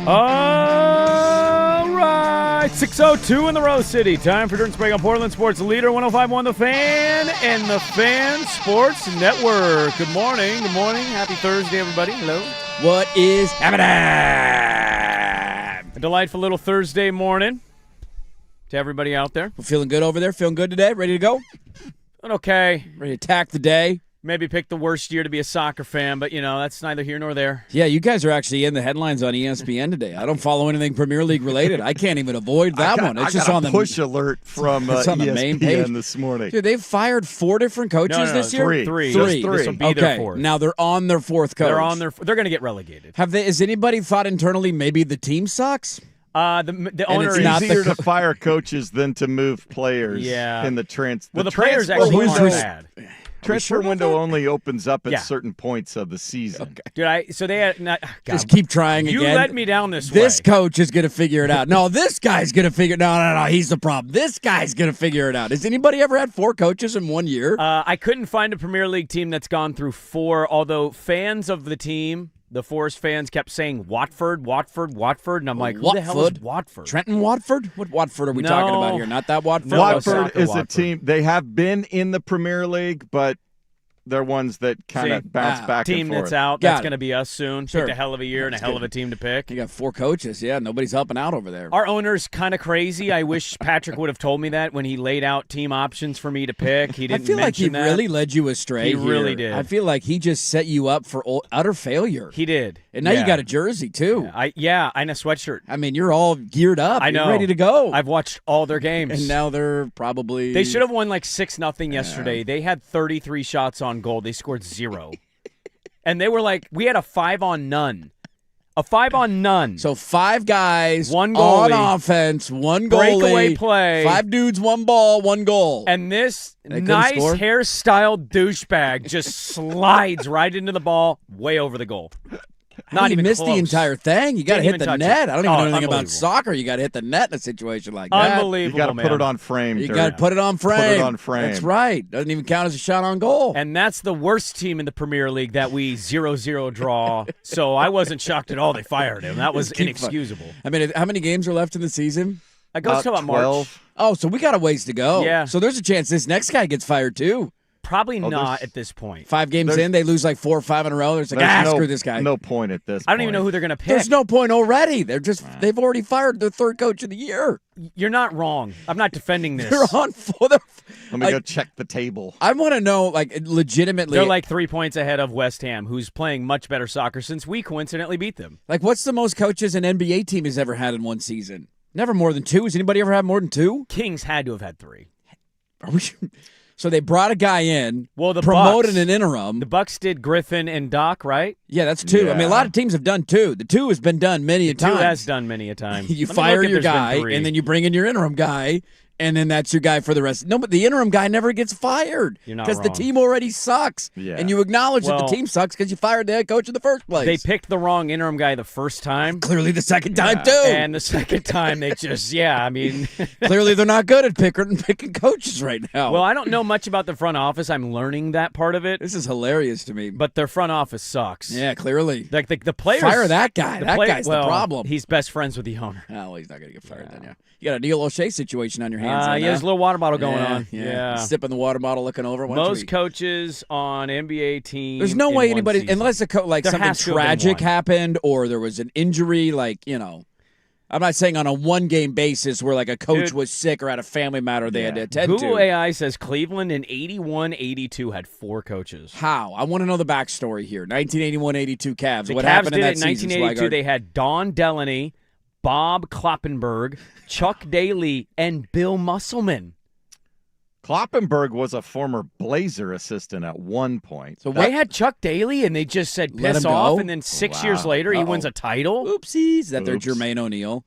All right, 6:02 in the Rose City. Time for Dirt Sprague on Portland Sports Leader 105.1 The Fan and the Fan Sports Network. Good morning. Good morning. Happy Thursday, everybody. Hello. What is happening? A delightful little Thursday morning to everybody out there. We're feeling good over there? Feeling good today? Ready to go? Okay. Ready to attack the day? Maybe pick the worst year to be a soccer fan, but, that's neither here nor there. Yeah, you guys are actually in the headlines on ESPN today. I don't follow anything Premier League related. I can't even avoid that one. It's just on the push alert from it's on the ESPN main page this morning. Dude, they've fired 4 different coaches this year? Three. Just This will be their fourth. Now they're on their fourth coach. They're going to get relegated. Has anybody thought internally maybe the team sucks? The owner It's is not easier to fire coaches than to move players in the the players actually aren't bad. Transfer window only opens up at certain points of the season. Okay. Dude, so they had Just keep trying again. You let me down this This way. coach is going to figure it out. No, this guy's going to figure it out. No, he's the problem. This guy's going to figure it out. Has anybody ever had 4 coaches in 1 year? I couldn't find a Premier League team that's gone through 4, although fans of the team, the Forest fans, kept saying Watford, and I'm like, who the hell is Watford? Trenton Watford? What Watford are we talking about here? Not that Watford? Watford is a team. They have been in the Premier League, but they're ones that kind of bounce back and forth. Team that's out. That's going to be us soon. Sure. Picked a hell of a year and a hell of a team to pick. You got 4 coaches. Yeah, nobody's helping out over there. Our owner's kind of crazy. I wish Patrick would have told me that when he laid out team options for me to pick. He didn't I feel like he that. really led you astray. He really did. I feel like he just set you up for utter failure. He did. And now you got a jersey, too. Yeah, and a sweatshirt. I mean, you're all geared up. I know. You're ready to go. I've watched all their games. And now they're probably... They should have won like 6-0 yesterday. They had 33 shots on goal. They scored 0. And they were like, we had a 5-on-none. A 5-on-none. So 5 guys, 1 goalie, on offense, 1 goalie, breakaway play, 5 dudes, 1 ball, 1 goal. And this nice hairstyled douchebag just slides right into the ball, way over the goal. Not even missed close. the entire thing. You got to hit the net. I don't even know anything about soccer. You got to hit the net in a situation like that. Unbelievable, You got to put it on frame. You got to put it on frame. Put it on frame. That's right. Doesn't even count as a shot on goal. And that's the worst team in the Premier League that we 0-0 draw. So I wasn't shocked at all they fired him. That was inexcusable. I mean, how many games are left in the season? It goes to about 12. March. Oh, so we got a ways to go. Yeah. So there's a chance this next guy gets fired too. Probably not at this point. 5 games in, they lose like 4 or 5 in a row. There's like, screw this guy. No point at this point. I don't even know who they're going to pick. There's no point already. They've already fired their 3rd coach of the year. You're not wrong. I'm not defending this. They're on 4. Let me go check the table. I want to know, legitimately. They're like 3 points ahead of West Ham, who's playing much better soccer since we coincidentally beat them. What's the most coaches an NBA team has ever had in one season? Never more than 2. Has anybody ever had more than 2? Kings had to have had 3. Are we? So they brought a guy in, promoted Bucks, an interim. The Bucks did Griffin and Doc, right? Yeah, that's 2. Yeah. I mean, a lot of teams have done 2. The 2 has been done many a time. 2 has done many a time. You fire your guy, and then you bring in your interim guy, and then that's your guy for the rest. No, but the interim guy never gets fired because the team already sucks. Yeah. And you acknowledge that the team sucks because you fired the head coach in the first place. They picked the wrong interim guy the first time. Clearly the second time, too. And the second time, they just, I mean. Clearly they're not good at picking coaches right now. Well, I don't know much about the front office. I'm learning that part of it. This is hilarious to me. But their front office sucks. Yeah, clearly. Like the players. Fire that guy. That guy's the problem. He's best friends with the owner. Oh, well, he's not going to get fired then, yeah. You got a Neil O'Shea situation on your hands. He has a little water bottle going on. Yeah. Sipping the water bottle, looking over. Most coaches on NBA teams. There's no way anybody, unless something tragic happened or there was an injury, I'm not saying on a 1-game basis where a coach was sick or had a family matter they had to attend to. Google AI says Cleveland in 81-82 had 4 coaches. How? I want to know the backstory here. 1981-82 Cavs. What Cavs happened in that did it in season? 1982. They had Don Delaney, Bob Kloppenberg, Chuck Daly, and Bill Musselman. Kloppenberg was a former Blazer assistant at one point. So they had Chuck Daly, and they just said piss off, and then 6 years later he wins a title? Oopsies. Is that their Jermaine O'Neal?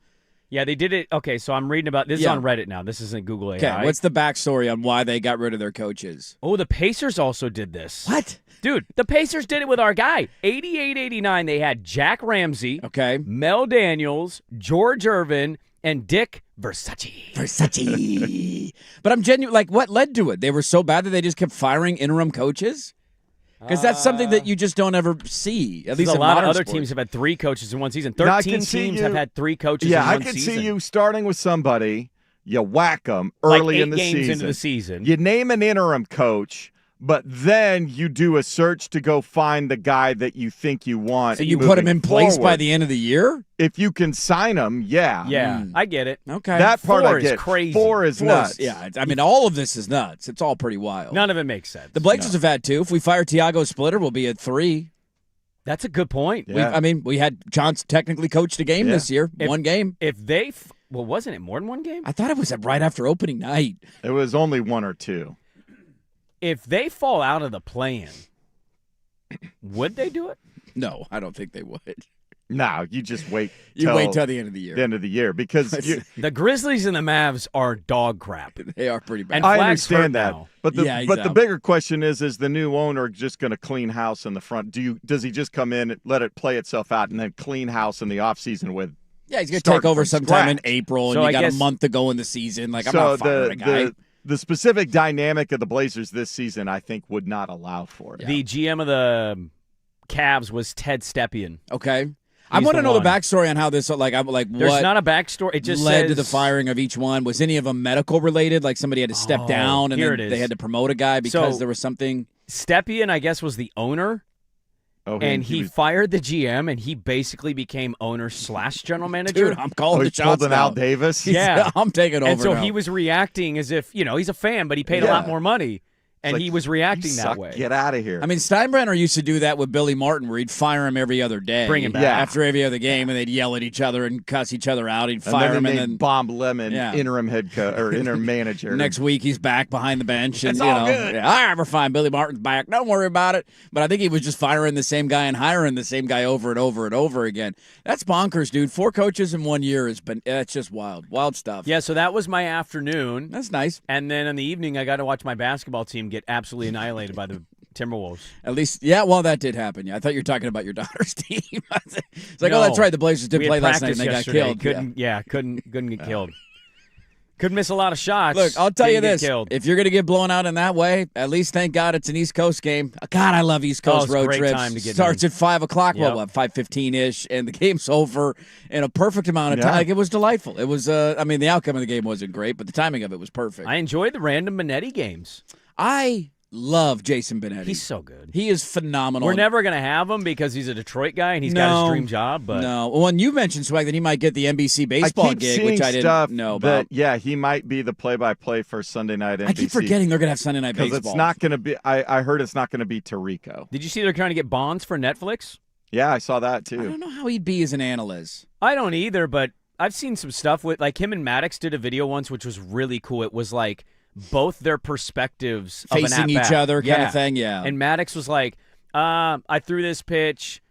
Yeah, they did it. Okay, so I'm reading about this. Is on Reddit now. This isn't Google AI. Okay, what's the backstory on why they got rid of their coaches? Oh, the Pacers also did this. What? Dude, the Pacers did it with our guy. 88-89, they had Jack Ramsey, Mel Daniels, George Irvin, and Dick Versace. But I'm genuine. What led to it? They were so bad that they just kept firing interim coaches? Because that's something that you just don't ever see. At least a lot of other sports. teams have had 3 coaches in one season. 13 teams have had 3 coaches in one season. Yeah, I can see you starting with somebody, you whack them early in the season. 8 games into the season. You name an interim coach, but then you do a search to go find the guy that you think you want. So you put him in place by the end of the year? If you can sign him, yeah. Yeah, I get it. Okay. That part 4 I get. is crazy. 4 is nuts. Yeah, I mean, all of this is nuts. It's all pretty wild. None of it makes sense. The Blazers have had 2. If we fire Tiago Splitter, we'll be at 3. That's a good point. Yeah. We had Johnson technically coached a game this year. One game. If they, wasn't it more than one game? I thought it was right after opening night. It was only 1 or 2. If they fall out of the play-in, would they do it? No, I don't think they would. No, you just wait. You wait till the end of the year. The end of the year, because the Grizzlies and the Mavs are dog crap. They are pretty bad. And I Flag's understand hurt that, now. but the bigger question is the new owner just going to clean house in the front? Does he just come in, let it play itself out, and then clean house in the offseason with? Yeah, he's going to take over sometime in April, so and you got a month to go in the season. Like, I'm not firing a guy. The specific dynamic of the Blazers this season, I think, would not allow for it. The GM of the Cavs was Ted Stepien. Okay. I want to know the backstory on how this, There's what not a backstory. It just led says, to the firing of each one. Was any of them medical related? Like somebody had to step down and then they had to promote a guy because there was something? Stepien, I guess, was the owner. And he fired the GM, and he basically became owner/general manager. Dude, I'm calling the shots now. Al Davis. Yeah, I'm taking over. And so now. he was reacting as if he's a fan, but he paid a lot more money, and he was reacting that way. Get out of here. I mean, Steinbrenner used to do that with Billy Martin, where he'd fire him every other day, bring him back after every other game, and they'd yell at each other and cuss each other out. He'd fire him, and then Bob Lemon, interim head coach or interim manager. Next week, he's back behind the bench, and it's all good. Yeah, all right, we're fine. Billy Martin's back. Don't worry about it. But I think he was just firing the same guy and hiring the same guy over and over and over again. That's bonkers, dude. 4 coaches in 1 year that's just wild stuff. Yeah, so that was my afternoon. That's nice. And then in the evening, I got to watch my basketball team get absolutely annihilated by the Timberwolves. At least, that did happen. Yeah, I thought you were talking about your daughter's team. It's like, that's right. The Blazers did play last night and they got killed. Couldn't get killed. Could miss a lot of shots. Look, I'll tell you this. Killed. If you're going to get blown out in that way, at least thank God it's an East Coast game. God, I love East Coast road trips. Time to get Starts done. at 5 o'clock, 5:15-ish, and the game's over in a perfect amount of time. Like, it was delightful. It was, the outcome of the game wasn't great, but the timing of it was perfect. I enjoyed the random Benetti games. I love Jason Benetti. He's so good. He is phenomenal. We're never going to have him because he's a Detroit guy and he's got his dream job. But no. Well, when you mentioned, Swag, that he might get the NBC baseball gig, which I didn't know about. He might be the play-by-play for Sunday night NBC. I keep forgetting they're going to have Sunday night baseball. Because it's not going to be – I heard it's not going to be Tirico. Did you see they're trying to get Bonds for Netflix? Yeah, I saw that too. I don't know how he'd be as an analyst. I don't either, but I've seen some stuff with – like him and Maddox did a video once, which was really cool. It was like – both their perspectives facing each other kind of thing, And Maddox was like, I threw this pitch,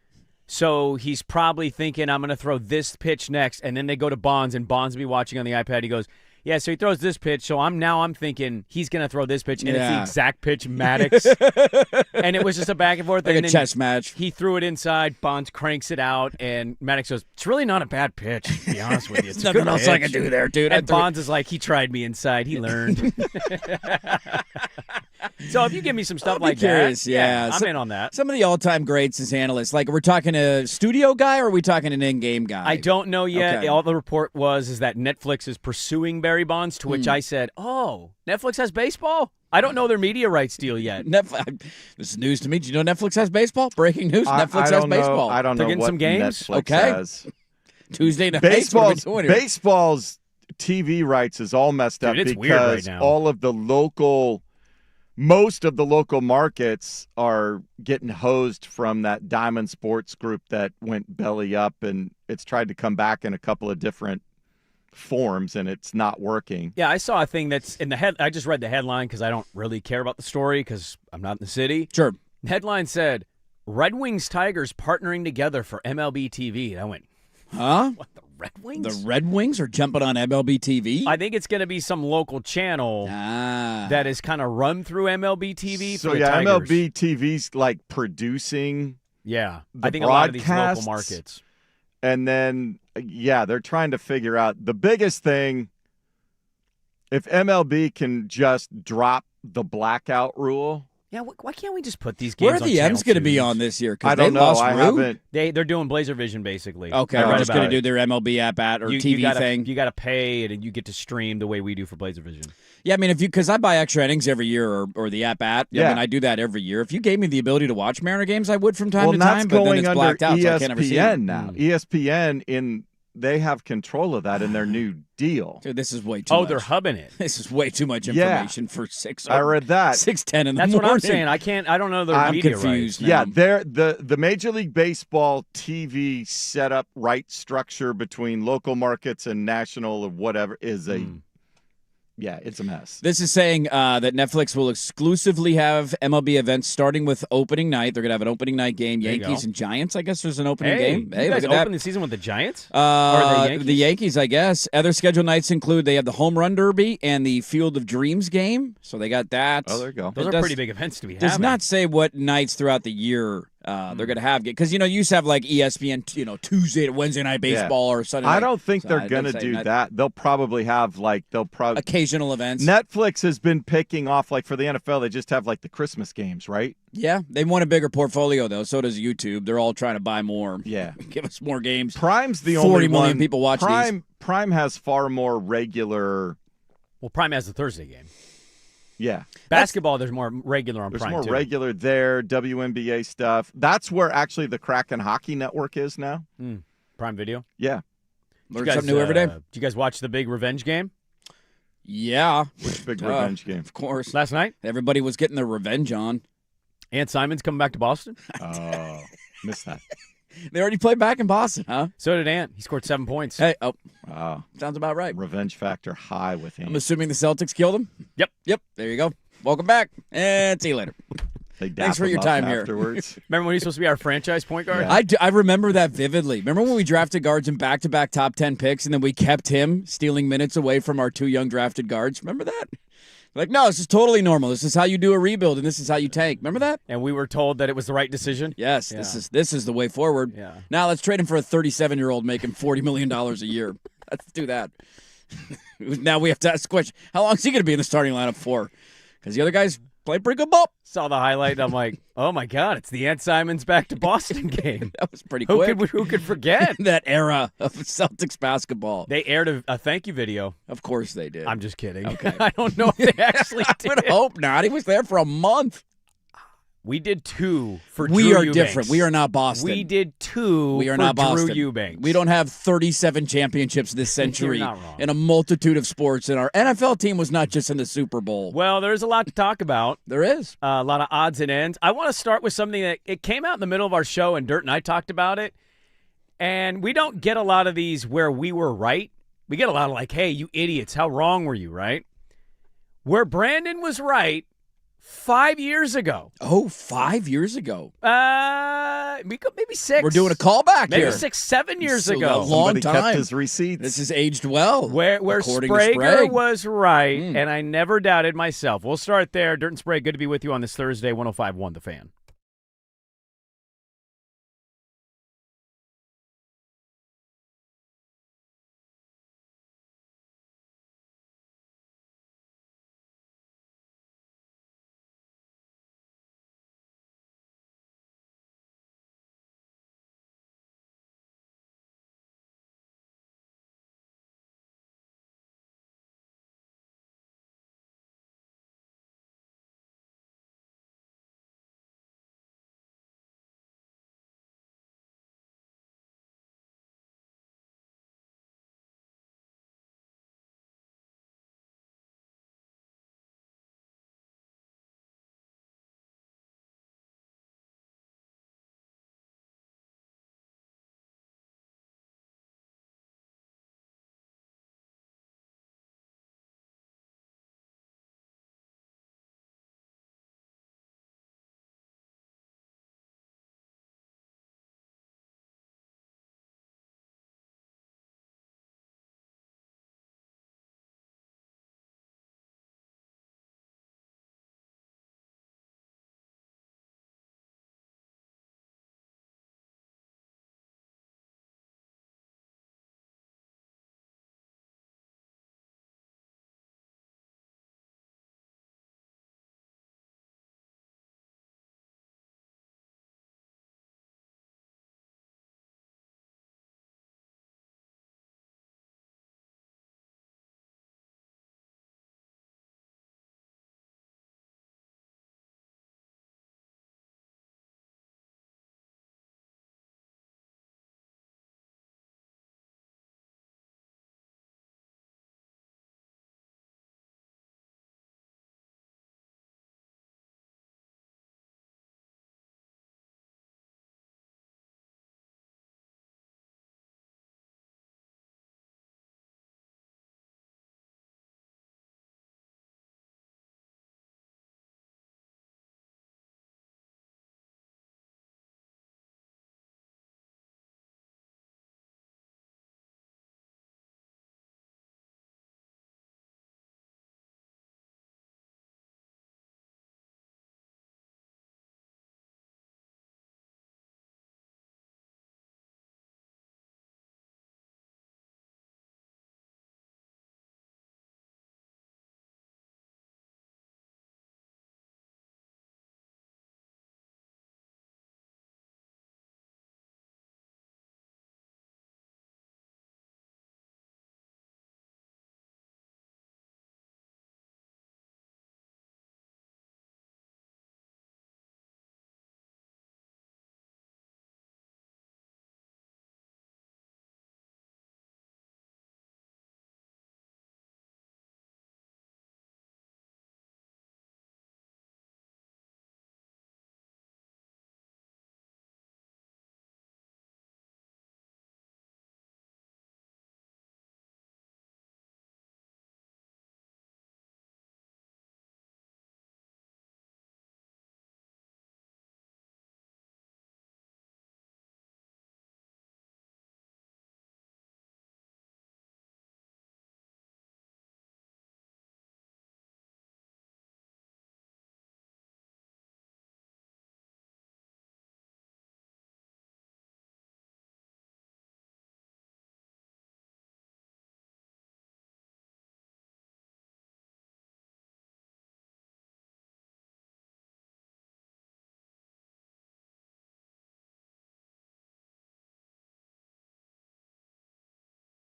so he's probably thinking I'm going to throw this pitch next. And then they go to Bonds, and Bonds will be watching on the iPad. He goes, yeah, so he throws this pitch, so I'm thinking he's going to throw this pitch, and it's the exact pitch Maddox. And it was just a back and forth. Like and a chess match. He threw it inside, Bonds cranks it out, and Maddox goes, it's really not a bad pitch, to be honest with you. It's nothing else I can do there, dude. And Bonds is like, he tried me inside. He learned. So if you give me some stuff like curious, that, I'm in on that. Some of the all-time greats as analysts. Like, are we talking a studio guy or are we talking an in-game guy? I don't know yet. Okay. All the report is that Netflix is pursuing Barry Bonds, to which I said, Netflix has baseball? I don't know their media rights deal yet. This is news to me. Do you know Netflix has baseball? Breaking news, Netflix has baseball. I don't know getting what some games? Netflix has. Tuesday night. Baseball's TV rights is all messed up it's weird right because now. all of most of the local markets are getting hosed from that Diamond Sports Group that went belly up, and it's tried to come back in a couple of different forms, and it's not working. Yeah, I saw a thing that's in the head. I just read the headline because I don't really care about the story because I'm not in the city. Sure. The headline said, Red Wings Tigers partnering together for MLB TV. And I went, huh? What, the Red Wings? The Red Wings are jumping on MLB TV? I think it's going to be some local channel that is kind of run through MLB TV for the Tigers. MLB TV's like producing I think a lot of these local markets. And then, they're trying to figure out the biggest thing. If MLB can just drop the blackout rule, Yeah, why can't we just put these games Where are on the Channel M's going to be 2s? on this year? I Because don't they know. lost I Rue. haven't. They're doing Blazer Vision basically. Okay, I they're read just about going to it. do their MLB app or TV thing. You got to pay it, and you get to stream the way we do for Blazer Vision. Yeah, I mean, because I buy extra innings every year or the app. Yeah. I mean, I do that every year. If you gave me the ability to watch Mariner games, I would from time to That's time. But then going it's under blacked out, ESPN so I can't ever see it. now. ESPN they have control of that in their new deal. Dude, this is way too much. Oh, they're hubbing it. This is way too much information for 6. I read that 6:10 in the That's morning. what I'm saying. I don't know the I'm media confused. rights. Now. Yeah, the Major League Baseball TV setup right structure between local markets and national or whatever is it's a mess. This is saying that Netflix will exclusively have MLB events starting with opening night. They're going to have an opening night game, Yankees and Giants. I guess there's an opening game. Hey, you guys look at open that. the season with the Giants? Or The Yankees, I guess. Other scheduled nights include they have the Home Run Derby and the Field of Dreams game. So they got that. Oh, there you go. Those are pretty big events to be having. Does not say what nights throughout the year they're going to have. Because, you used to have like ESPN, Tuesday to Wednesday night baseball or Sunday night. I don't think they're going to do that. They'll probably have occasional events. Netflix has been picking off, like for the NFL, they just have like the Christmas games, right? Yeah, they want a bigger portfolio, though. So does YouTube. They're all trying to buy more. Yeah. Give us more games. Prime's the 40 only million one. people watch these. Prime has far more regular. Well, Prime has the Thursday game. Yeah. Basketball, there's more regular on There's Prime, more too. regular there, WNBA stuff. That's where actually the Kraken Hockey Network is now. Prime Video. Yeah. Learn something new every day. Did you guys watch the big revenge game? Yeah. Which big revenge game? Of course. Last night? Everybody was getting their revenge on. Ant Simon's coming back to Boston? Oh, missed that. They already played back in Boston, huh? So did Ant. He scored 7 points. Hey, Wow. sounds about right. Revenge factor high with him. I'm assuming the Celtics killed him? Yep. There you go. Welcome back, and see you later. Thanks for your time here. afterwards. Remember when he's supposed to be our franchise point guard? Yeah. I remember that vividly. Remember when we drafted guards in back-to-back top 10 picks, and then we kept him stealing minutes away from our 2 young drafted guards? Remember that? Like, no, this is totally normal. This is how you do a rebuild, and this is how you tank. Remember that? And we were told that it was the right decision? Yes, Yeah. this is the way forward. Yeah. Now let's trade him for a 37-year-old making $40 million a year. Let's do that. Now we have to ask the question, how long is he going to be in the starting lineup for? Because the other guys played pretty good ball. Saw the highlight, and I'm like, oh, my God, it's the Ant Simon's back to Boston game. That was pretty quick. Who could forget? That era of Celtics basketball. They aired a thank you video. Of course they did. I'm just kidding. Okay. I don't know if they actually I did. would hope not. He was there for a month. We did 2 for We Drew are Eubanks. different. We are not Boston. We did 2 We are for not Boston. Drew Eubanks. We don't have 37 championships this century You're not wrong. in a multitude of sports. And our NFL team was not just in the Super Bowl. Well, there's a lot to talk about. There is. A lot of odds and ends. I want to start with something that it came out in the middle of our show, and Dirt and I talked about it. And we don't get a lot of these where we were right. We get a lot of like, hey, you idiots, how wrong were you, right? Where Brandon was right 5 years ago. Oh, 5 years ago. Maybe 6. We're doing a callback maybe here. 6, 7 years So ago. long Somebody time. kept his receipts. This has aged well. Where according to Sprague Sprague. was right, and I never doubted myself. We'll start there. Dirt and Sprague, good to be with you on this Thursday, 105.1 The Fan.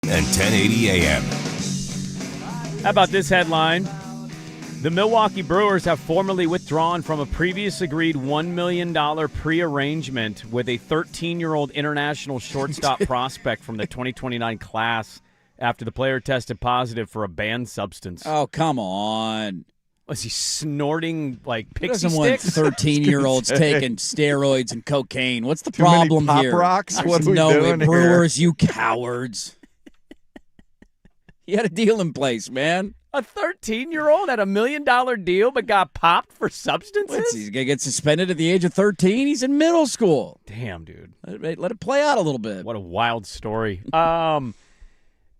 and 1080 AM. How about this headline? The Milwaukee Brewers have formally withdrawn from a previous agreed $1 million prearrangement with a 13-year-old international shortstop prospect from the 2029 class after the player tested positive for a banned substance. Oh, come on. Was he snorting like Who pixie doesn't want sticks? 13-year-olds taking steroids and cocaine? What's the Too many problem Pop here? Rocks? There's What are we no way. doing here? Brewers, you cowards. He had a deal in place, man. A 13-year-old had $1 million deal but got popped for substances? What's he's going to get suspended at the age of 13? He's in middle school. Damn, dude. Let it play out a little bit. What a wild story.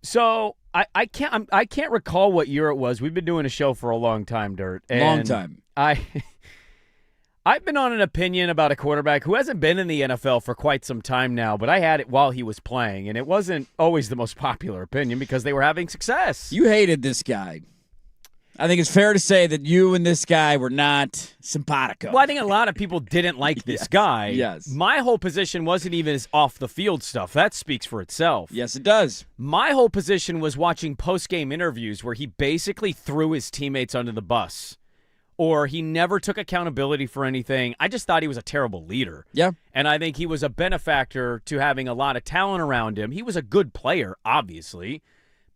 So I can't recall what year it was. We've been doing a show for a long time, Dirt. And Long time. I've been on an opinion about a quarterback who hasn't been in the NFL for quite some time now, but I had it while he was playing, and it wasn't always the most popular opinion because they were having success. You hated this guy. I think it's fair to say that you and this guy were not simpatico. Well, I think a lot of people didn't like this guy. Yes. My whole position wasn't even his off-the-field stuff. That speaks for itself. Yes, it does. My whole position was watching post-game interviews where he basically threw his teammates under the bus, or he never took accountability for anything. I just thought he was a terrible leader. Yeah. And I think he was a benefactor to having a lot of talent around him. He was a good player, obviously,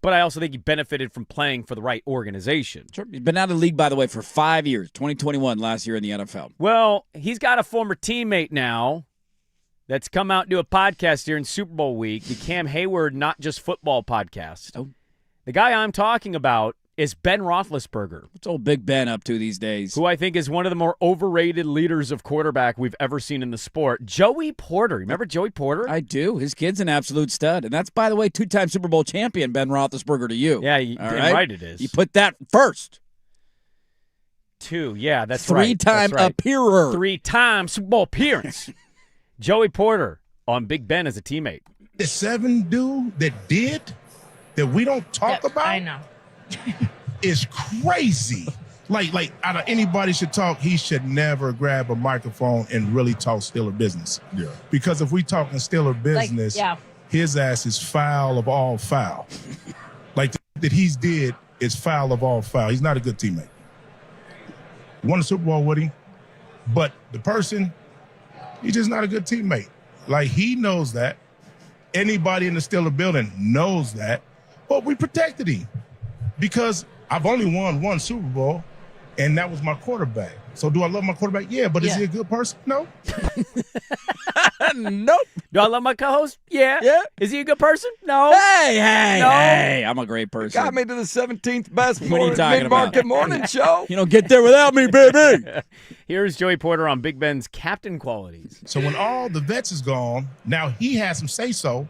but I also think he benefited from playing for the right organization. Sure. He's been out of the league, by the way, for 5 years, 2021 last year in the NFL. Well, he's got a former teammate now that's come out and do a podcast during Super Bowl week, the Cam Hayward Not Just Football podcast. Oh. The guy I'm talking about is Ben Roethlisberger, What's old Big Ben up to these days? who I think is one of the more overrated leaders of quarterback we've ever seen in the sport. Joey Porter. Remember Joey Porter? I do. His kid's an absolute stud. And that's, by the way, two-time Super Bowl champion Ben Roethlisberger to you. Yeah, All damn right it is. You put that first. Two. Yeah, that's right. Three-time That's right. appearer. 3-time Super Bowl appearance. Joey Porter on Big Ben as a teammate. The 7 dude that we don't talk about I know. is crazy. Like out of anybody should talk, he should never grab a microphone and really talk Steeler business. Yeah. Because if we talking Steeler business, his ass is foul of all foul. Like that he's did is foul of all foul. He's not a good teammate. Won the Super Bowl with him, but the person, he's just not a good teammate. Like he knows that. Anybody in the Steeler building knows that. But we protected him because I've only won one Super Bowl, and that was my quarterback. So do I love my quarterback? Yeah, but is he a good person? No. Nope. Do I love my co-host? Yeah. Yeah. Is he a good person? No. Hey, I'm a great person. Got me to the 17th best What are you talking mid-market about? morning show. You don't get there without me, baby. Here's Joey Porter on Big Ben's captain qualities. So when all the vets is gone, now he has some say-so.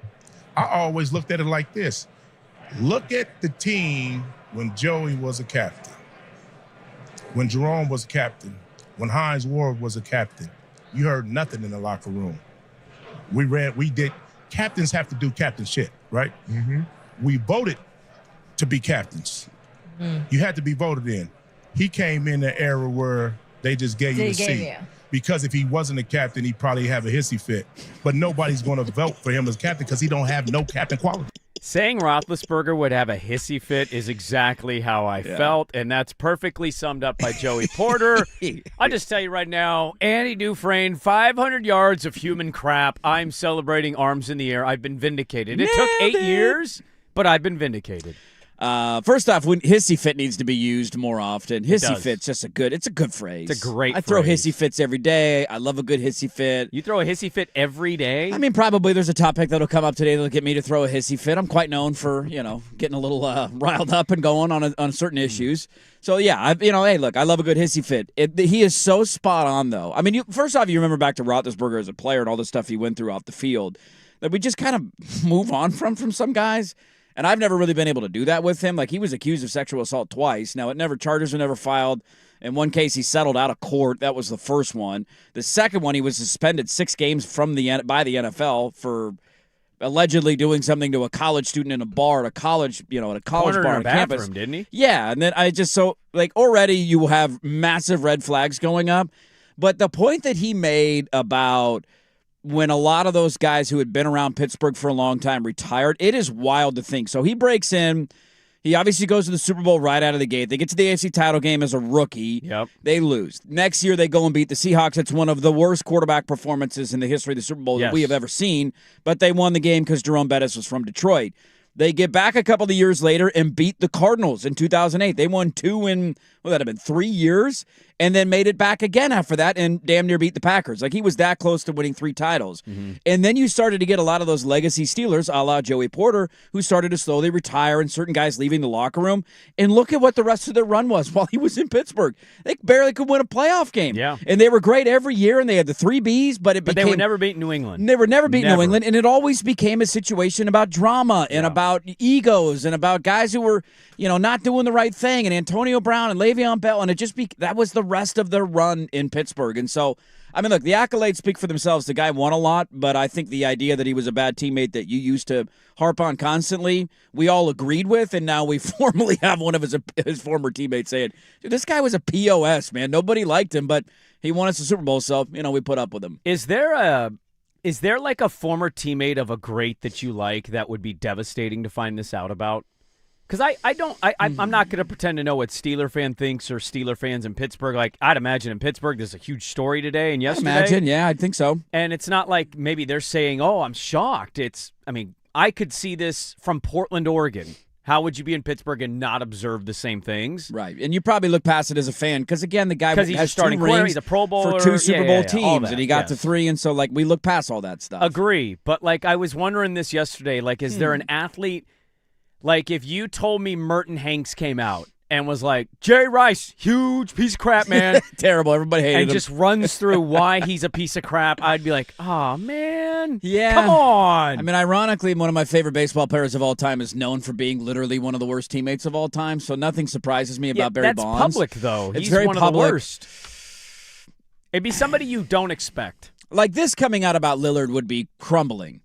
I always looked at it like this. Look at the team when Joey was a captain, when Jerome was a captain, when Hines Ward was a captain. You heard nothing in the locker room. We did. Captains have to do captain shit, right? Mm-hmm. We voted to be captains. You had to be voted in. He came in an era where they just gave you the seat. Because if he wasn't a captain, he'd probably have a hissy fit. But nobody's going to vote for him as captain because he don't have no captain quality. Saying Roethlisberger would have a hissy fit is exactly how I felt, and that's perfectly summed up by Joey Porter. I'll just tell you right now, Andy Dufresne, 500 yards of human crap. I'm celebrating arms in the air. I've been vindicated. It took 8 years, but I've been vindicated. First off, when hissy fit needs to be used more often. Hissy does. fit's just it's a good phrase. It's a great I throw phrase. hissy fits every day. I love a good hissy fit. You throw a hissy fit every day? I mean, probably there's a topic that'll come up today that'll get me to throw a hissy fit. I'm quite known for, getting a little riled up and going on certain issues. So, yeah, hey, look, I love a good hissy fit. He is so spot on, though. I mean, first off, you remember back to Roethlisberger as a player and all the stuff he went through off the field that we just kind of move on from some guys. And I've never really been able to do that with him. Like, he was accused of sexual assault twice. Now, charges were never filed. In one case, he settled out of court. That was the first one. The second one, he was suspended 6 games by the NFL for allegedly doing something to a college student in a bar at a college, at a college bar on campus. Didn't he? Yeah, and then already you have massive red flags going up. But the point that he made about when a lot of those guys who had been around Pittsburgh for a long time retired. It is wild to think. So he breaks in. He obviously goes to the Super Bowl right out of the gate. They get to the AFC title game as a rookie. Yep. They lose. Next year, they go and beat the Seahawks. It's one of the worst quarterback performances in the history of the Super Bowl that we have ever seen. But they won the game because Jerome Bettis was from Detroit. They get back a couple of years later and beat the Cardinals in 2008. They won 2 in, what would that have been, 3 years? And then made it back again after that and damn near beat the Packers. Like, he was that close to winning 3 titles. Mm-hmm. And then you started to get a lot of those legacy Steelers, a la Joey Porter, who started to slowly retire and certain guys leaving the locker room. And look at what the rest of their run was while he was in Pittsburgh. They barely could win a playoff game. Yeah. And they were great every year, and they had the 3 Bs, but they would never beat New England. They were never beat New England, and it always became a situation about drama and about egos and about guys who were, not doing the right thing, and Antonio Brown and Le'Veon Bell, and that was the rest of their run in Pittsburgh. And so, I mean, look, the accolades speak for themselves. The guy won a lot, but I think the idea that he was a bad teammate that you used to harp on constantly, we all agreed with, and now we formally have one of his former teammates saying, dude, this guy was a POS, man. Nobody liked him, but he won us the Super Bowl, so, we put up with him. Is there like a former teammate of a great that you like that would be devastating to find this out about? Because I'm not going to pretend to know what Steeler fan thinks or Steeler fans in Pittsburgh. Like, I'd imagine in Pittsburgh there's a huge story today and yesterday. I think so. And it's not like maybe they're saying, oh, I'm shocked. I could see this from Portland, Oregon. How would you be in Pittsburgh and not observe the same things? Right, and you probably look past it as a fan because, again, the guy he's has starting 2 rings he's a Pro Bowler, for 2 Super Bowl teams, that, and he got to 3, and so, we look past all that stuff. Agree, but, I was wondering this yesterday. Is there an athlete, if you told me Merton Hanks came out and was like, Jerry Rice, huge piece of crap, man. Terrible, everybody hated him. And just runs through why he's a piece of crap, I'd be like, oh, man. Yeah. Come on. I mean, ironically, one of my favorite baseball players of all time is known for being literally one of the worst teammates of all time, so nothing surprises me about Barry Bonds. That's public, though. It's he's very one public. of the worst. It'd be somebody you don't expect. Like this coming out about Lillard would be crumbling.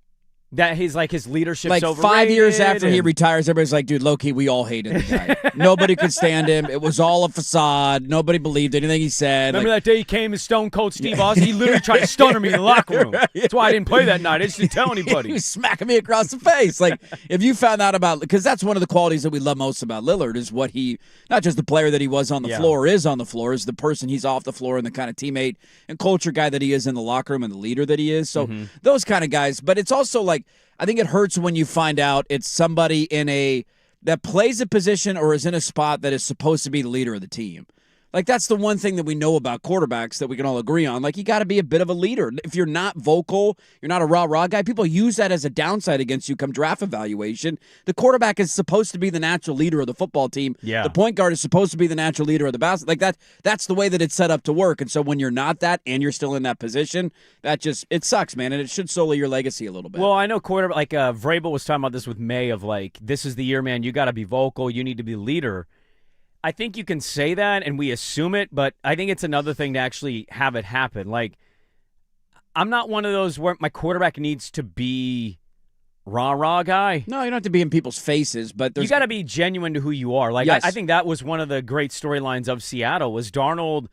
That his leadership's overrated. 5 years after he retires, everybody's like, dude, low-key, we all hated the guy. Nobody could stand him. It was all a facade. Nobody believed anything he said. Remember that day he came as Stone Cold Steve Austin? He literally tried to stunner me in the locker room. That's why I didn't play that night. I just didn't tell anybody. He was smacking me across the face. If you found out about, because that's one of the qualities that we love most about Lillard is what he, not just the player that he was on the floor, is on the floor, is the person he's off the floor and the kind of teammate and culture guy that he is in the locker room and the leader that he is. So those kind of guys. But it's also I think it hurts when you find out it's somebody that plays a position or is in a spot that is supposed to be the leader of the team. That's the one thing that we know about quarterbacks that we can all agree on. You got to be a bit of a leader. If you're not vocal, you're not a rah-rah guy, people use that as a downside against you come draft evaluation. The quarterback is supposed to be the natural leader of the football team. Yeah. The point guard is supposed to be the natural leader of the basket. That's the way that it's set up to work. And so when you're not that and you're still in that position, it sucks, man, and it should sully your legacy a little bit. Well, I know quarterback, Vrabel was talking about this with May of this is the year, man, you got to be vocal, you need to be the leader. I think you can say that and we assume it, but I think it's another thing to actually have it happen. I'm not one of those where my quarterback needs to be rah-rah guy. No, you don't have to be in people's faces, but you got to be genuine to who you are. Yes. I think that was one of the great storylines of Seattle was Darnold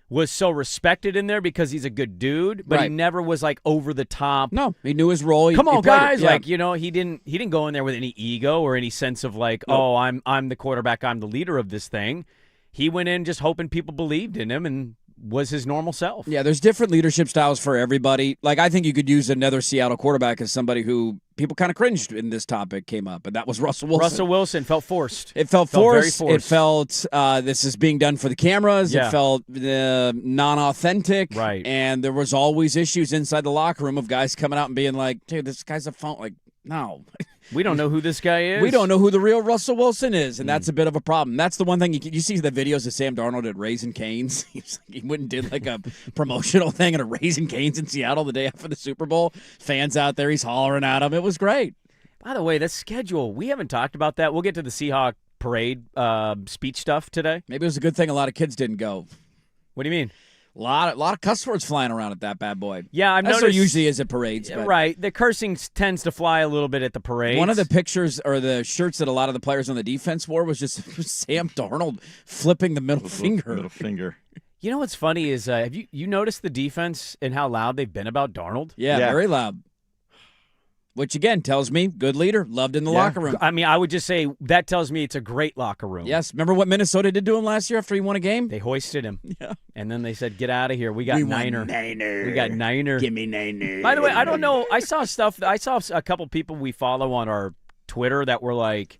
was so respected in there because he's a good dude, but he never was over the top. No, he knew his role. Come on, guys! Yeah. He didn't go in there with any ego or any sense of oh, I'm the quarterback, I'm the leader of this thing. He went in just hoping people believed in him and was his normal self. Yeah, there's different leadership styles for everybody. I think you could use another Seattle quarterback as somebody who people kind of cringed when this topic came up, and that was Russell Wilson. Russell Wilson felt forced. It felt forced. Very forced. It felt this is being done for the cameras. Yeah. It felt non-authentic. Right. And there was always issues inside the locker room of guys coming out and being like, dude, this guy's a phone. No. We don't know who this guy is. We don't know who the real Russell Wilson is, and that's a bit of a problem. That's the one thing you see the videos of Sam Darnold at Raising Cane's. He went and did a promotional thing at a Raising Cane's in Seattle the day after the Super Bowl. Fans out there, he's hollering at him. It was great. By the way, the schedule, we haven't talked about that. We'll get to the Seahawk parade speech stuff today. Maybe it was a good thing a lot of kids didn't go. What do you mean? A lot of cuss words flying around at that bad boy. Yeah, I've noticed. There usually is at parades. But right. The cursing tends to fly a little bit at the parades. One of the pictures or the shirts that a lot of the players on the defense wore was just Sam Darnold flipping the middle finger. Middle finger. You know what's funny is have you noticed the defense and how loud they've been about Darnold? Yeah, very loud. Which, again, tells me good leader, loved in the locker room. I mean, I would just say that tells me it's a great locker room. Yes. Remember what Minnesota did to him last year after he won a game? They hoisted him. Yeah. And then they said, get out of here. We got Niner. We got Niner. Give me Niner. By the way, I don't know. I saw a couple people we follow on our Twitter that were like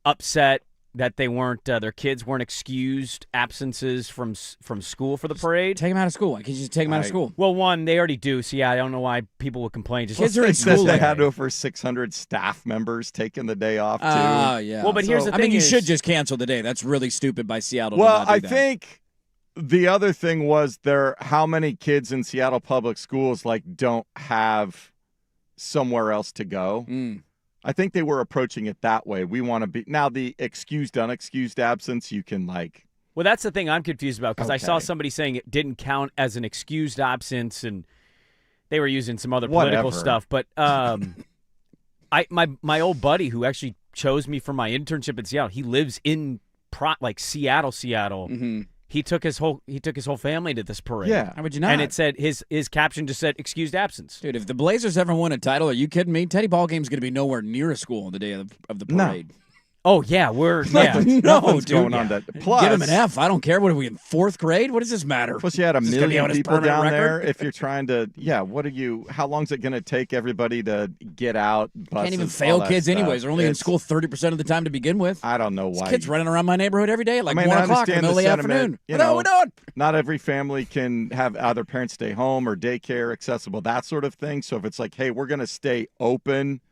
upset that they weren't their kids weren't excused absences from school for the parade. Take them out of school. Why can't you just take them out of school? Well, one, they already do. So, yeah, I don't know why people would complain. Just kids are in school. They had over 600 staff members taking the day off, too. Oh, yeah. Well, but here's the thing. I mean, you should just cancel the day. That's really stupid by Seattle. Well, I that. think the other thing was how many kids in Seattle public schools don't have somewhere else to go. I think they were approaching it that way. We want to be now the excused, unexcused absence. You can Well, that's the thing I'm confused about because I saw somebody saying it didn't count as an excused absence, and they were using some other political stuff. But my old buddy who actually chose me for my internship in Seattle, he lives in Seattle. Mm-hmm. He took his whole family to this parade. Yeah, how would you not? And it said his caption just said excused absence. Dude, if the Blazers ever win a title, are you kidding me? Teddy Ballgame's going to be nowhere near a school on the day of the parade. No. Oh yeah, nothing's going on that. Plus, give him an F. I don't care. What are we in 4th grade? What does this matter? Plus, you had a million people down there. If you're trying to, how long is it going to take everybody to get out? Buses, can't even fail kids stuff. anyways. They're only in school 30% of the time to begin with. I don't know why. Kids running around my neighborhood every day at 1 o'clock in the middle of the afternoon. What are we doing? Not every family can have either parents stay home or daycare accessible, that sort of thing. So if it's hey, we're going to stay open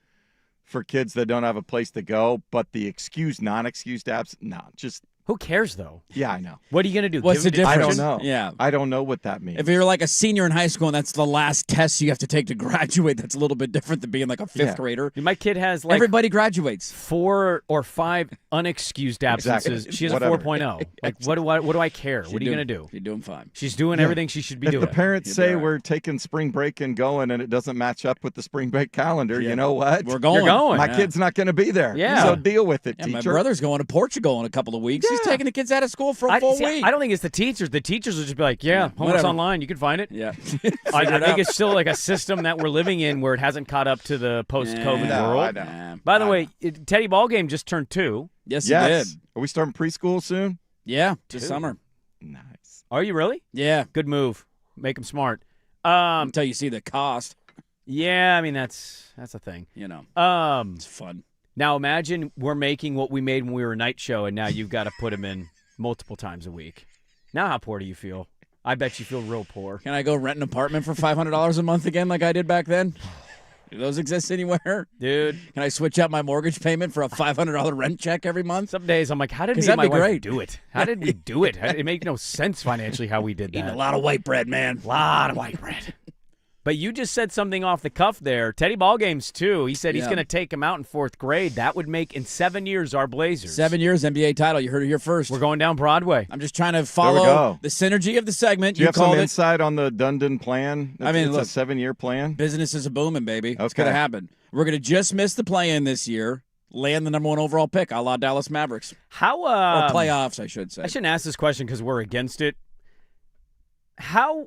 for kids that don't have a place to go, but the excused, non-excused absence, just who cares though? Yeah, I know. What are you going to do? What's the difference? I don't know. Yeah, I don't know what that means. If you're a senior in high school and that's the last test you have to take to graduate, that's a little bit different than being a 5th grader. My kid has everybody graduates 4 or 5 unexcused absences. She has a 4.0. What do I care? What are you going to do? You're doing fine. She's doing everything she should be doing. If the parents say we're taking spring break and going and it doesn't match up with the spring break calendar, you know what? We're going. You're going. My kid's not going to be there. Yeah. So deal with it, teacher. My brother's going to Portugal in a couple of weeks. He's taking the kids out of school for a full week. I don't think it's the teachers. The teachers will just be like, homework's online. You can find it. Yeah. I think it's still a system that we're living in where it hasn't caught up to the post-COVID world. By the way, Teddy Ballgame just turned 2. Yes, he did. Are we starting preschool soon? Yeah, this summer. Nice. Are you really? Yeah. Good move. Make them smart. Until you see the cost. Yeah, I mean, that's a thing. It's fun. Now imagine we're making what we made when we were a night show, and now you've got to put them in multiple times a week. Now how poor do you feel? I bet you feel real poor. Can I go rent an apartment for $500 a month again like I did back then? Do those exist anywhere? Dude. Can I switch out my mortgage payment for a $500 rent check every month? Some days I'm like, how did me and my wife do it? How did we do it? It made no sense financially how we did that. Eating a lot of white bread, man. A lot of white bread. But you just said something off the cuff there. Teddy Ballgames, too. He said he's going to take him out in 4th grade. That would make, in 7 years, our Blazers. 7 years, NBA title. You heard it here first. We're going down Broadway. I'm just trying to follow the synergy of the segment. Do you have some insight on the Dundon plan? It's look, a 7-year plan. Business is a booming, baby. Okay. It's going to happen. We're going to just miss the play-in this year, land the number 1 overall pick, a la Dallas Mavericks. How or playoffs, I should say. I shouldn't ask this question because we're against it. How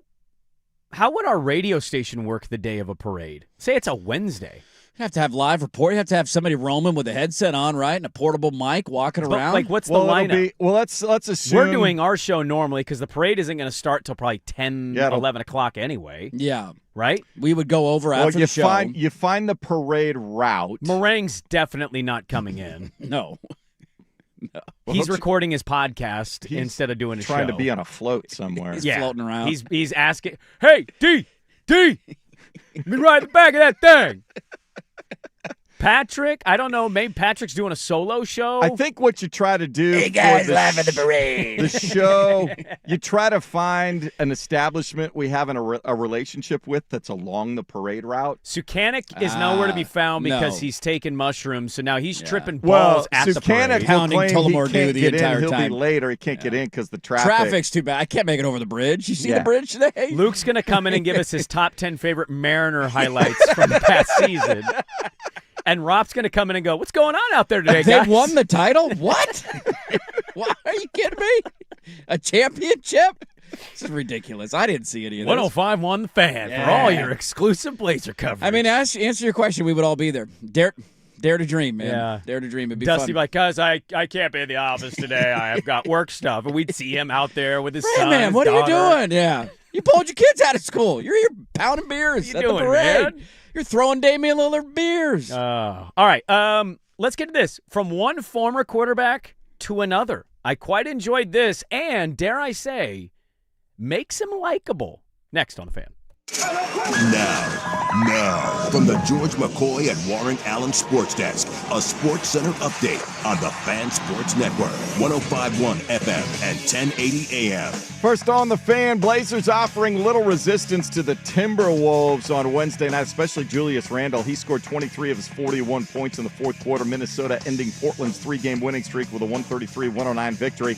would our radio station work the day of a parade? Say it's a Wednesday. You have to have live report. You have to have somebody roaming with a headset on, right, and a portable mic walking around. What's the lineup? Let's assume we're doing our show normally because the parade isn't going to start till probably 10, 11 o'clock anyway. Yeah. Right? We would go over after the show. You find the parade route. Meringue's definitely not coming in. No. No. He's recording his podcast instead of doing a show. Trying to be on a float somewhere. He's floating around. He's asking, hey, D, let me ride the back of that thing. Patrick, I don't know, maybe Patrick's doing a solo show. I think what you try to do hey guys, laugh at the parade. The show, you try to find an establishment we have a relationship with that's along the parade route. Sukanik is nowhere to be found because he's taking mushrooms, so now he's tripping balls at the parade. Pounding Tullamore Dew the entire time. He'll be late or he can't get in because the traffic. Traffic's too bad. I can't make it over the bridge. You see the bridge today? Luke's going to come in and give us his top 10 favorite Mariner highlights from the past season. And Rob's going to come in and go, what's going on out there today, guys? They won the title? What? What? Are you kidding me? A championship? This is ridiculous. I didn't see any of this. 105.1 The Fan for all your exclusive Blazer coverage. I mean, answer your question, we would all be there. Dare to dream, man. Yeah. Dare to dream. It'd be Dusty fun. like, cuz I can't be in the office today. I've got work stuff. And we'd see him out there with his son. Man, what are you doing? Yeah. You pulled your kids out of school. You're here pounding beers What are at you the doing, parade. man? You're throwing Damian Lillard beers. All right. Let's get to this. From one former quarterback to another. I quite enjoyed this and, dare I say, makes him likable. Next on The Fan. Now, from the George McCoy and Warren Allen Sports Desk, a Sports Center update on the Fan Sports Network, 105.1 FM and 1080 AM. First on The Fan, Blazers offering little resistance to the Timberwolves on Wednesday night, especially Julius Randle. He scored 23 of his 41 points in the fourth quarter. Minnesota ending Portland's three-game winning streak with a 133-109 victory.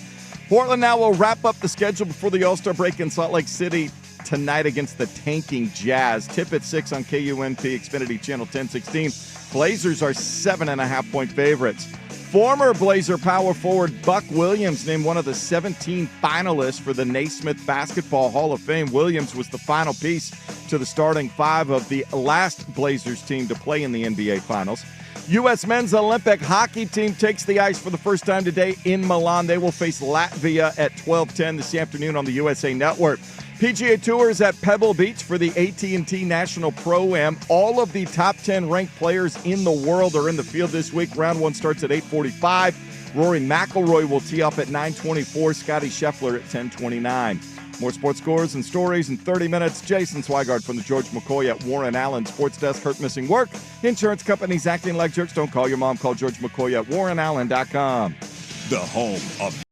Portland now will wrap up the schedule before the All-Star break in Salt Lake City tonight against the tanking Jazz. Tip at 6 on KUNP, Xfinity Channel 1016. Blazers are 7.5-point favorites. Former Blazer power forward Buck Williams named one of the 17 finalists for the Naismith Basketball Hall of Fame. Williams was the final piece to the starting five of the last Blazers team to play in the NBA Finals. U.S. men's Olympic hockey team takes the ice for the first time today in Milan. They will face Latvia at 12:10 this afternoon on the USA Network. PGA Tour is at Pebble Beach for the AT&T National Pro-Am. All of the top 10 ranked players in the world are in the field this week. Round one starts at 8:45. Rory McIlroy will tee up at 9:24. Scotty Scheffler at 10:29. More sports scores and stories in 30 minutes. Jason Swigard from the George McCoy at Warren Allen Sports Desk. Hurt missing work. Insurance companies acting like jerks. Don't call your mom. Call George McCoy at warrenallen.com. The home of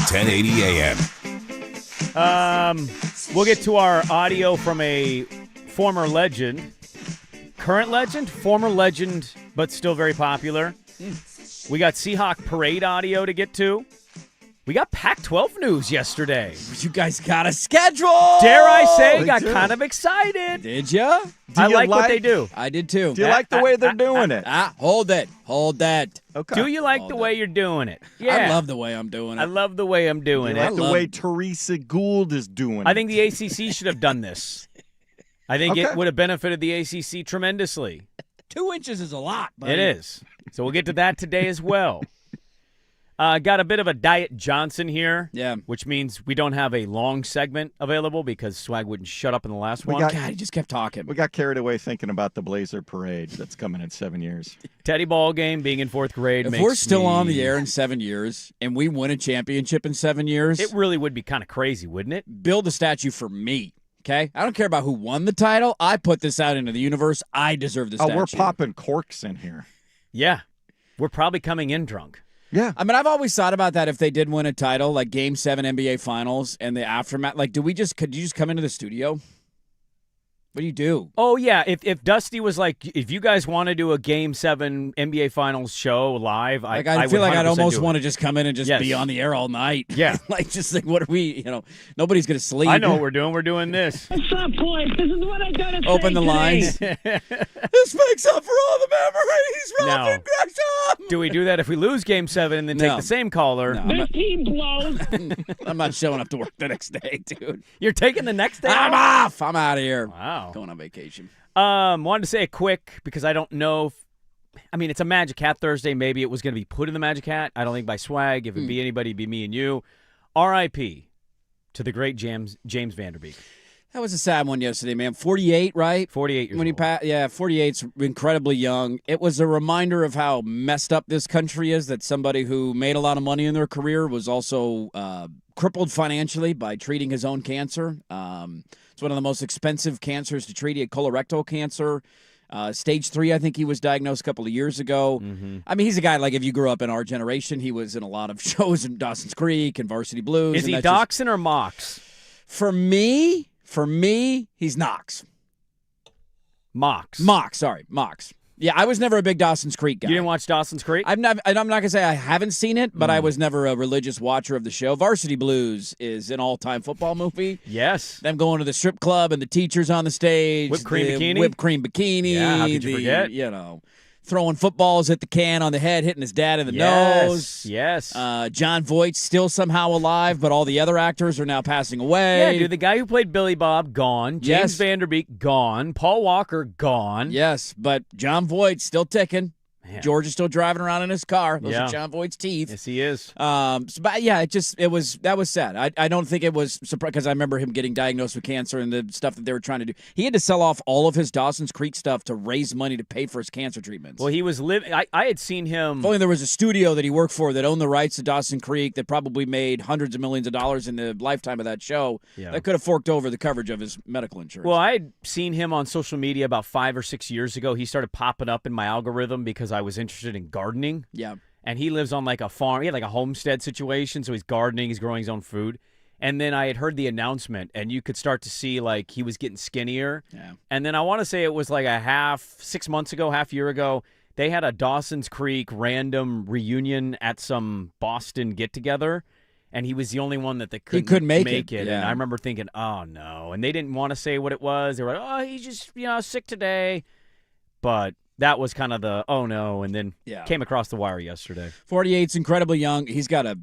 1080 AM. We'll get to our audio from a former legend, current legend, former legend, but still very popular. We got Seahawk Parade audio to get to. We got Pac-12 news yesterday. You guys got a schedule. Dare I say, We got do. kind of excited. Did ya? I you like what they do. I did too. Do you like the way they're doing it? Hold it. Hold that. Okay. Do you like Hold the it. way you're doing it? Yeah. I love the way I'm doing it. I love the way I'm doing You it. like the way Teresa Gould is doing it? I think the ACC should have done this. I think it Okay. would have benefited the ACC tremendously. 2 inches is a lot, buddy. It is. So we'll get to that today as well. Got a bit of a Diet Johnson here. Yeah. Which means we don't have a long segment available because Swag wouldn't shut up in the last one. got- God, he just kept talking. We got carried away thinking about the Blazer Parade that's coming in 7 years. Teddy ball game being in fourth grade If makes we're still me- on the air in 7 years and we win a championship in 7 years, It really would be kind of crazy, wouldn't it? build a statue for me. Okay? I don't care about who won the title. I put this out into the universe. I deserve the statue. Oh, we're popping corks in here. Yeah. We're probably coming in drunk. Yeah. I mean, I've always thought about that if they did win a title, like Game 7 NBA Finals and the aftermath. Like, could you just come into the studio? What do you do? Oh, yeah. If Dusty was like, if you guys want to do a Game 7 NBA Finals show live, Like, I I feel would like I'd 100% almost do it. want to just come in and just Yes. be on the air all night. Yeah. Like, just like, what are we, nobody's going to sleep. I know what we're doing. We're doing this. What's up, boys? This is what I gotta say Open the today. lines. This makes up for all the memories. No. Robin Gresham. Do we do that if we lose Game 7 and then take No. the same caller? No. This team blows. I'm not showing up to work the next day, dude. You're taking the next day I'm off? off. I'm out of here. Wow. Going on vacation. Wanted to say a quick because I don't know it's a Magic Hat Thursday. Maybe it was going to be put in the Magic Hat. I don't think by Swag. If it'd be anybody, it'd be me and you. R.I.P. to the great James Vanderbeek. That was a sad one yesterday, man. 48, right? 48 years When he old. passed, 48's incredibly young. It was a reminder of how messed up this country is, that somebody who made a lot of money in their career was also crippled financially by treating his own cancer. It's one of the most expensive cancers to treat. He had colorectal cancer. Stage 3, I think he was diagnosed a couple of years ago. Mm-hmm. I mean, he's a guy, like, if you grew up in our generation, he was in a lot of shows in Dawson's Creek and Varsity Blues. Is and he that's just- Doxson or Mox? For me, he's Knox. Mox. Mox. Yeah, I was never a big Dawson's Creek guy. You didn't watch Dawson's Creek? I'm not gonna say I haven't seen it, but I was never a religious watcher of the show. Varsity Blues is an all-time football movie. Yes. Them going to the strip club and the teachers on the stage, Whipped cream the bikini? whipped cream bikini. Yeah, how could you forget? Throwing footballs at the can on the head, hitting his dad in the Yes. nose. Yes. John Voight's still somehow alive, but all the other actors are now passing away. Yeah, dude, the guy who played Billy Bob, gone. James Yes. Vanderbeek, gone. Paul Walker, gone. Yes, but John Voight's still ticking. Man. George is still driving around in his car. Those Yeah. are John Voight's teeth. Yes, he is. But yeah, that was sad. I don't think it was surprised because I remember him getting diagnosed with cancer and the stuff that they were trying to do. He had to sell off all of his Dawson's Creek stuff to raise money to pay for his cancer treatments. Well, he was living. I had seen him. If only there was a studio that he worked for that owned the rights to Dawson Creek that probably made hundreds of millions of dollars in the lifetime of that show. Yeah. That could have forked over the coverage of his medical insurance. Well, I had seen him on social media about 5 or 6 years ago. He started popping up in my algorithm because I was interested in gardening. yeah. And he lives on like a farm. He had like a homestead situation, so he's gardening. He's growing his own food. And then I had heard the announcement, and you could start to see like he was getting skinnier. Yeah. And then I want to say it was like 6 months ago, half year ago, they had a Dawson's Creek random reunion at some Boston get-together. And he was the only one that they couldn't make it. it, And yeah. I remember thinking, oh, no. And they didn't want to say what it was. They were like, oh, he's just, sick today. But that was kind of the, oh, no. And then came across the wire yesterday. 48's incredibly young. He's got a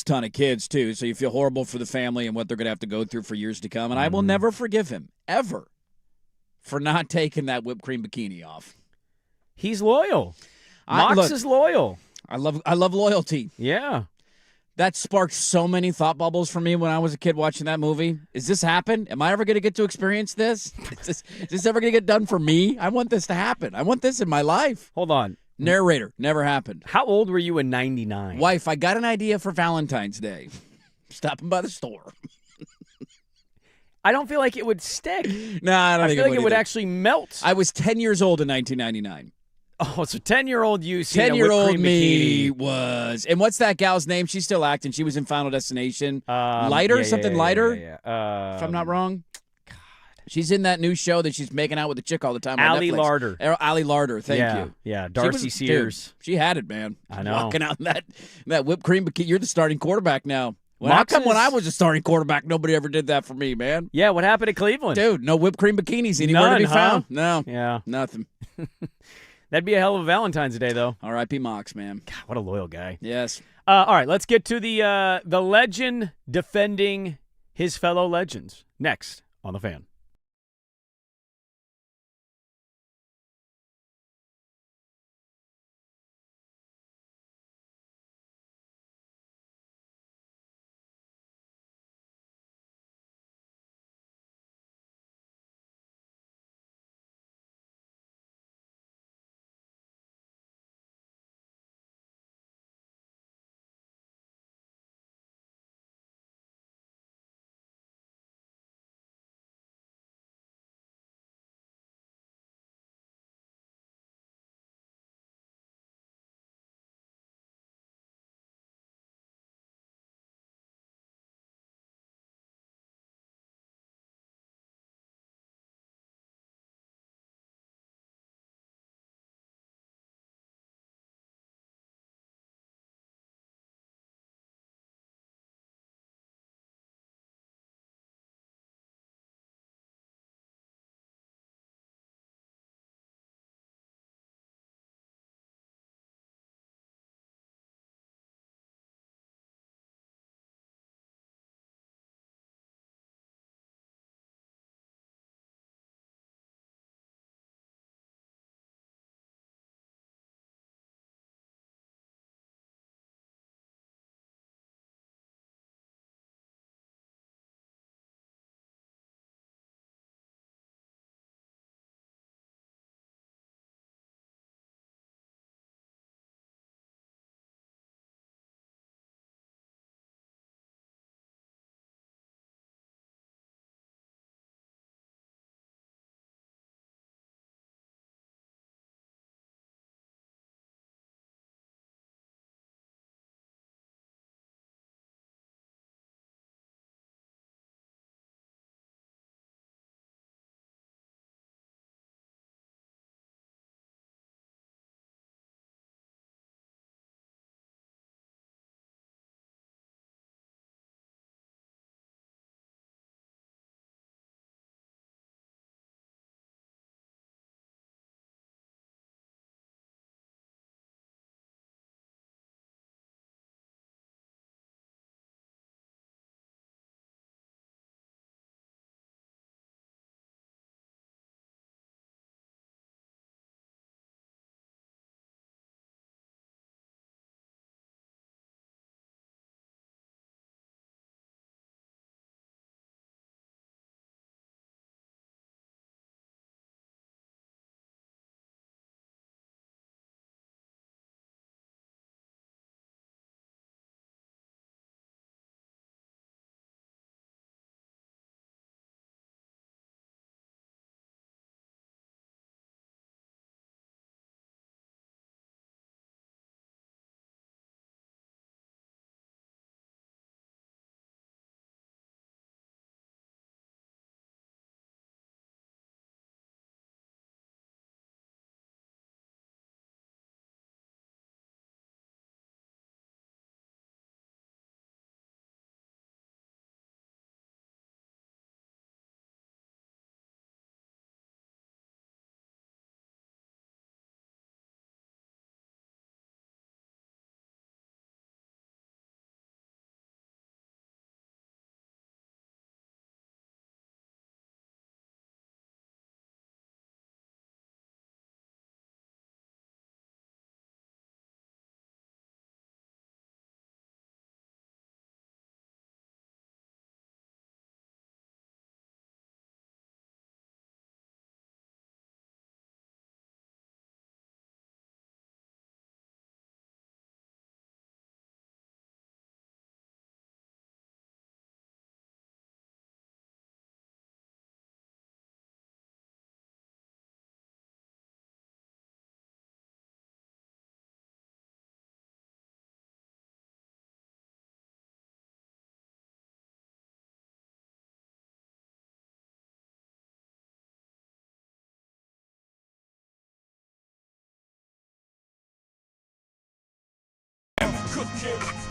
ton of kids, too, so you feel horrible for the family and what they're going to have to go through for years to come. And I will never forgive him, ever, for not taking that whipped cream bikini off. He's loyal. Look, Mox is loyal. I love loyalty. Yeah. That sparked so many thought bubbles for me when I was a kid watching that movie. Is this happen? Am I ever going to get to experience this? Is this ever going to get done for me? I want this to happen. I want this in my life. Hold on. Narrator, never happened. How old were you in 99? Wife, I got an idea for Valentine's Day. Stopping by the store. I don't feel like it would stick. No, I don't I think feel like it would either. actually melt. I was 10 years old in 1999. Oh, so 10-year-old you seen 10-year-old a whipped cream me bikini. was. And what's that gal's name? She's still acting. She was in Final Destination. Lighter? Yeah, Something yeah, lighter? Yeah. If I'm not wrong. God. She's in that new show that she's making out with the chick all the time. Allie on Netflix. Larder. Allie Larder, thank you. Yeah, Darcy Sears. Dude, she had it, man. I know. Walking out in that whipped cream bikini. You're the starting quarterback now. Well, how Mox come when is- I was a starting quarterback, nobody ever did that for me, man? Yeah, what happened at Cleveland? Dude, no whipped cream bikinis anywhere to be None, huh? found. No. Yeah. Nothing. That'd be a hell of a Valentine's Day, though. R.I.P. Mox, man. God, what a loyal guy. Yes. All right, let's get to the legend defending his fellow legends next on The Fan.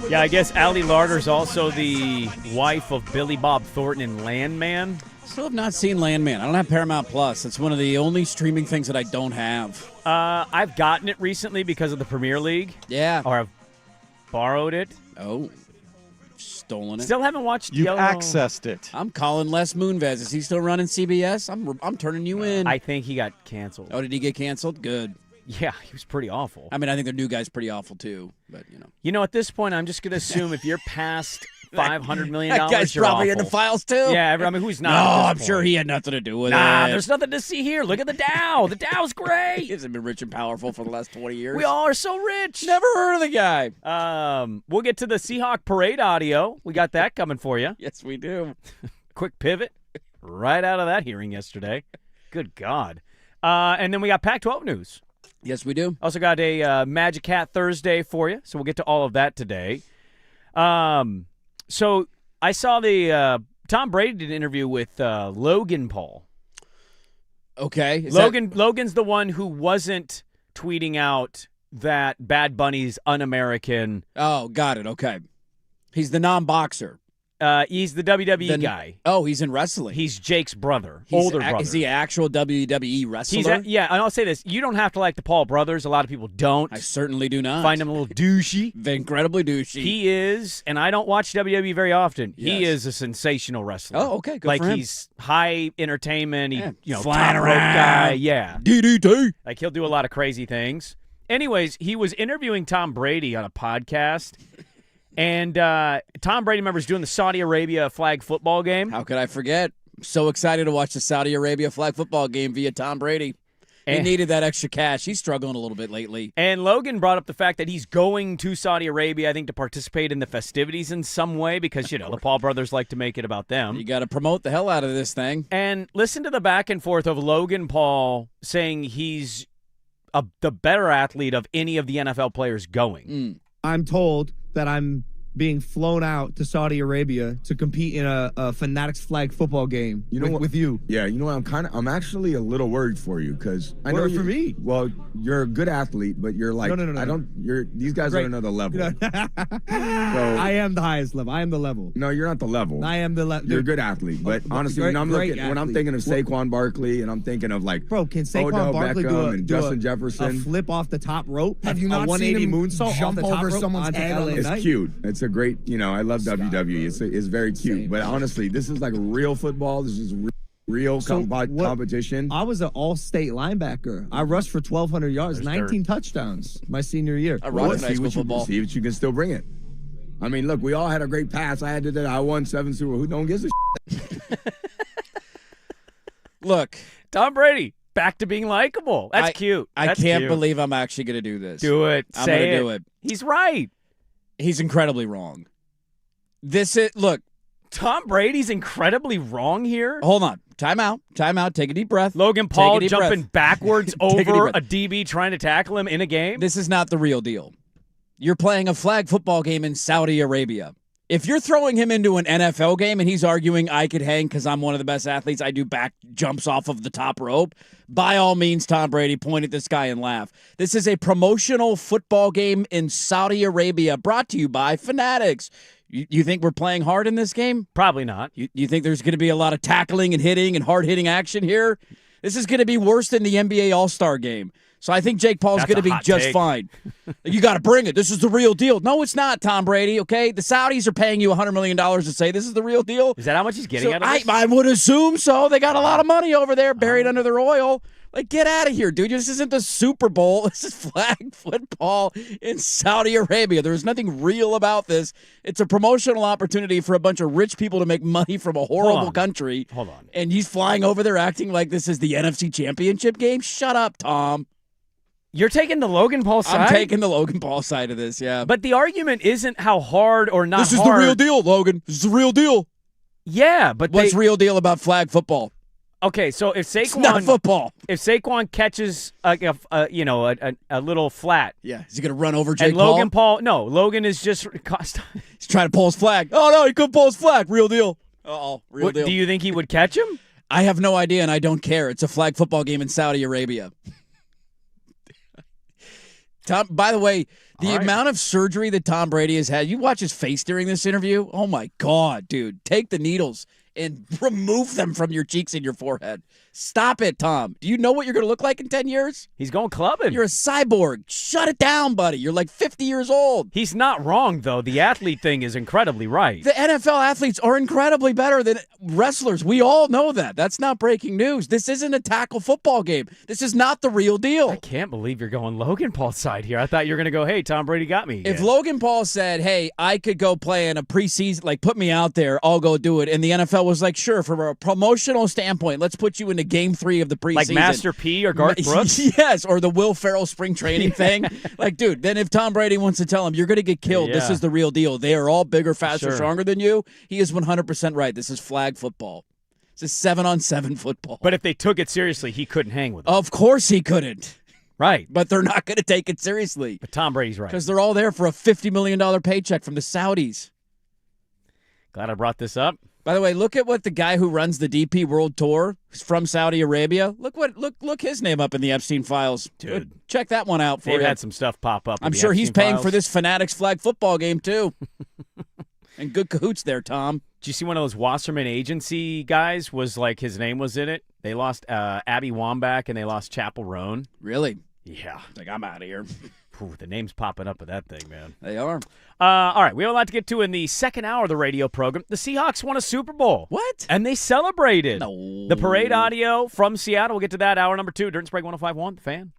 Yeah, I guess Allie Larder's also the wife of Billy Bob Thornton in Landman. Still have not seen Landman. I don't have Paramount Plus. It's one of the only streaming things that I don't have. I've gotten it recently because of the Premier League. Yeah. Or I've borrowed it. Oh. Stolen it. Still haven't watched You've Yellow. accessed it. I'm calling Les Moonves. Is he still running CBS? I'm turning you in. I think he got canceled. Oh, did he get canceled? Good. Yeah, he was pretty awful. I mean, I think their new guy's pretty awful too, but you know. You know, at this point, I'm just going to assume if you're past $500 million, That guy's you're probably awful. in the files too. Yeah, I mean, who's not? No, at this I'm sure point? he had nothing to do with it. There's nothing to see here. Look at the Dow. The Dow's He great. hasn't been rich and powerful for the last 20 years. We all are so rich. Never heard of the guy. We'll get to the Seahawk parade audio. We got that coming for you. Yes, we do. Quick pivot right out of that hearing yesterday. Good God. And then we got Pac-12 news. Yes, we do. Also got a Magic Hat Thursday for you, so we'll get to all of that today. So I saw the Tom Brady did an interview with Logan Paul. Okay. Logan's the one who wasn't tweeting out that Bad Bunny's un-American. Oh, got it. Okay. He's the non-boxer. He's the WWE guy. Oh, he's in wrestling. He's Jake's brother, older brother. Is he an actual WWE wrestler? Yeah, and I'll say this. You don't have to like the Paul brothers. A lot of people don't. I certainly do not. Find him a little douchey. Incredibly douchey. He is, and I don't watch WWE very often. Yes. He is a sensational wrestler. Oh, okay, good like for him. he's high entertainment. He, flying top rope around. guy. Yeah, DDT. like he'll do a lot of crazy things. Anyways, he was interviewing Tom Brady on a podcast, and Tom Brady, remember, is doing the Saudi Arabia flag football game. How could I forget? I'm so excited to watch the Saudi Arabia flag football game via Tom Brady. He needed that extra cash. He's struggling a little bit lately. And Logan brought up the fact that he's going to Saudi Arabia, I think, to participate in the festivities in some way because, the Paul brothers like to make it about them. You got to promote the hell out of this thing. And listen to the back and forth of Logan Paul saying he's the better athlete of any of the NFL players going. I'm told that I'm being flown out to Saudi Arabia to compete in a Fanatics flag football game with you. Yeah, you know what? I'm actually a little worried for you because I know Worried for me? Well, you're a good athlete, but you're like No. These guys are Great. on another level. I am the highest level. I am the level. No, you're not the level. I am the level. You're a good athlete, but honestly, when I'm thinking of Saquon Barkley and I'm thinking of like Bro, can Saquon Odell Barkley Beckham do and Justin a Jefferson, flip off the top rope? Have you a not 180 seen him moonsault jump off the top over rope someone's onto head on LA the it's Knight? cute. It's a great, I love WWE. It's very cute. But honestly, this is like real football. This is real competition. I was an all-state linebacker. I rushed for 1,200 yards, There's 19 touchdowns my senior year. I run high school See football. if you can still bring it. I mean, look, we all had a great pass. I did that. I won 7 Super Bowl. Who don't gives a Look, Tom Brady, back to being likable. That's cute. I That's can't cute. believe I'm actually going to do this. Do it. I'm Say going to do it. He's right. He's incredibly wrong. Look, Tom Brady's incredibly wrong here. hold on. Time out. Take a deep breath. Logan Paul Take a deep jumping breath. backwards Take a deep over breath. a DB trying to tackle him in a game. This is not the real deal. You're playing a flag football game in Saudi Arabia. If you're throwing him into an NFL game and he's arguing I could hang because I'm one of the best athletes, I do back jumps off of the top rope, by all means, Tom Brady, point at this guy and laugh. This is a promotional football game in Saudi Arabia brought to you by Fanatics. You think we're playing hard in this game? Probably not. You think there's going to be a lot of tackling and hitting and hard-hitting action here? This is going to be worse than the NBA All-Star game. So I think Jake Paul's That's going to a be hot just take. fine. You got to bring it. This is the real deal. No, it's not, Tom Brady, okay? The Saudis are paying you $100 million to say this is the real deal. Is that how much he's getting So out of this? I would assume so. They got a lot of money over there buried under their oil. Like, get out of here, dude. This isn't the Super Bowl. This is flag football in Saudi Arabia. There's nothing real about this. It's a promotional opportunity for a bunch of rich people to make money from a horrible country. Hold on. And he's flying over there acting like this is the NFC Championship game? Shut up, Tom. You're taking the Logan Paul side? I'm taking the Logan Paul side of this, yeah. But the argument isn't how hard or not this is hard. the real deal, Logan. This is the real deal. Yeah, but What's real deal about flag football? Okay, so if It's not Saquon football. catches a little flat, Yeah. Is he going to run over Jake and Logan Logan is just He's trying to pull his flag. Oh, no, he couldn't pull his flag. Real deal. Uh-oh, real deal. Do you think he would catch him? I have no idea, and I don't care. It's a flag football game in Saudi Arabia. Tom, by the way, the All right. amount of surgery that Tom Brady has had, you watch his face during this interview. Oh, my God, dude. Take the needles and remove them from your cheeks and your forehead. Stop it, Tom. Do you know what you're going to look like in 10 years? He's going clubbing. You're a cyborg. Shut it down, buddy. You're like 50 years old. He's not wrong, though. The athlete thing is incredibly right. The NFL athletes are incredibly better than wrestlers. We all know that. That's not breaking news. This isn't a tackle football game. This is not the real deal. I can't believe you're going Logan Paul's side here. I thought you were going to go, hey, Tom Brady got me again. If Logan Paul said, hey, I could go play in a preseason, like put me out there, I'll go do it. And the NFL was like, sure, from a promotional standpoint, let's put you into game 3 of the preseason. Like Master P or Garth Brooks? Yes, or the Will Ferrell spring training thing. Like, dude, then if Tom Brady wants to tell him, you're going to get killed, this is the real deal. They are all bigger, faster, stronger than you. He is 100% right. This is flag football. This is 7-on-7 football. But if they took it seriously, he couldn't hang with them. Of course he couldn't. Right. But they're not going to take it seriously. But Tom Brady's right. Because they're all there for a $50 million paycheck from the Saudis. Glad I brought this up. By the way, look at what the guy who runs the DP World Tour is from Saudi Arabia. Look his name up in the Epstein files. Dude. Check that one out for They've you. had some stuff pop up. I'm sure he's paying for this Fanatics flag football game, too. And good cahoots there, Tom. Did you see one of those Wasserman agency guys was like his name was in it? They lost Abby Wambach and they lost Chapel Roan. Really? Yeah. Like, I'm out of here. Ooh, the name's popping up with that thing, man. They are. All right, we have a lot to get to in the second hour of the radio program. The Seahawks won a Super Bowl. What? And they celebrated. No. The parade audio from Seattle. We'll get to that hour number 2 during Sprague 105.1, The Fan.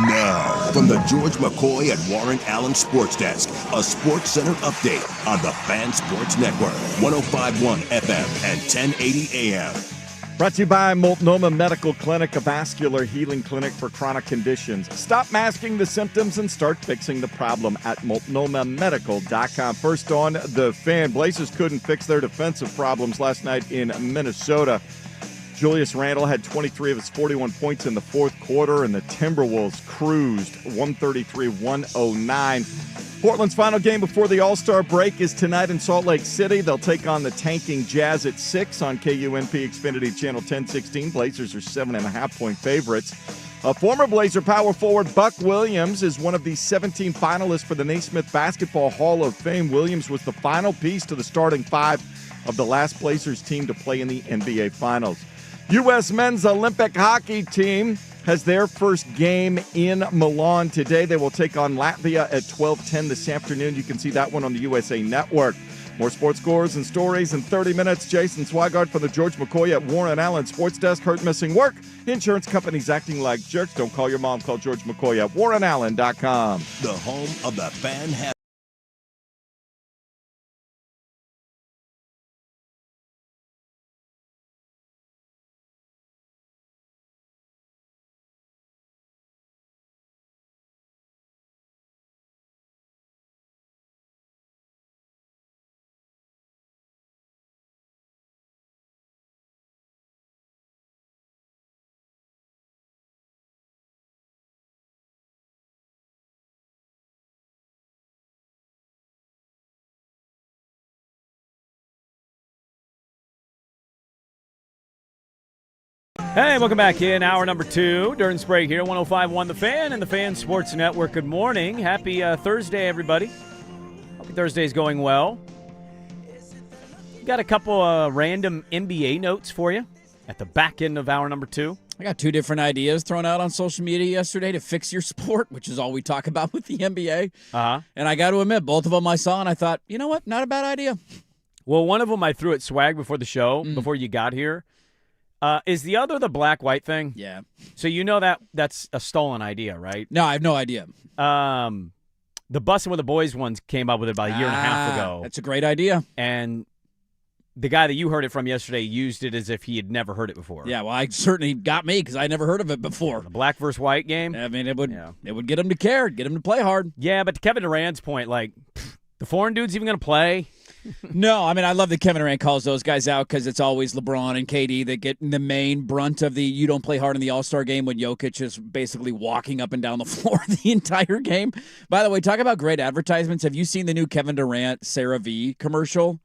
Now, from the George McCoy and Warren Allen Sports Desk, a Sports Center update on the Fan Sports Network, 105.1 FM and 1080 AM. Brought to you by Multnomah Medical Clinic, a vascular healing clinic for chronic conditions. Stop masking the symptoms and start fixing the problem at multnomahmedical.com. First on The Fan, Blazers couldn't fix their defensive problems last night in Minnesota. Julius Randle had 23 of his 41 points in the fourth quarter, and the Timberwolves cruised 133-109. Portland's final game before the All-Star break is tonight in Salt Lake City. They'll take on the tanking Jazz at 6 on KUNP Xfinity Channel 1016. Blazers are 7.5-point favorites. Former Blazer power forward Buck Williams is one of the 17 finalists for the Naismith Basketball Hall of Fame. Williams was the final piece to the starting five of the last Blazers team to play in the NBA Finals. U.S. men's Olympic hockey team has their first game in Milan today. They will take on Latvia at 12:10 this afternoon. You can see that one on the USA Network. More sports scores and stories in 30 minutes. Jason Swigart from the George McCoy at Warren Allen Sports Desk. Hurt, missing work. Insurance companies acting like jerks. Don't call your mom. Call George McCoy at warrenallen.com. The home of the fan happy. Hey, welcome back in. Hour number 2. Durden Sprague here, 105.1 The Fan and the Fan Sports Network. Good morning. Happy Thursday, everybody. Hope your Thursday's going well. Got a couple random NBA notes for you at the back end of hour number 2. I got 2 different ideas thrown out on social media yesterday to fix your sport, which is all we talk about with the NBA. Uh-huh. And I got to admit, both of them I saw, and I thought, you know what, not a bad idea. Well, one of them I threw at Swag before the show, before you got here. Is the other the black-white thing? Yeah. So you know that's a stolen idea, right? No, I have no idea. The Bussin' with the Boys ones came up with it about a year and a half ago. That's a great idea. And the guy that you heard it from yesterday used it as if he had never heard it before. Yeah, well, I certainly got me because I never heard of it before. The black versus white game? I mean, it would get him to care, get him to play hard. Yeah, but to Kevin Durant's point, like, the foreign dude's even going to play? No, I mean, I love that Kevin Durant calls those guys out because it's always LeBron and KD that get the main brunt of the you don't play hard in the All-Star game when Jokic is basically walking up and down the floor the entire game. By the way, talk about great advertisements. Have you seen the new Kevin Durant, Sarah V commercial?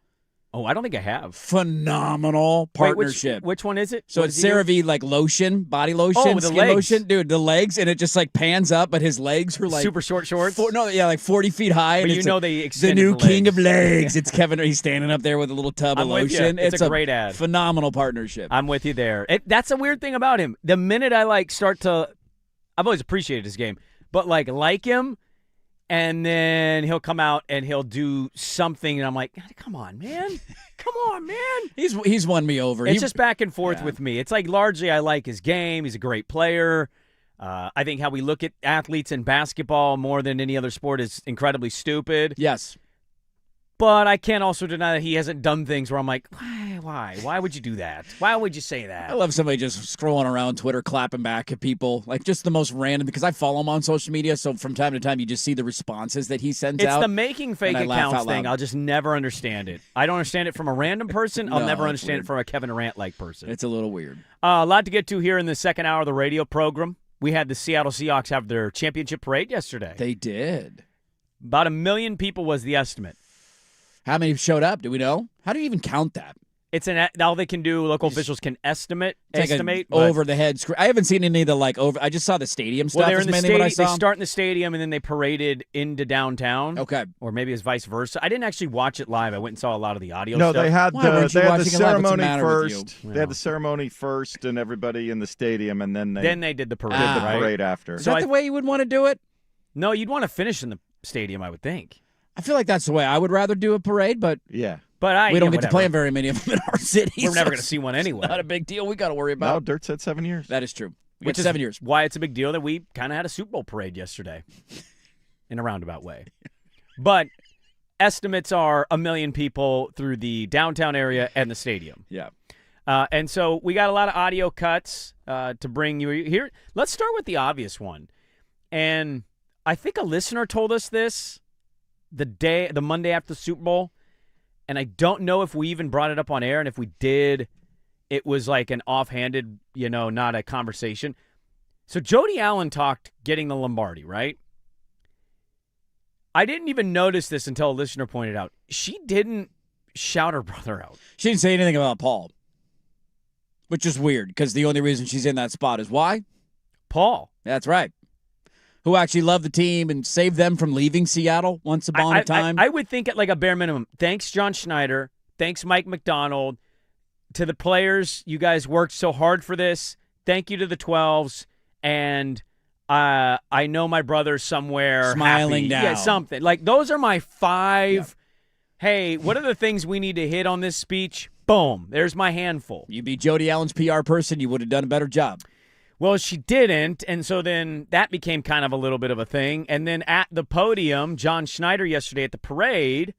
Oh, I don't think I have. Phenomenal partnership. Wait, which one is it? So what it's Sarah V, like lotion, body lotion, with the skin legs. lotion. Dude, the legs, and it just like pans up, but his legs are like super short shorts? like 40 feet high. But and you it's know like they the extended new the king legs. of legs. It's Kevin. He's standing up there with a little tub I'm of with you. lotion. It's a great ad. Phenomenal partnership. I'm with you there. That's a weird thing about him. The minute I I've always appreciated his game, but like him, and then he'll come out and he'll do something, and I'm like, come on, man. Come on, man. He's won me over. It's just back and forth with me. It's like largely I like his game. He's a great player. I think how we look at athletes in basketball more than any other sport is incredibly stupid. Yes. But I can't also deny that he hasn't done things where I'm like, why? Why would you do that? Why would you say that? I love somebody just scrolling around Twitter, clapping back at people. Like just the most random, because I follow him on social media, so from time to time you just see the responses that he sends out. It's the making fake accounts thing. I'll just never understand it. I don't understand it from a random person. I'll never understand it from a Kevin Durant-like person. It's a little weird. A lot to get to here in the second hour of the radio program. We had the Seattle Seahawks have their championship parade yesterday. They did. About 1 million people was the estimate. How many showed up? Do we know? How do you even count that? It's all they can do. Local officials can estimate. Over the head screen. I haven't seen any of the over. I just saw the stadium stuff. Well, they're in the stadium. They start in the stadium and then they paraded into downtown. Okay, or maybe it's vice versa. I didn't actually watch it live. I went and saw a lot of the audio. No, stuff. they had the ceremony first. Yeah. They had the ceremony first, and everybody in the stadium, and then they did the parade. Parade after. Is that the way you would want to do it? No, you'd want to finish in the stadium, I would think. I feel like that's the way I would rather do a parade, but yeah. But we don't get to play in very many of them in our city. We're never going to see one anyway. Not a big deal. We got to worry about. No, Dirt said 7 years. That is true. Which is 7 years. Why it's a big deal that we kind of had a Super Bowl parade yesterday, in a roundabout way. But estimates are 1 million people through the downtown area and the stadium. Yeah. And so we got a lot of audio cuts to bring you here. Let's start with the obvious one. And I think a listener told us this the Monday after the Super Bowl, and I don't know if we even brought it up on air, and if we did, it was like an offhanded, not a conversation. So Jody Allen talked getting the Lombardi, right? I didn't even notice this until a listener pointed out. She didn't shout her brother out. She didn't say anything about Paul, which is weird because the only reason she's in that spot is why? Paul. That's right. Who actually loved the team and saved them from leaving Seattle once upon a time. I would think at like a bare minimum. Thanks, John Schneider. Thanks, Mike McDonald. To the players, you guys worked so hard for this. Thank you to the 12s. And I know my brother's somewhere smiling happy. down. Yeah, something. Like, those are my 5. Yeah. Hey, what are the things we need to hit on this speech? Boom. There's my handful. You be Jody Allen's PR person, you would have done a better job. Well, she didn't, and so then that became kind of a little bit of a thing. And then at the podium, John Schneider yesterday at the parade,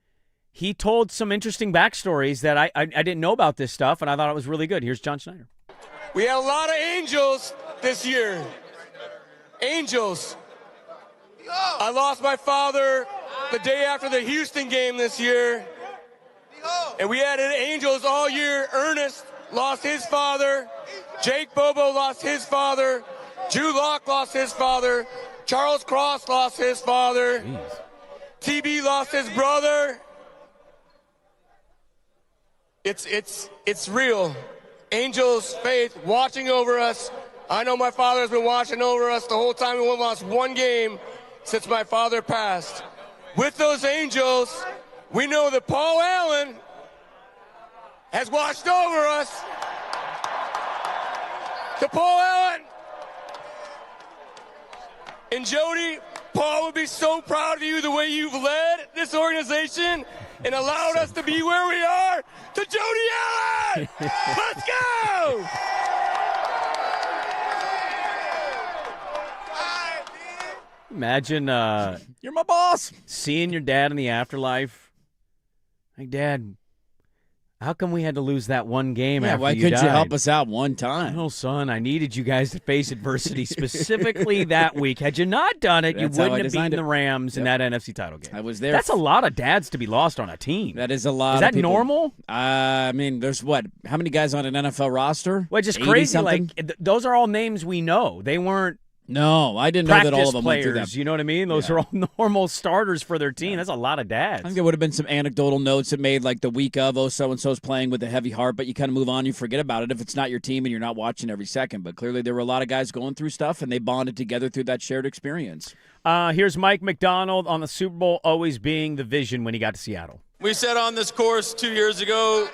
he told some interesting backstories that I didn't know about this stuff, and I thought it was really good. Here's John Schneider. We had a lot of angels this year. Angels. I lost my father the day after the Houston game this year. And we had angels all year. Ernest lost his father. Jake Bobo lost his father. Drew Lock lost his father. Charles Cross lost his father. Jeez. TB lost his brother. It's real. Angels, faith, watching over us. I know my father has been watching over us the whole time. We only lost one game since my father passed. With those angels, we know that Paul Allen has watched over us. To Paul Allen and Jody, Paul would be so proud of you the way you've led this organization and allowed us to be where we are. To Jody Allen, let's go! Imagine you're my boss. Seeing your dad in the afterlife. Like, Dad, how come we had to lose that one game after why you couldn't died? you help us out one time? No, son, I needed you guys to face adversity specifically that week. Had you not done it, That's you how I wouldn't have beaten designed the it. Rams in that NFC title game. I was there. That's a lot of dads to be lost on a team. That is a lot. Is that of people. normal? I mean, there's what? How many guys on an NFL roster? Well, it's just crazy. Something? Like, those are all names we know. They weren't No, I didn't know that all of them players, went through that. You know what I mean? Those are all normal starters for their team. That's a lot of dads. I think there would have been some anecdotal notes that made like the week of, so-and-so's playing with a heavy heart, but you kind of move on, you forget about it if it's not your team and you're not watching every second. But clearly there were a lot of guys going through stuff, and they bonded together through that shared experience. Here's Mike McDonald on the Super Bowl always being the vision when he got to Seattle. We sat on this course 2 years ago.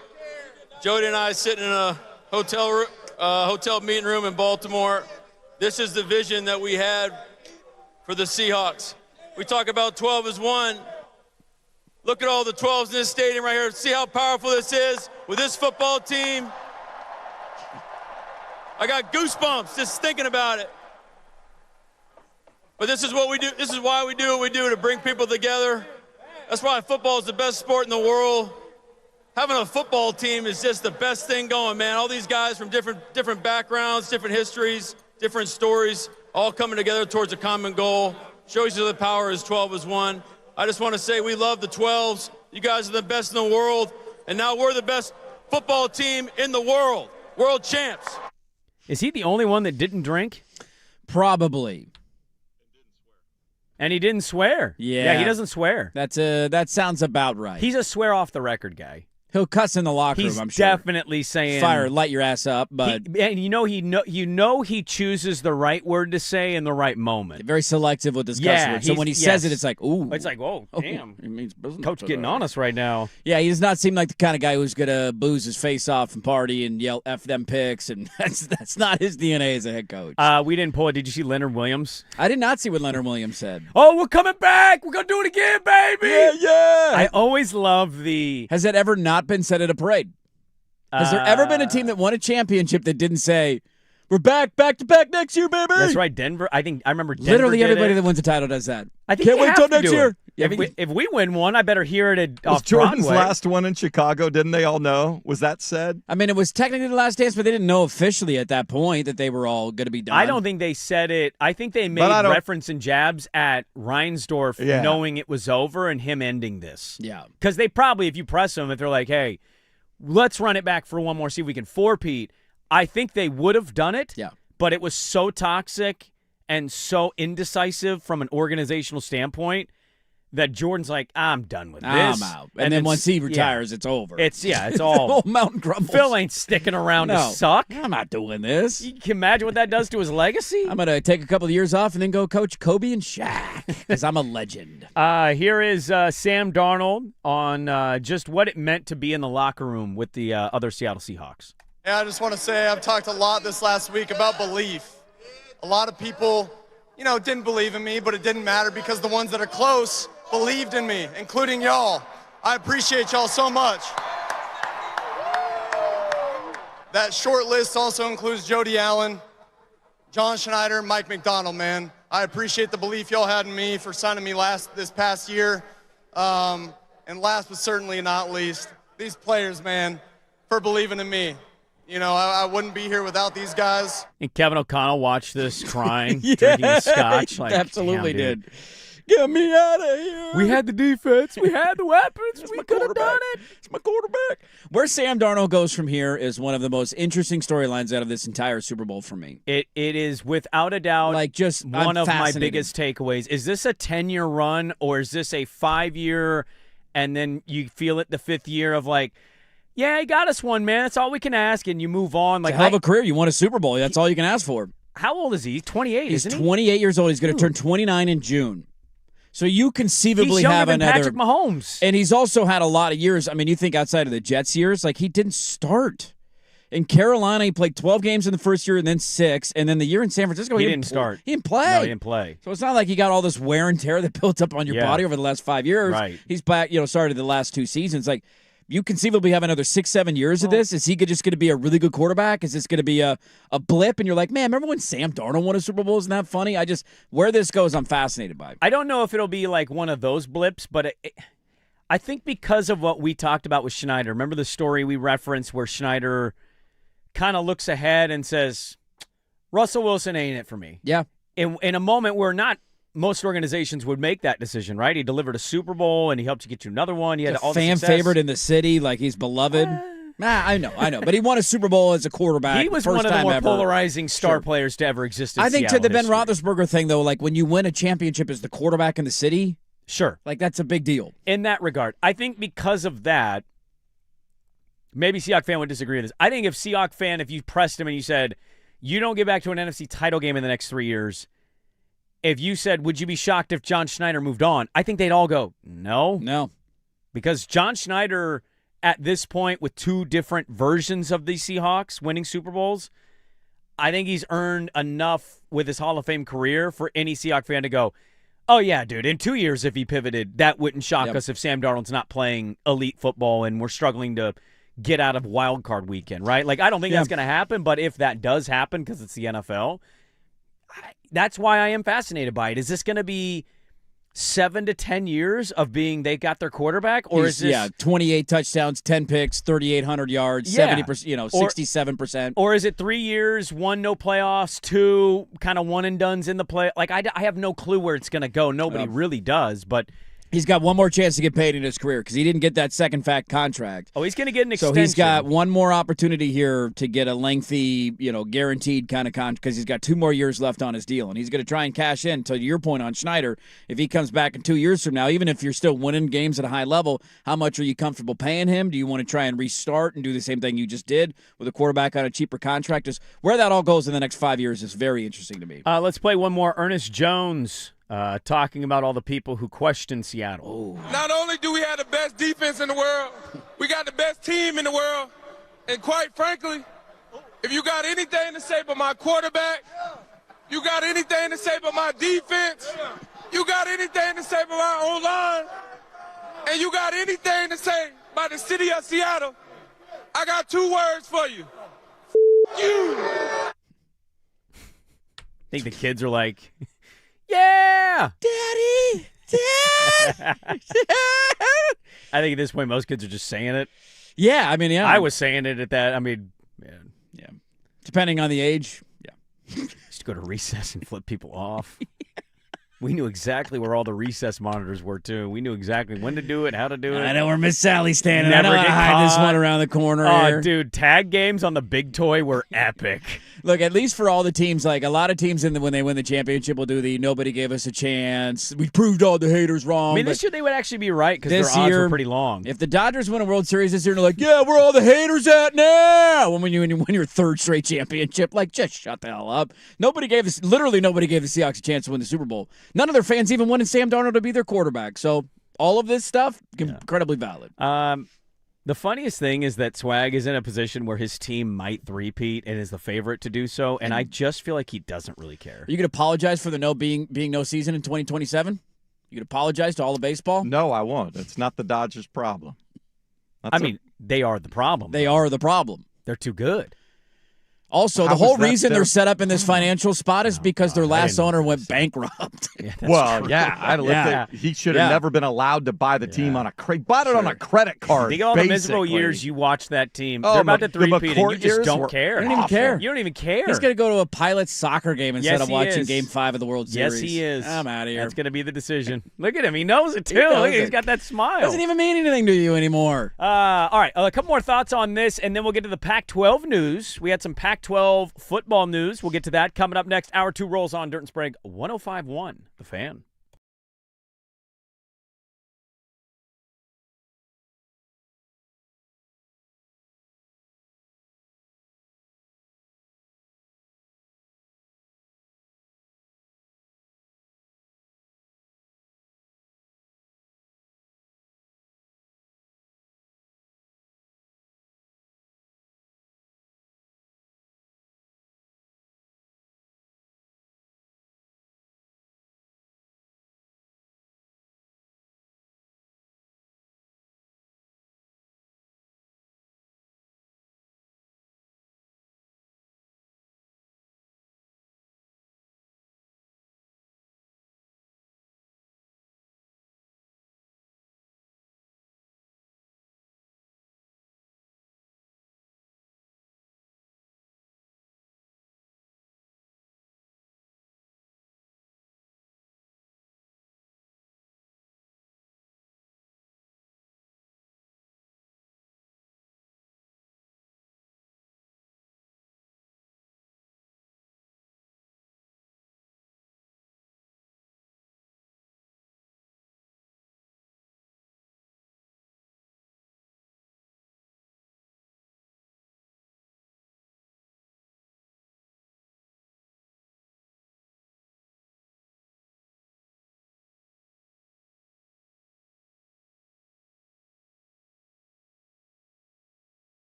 Jody and I sitting in a hotel meeting room in Baltimore. This is the vision that we had for the Seahawks. We talk about 12 as one. Look at all the 12s in this stadium right here. See how powerful this is with this football team. I got goosebumps just thinking about it. But this is what we do. This is why we do what we do, to bring people together. That's why football is the best sport in the world. Having a football team is just the best thing going, man. All these guys from different backgrounds, different histories, different stories, all coming together towards a common goal. Shows you the power is 12 as one. I just want to say we love the 12s. You guys are the best in the world. And now we're the best football team in the world. World champs. Is he the only one that didn't drink? Probably. And he didn't swear. Yeah, he doesn't swear. That sounds about right. He's a swear off the record guy. He'll cuss in the locker room, I'm sure. He's definitely saying fire, light your ass up, but and he chooses the right word to say in the right moment. Very selective with his cuss words. So when he says it, it's like, ooh. It's like, whoa, damn. It means business. Coach getting on us right now. Yeah, he does not seem like the kind of guy who's gonna booze his face off and party and yell F them picks, and that's not his DNA as a head coach. We didn't pull it. Did you see Leonard Williams? I did not see what Leonard Williams said. Oh, we're coming back. We're gonna do it again, baby. Yeah. I always love the. Has that ever not been said at a parade? Has there ever been a team that won a championship that didn't say, we're back to back next year, baby? That's right, Denver. I remember Denver. Literally did everybody it. that wins a title does that. I think can't wait till next year. Yeah, if we win one, I better hear it Was off Jordan's Broadway. last one in Chicago? Didn't they all know? Was that said? I mean, it was technically the last dance, but they didn't know officially at that point that they were all going to be done. I don't think they said it. I think they made reference and jabs at Reinsdorf knowing it was over and him ending this. Yeah. Because they probably, if you press them, if they're like, hey, let's run it back for one more, see if we can four-peat, I think they would have done it. Yeah. But it was so toxic and so indecisive from an organizational standpoint that Jordan's like, I'm done with this. I'm out. And then once he retires, it's over. It's the all whole mountain crumbles. Phil ain't sticking around to suck. I'm not doing this. You can imagine what that does to his legacy. I'm going to take a couple of years off and then go coach Kobe and Shaq because I'm a legend. Here is Sam Darnold on just what it meant to be in the locker room with the other Seattle Seahawks. Yeah, I just want to say I've talked a lot this last week about belief. A lot of people, didn't believe in me, but it didn't matter because the ones that are close believed in me, including y'all. I appreciate y'all so much. That short list also includes Jody Allen, John Schneider, Mike McDonald, man. I appreciate the belief y'all had in me for signing me this past year. And last but certainly not least, these players, man, for believing in me. I wouldn't be here without these guys. And Kevin O'Connell watched this crying, drinking his scotch. Like, absolutely did. Get me out of here. We had the defense. We had the weapons. We could have done it. It's my quarterback. Where Sam Darnold goes from here is one of the most interesting storylines out of this entire Super Bowl for me. It is without a doubt one of my biggest takeaways. Is this a 10-year run or is this a 5-year and then you feel it the 5th year of like, yeah, he got us one, man. That's all we can ask, and you move on. Like, it's a hell of a career. You won a Super Bowl. That's all you can ask for. How old is he? He's 28, He's isn't he? 28 years old. He's going to turn 29 in June. So you conceivably have another. Patrick Mahomes. And he's also had a lot of years. I mean, you think outside of the Jets years, like he didn't start. In Carolina, he played 12 games in the first year and then 6. And then the year in San Francisco, he didn't start. He didn't play. No, he didn't play. So it's not like he got all this wear and tear that built up on your body over the last 5 years. Right. He's back, started the last 2 seasons. Like, you conceivably have another 6-7 years of this. Is he just going to be a really good quarterback? Is this going to be a blip? And you're like, man, remember when Sam Darnold won a Super Bowl? Isn't that funny? Where this goes, I'm fascinated by. I don't know if it'll be like one of those blips, but I think because of what we talked about with Schneider. Remember the story we referenced where Schneider kind of looks ahead and says, Russell Wilson ain't it for me. Yeah. In a moment where not most organizations would make that decision, right? He delivered a Super Bowl, and he helped you get you another one. He had all the fan success. favorite in the city, like he's beloved. I know. But he won a Super Bowl as a quarterback. He was first one of the time more ever. polarizing star players to ever exist in I think Seattle to the Ben history. Roethlisberger thing, though, like when you win a championship as the quarterback in the city, sure, like that's a big deal. In that regard, I think because of that, maybe Seahawks fan would disagree with this. I think if you pressed him and you said, you don't get back to an NFC title game in the next 3 years, if you said, would you be shocked if John Schneider moved on? I think they'd all go, no. No. Because John Schneider, at this point, with 2 different versions of the Seahawks winning Super Bowls, I think he's earned enough with his Hall of Fame career for any Seahawks fan to go, oh, yeah, dude, in 2 years if he pivoted, that wouldn't shock us if Sam Darnold's not playing elite football and we're struggling to get out of wild card weekend, right? Like, I don't think that's going to happen, but if that does happen because it's the NFL, that's why I am fascinated by it. Is this going to be 7 to 10 years of being they got their quarterback, or is this 28 touchdowns, 10 picks, 3,800 yards, 70%, 67%, or is it 3 years, 1 no playoffs, 2 kind of one and dones in the play? Like I have no clue where it's going to go. Nobody really does, but. He's got one more chance to get paid in his career because he didn't get that second fat contract. Oh, he's going to get an extension. So he's got one more opportunity here to get a lengthy, guaranteed kind of contract because he's got 2 more years left on his deal. And he's going to try and cash in, to your point on Schneider, if he comes back in 2 years from now, even if you're still winning games at a high level, how much are you comfortable paying him? Do you want to try and restart and do the same thing you just did with a quarterback on a cheaper contract? Just where that all goes in the next 5 years is very interesting to me. Let's play one more. Ernest Jones. Talking about all the people who question Seattle. Not only do we have the best defense in the world, we got the best team in the world. And quite frankly, if you got anything to say about my quarterback, you got anything to say about my defense, you got anything to say about my O-line, and you got anything to say about the city of Seattle, I got 2 words for you. You. I think the kids are like... Yeah! Daddy! Dad! I think at this point, most kids are just saying it. Yeah, I mean, yeah. I was saying it at that. I mean, yeah. Depending on the age, yeah. Just go to recess and flip people off. We knew exactly where all the recess monitors were, too. We knew exactly when to do it, how to do it. I know where Miss Sally's standing. I Never know how to get hide this caught. one around the corner Oh, here. dude, tag games on the big toy were epic. Look, at least for all the teams, like a lot of teams when they win the championship will do the nobody gave us a chance. We proved all the haters wrong. I mean, this year they would actually be right because their this odds year, were pretty long. If the Dodgers win a World Series this year, they're like, yeah, where all the haters at now? When you win your third straight championship, like, just shut the hell up. Literally nobody gave the Seahawks a chance to win the Super Bowl. None of their fans even wanted Sam Darnold to be their quarterback. So all of this stuff, incredibly valid. The funniest thing is that Swag is in a position where his team might three-peat and is the favorite to do so, and I just feel like he doesn't really care. Are you going to apologize for the being no season in 2027? You going to apologize to all of baseball? No, I won't. It's not the Dodgers' problem. They are the problem. They are the problem. They're too good. Also, How the whole was that reason their- they're set up in this financial spot is because their last owner went bankrupt. He should have never been allowed to buy the team on a bought it on a credit card. Think of all the miserable basically. years you watched that team. Oh, They're about to the three-peat, and you McCourt just years don't were care. I don't even care. You don't even care. He's going to go to a Pilot's soccer game instead Yes, of he watching is. Game 5 of the World Series. Yes, he is. I'm out of here. That's going to be the decision. Look at him. He knows it, too. knows Look, he's it. got that smile. Doesn't even mean anything to you anymore. All right, a couple more thoughts on this, and then we'll get to the Pac-12 news. We had some Pac-12 football news. We'll get to that coming up next. Hour 2 rolls on Dirt and Sprague, 105.1, The Fan.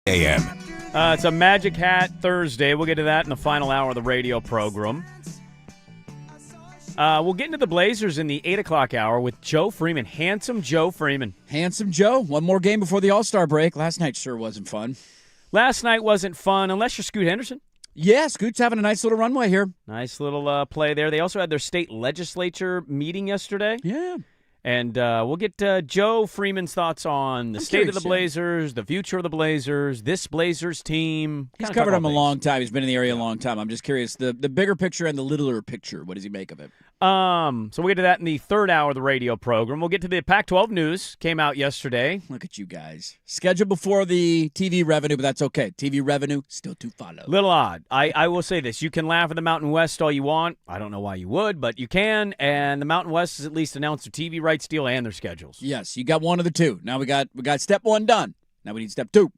a.m. It's a Magic Hat Thursday. We'll get to that in the final hour of the radio program. We'll get into the Blazers in the 8 o'clock hour with Joe Freeman. Handsome Joe Freeman. Handsome Joe. One more game before the All-Star break. Last night sure wasn't fun. Last night wasn't fun, unless you're Scoot Henderson. Yeah, Scoot's having a nice little runway here. Nice little play there. They also had their state legislature meeting yesterday. Yeah. And we'll get Joe Freeman's thoughts on the state of the Blazers, the future of the Blazers, this Blazers team. He's covered them a long time. He's been in the area a long time. I'm just curious, the bigger picture and the littler picture, what does he make of it? So we'll get to that in the third hour of the radio program. We'll get to the Pac-12 news. Came out yesterday. Look at you guys. Scheduled before the TV revenue, but that's okay. TV revenue still to follow. Little odd. I will say this. You can laugh at the Mountain West all you want. I don't know why you would, but you can. And the Mountain West has at least announced their TV rights deal and their schedules. Yes, you got one of the two. Now we got step one done. Now we need step two.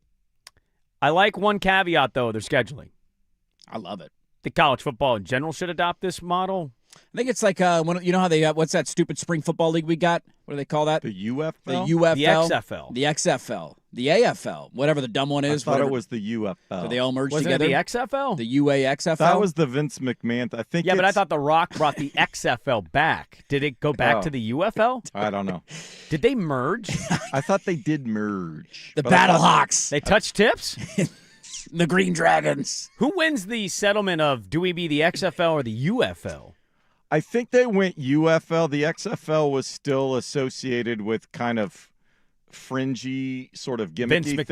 I like one caveat, though, their scheduling. I love it. The college football in general should adopt this model. I think it's like you know how they what's that stupid spring football league we got? What do they call that? The UFL? The UFL. The XFL. The XFL. The AFL. Whatever the dumb one is. I thought it was the UFL. So they all merged Wasn't together. It the XFL? The UAXFL. That was the Vince McMahon. I think. Yeah, but I thought The Rock brought the XFL back. Did it go back to the UFL? I don't know. Did they merge? I thought they did merge. The Battlehawks. They touched tips? The Green Dragons. Who wins the settlement of do we be the XFL or the UFL? I think they went UFL. The XFL was still associated with kind of fringy, sort of gimmicky Vince McMahon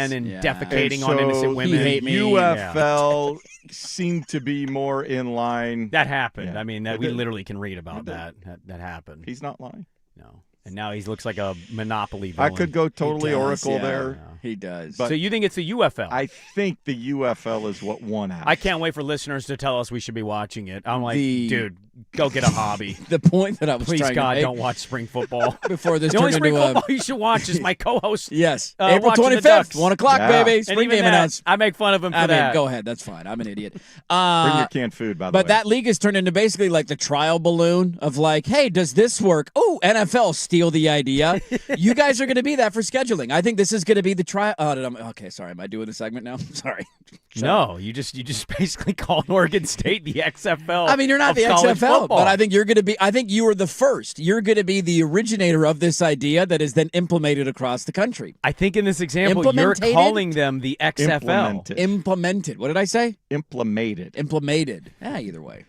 things. and Yeah. defecating And on so innocent women. He hate me. UFL seemed to be more in line. That happened. Yeah. I mean, It we did. literally can read about It did. that happened. He's not lying. No. And now he looks like a Monopoly villain. I could go totally He does, Oracle yeah. there. He does. But so you think it's the UFL? I think the UFL is what won out. I can't wait for listeners to tell us we should be watching it. I'm like, The- dude, go get a hobby. the point that I was Please, trying God, to make don't watch spring football. before this The only turned spring into football you should watch is my co-host. Yes, April watching the 25th, Ducks. 1 o'clock, Yeah. baby. And Spring even game that, announced. I make fun of him for that. Go ahead. That's fine. I'm an idiot. Bring your canned food, by the But way. that league has turned into basically like the trial balloon of like, hey, does this work? Oh, NFL steal the idea. You guys are going to be that for scheduling. I think this is going to be the trial. Okay, sorry. Am I doing the segment now? Sorry. No, you just basically called Oregon State the XFL. I mean, you're not of the college XFL, football. but I think you're going to be. I think you are the first. You're going to be the originator of this idea that is then implemented across the country. I think in this example, you're Implementated? calling them the XFL. Implemented. Implemented. What did I say? Implemented. Implemented. Either way,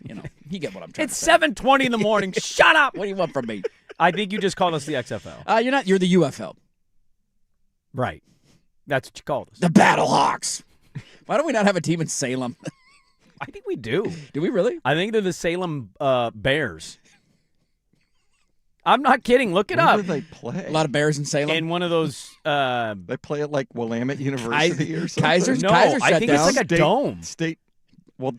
you get what I'm trying It's to say. 7:20 in the morning. Shut up. What do you want from me? I think you just called us the XFL. You're not. You're the UFL. Right. That's what you called us. The Battlehawks. Why don't we not have a team in Salem? I think we do. Do we really? I think they're the Salem Bears. I'm not kidding. Look it Where up. do they play? A lot of Bears in Salem. In one of those. They play at like Willamette University or something. Kaiser's No, Kaiser I shut think down. it's like a dome. State. Well,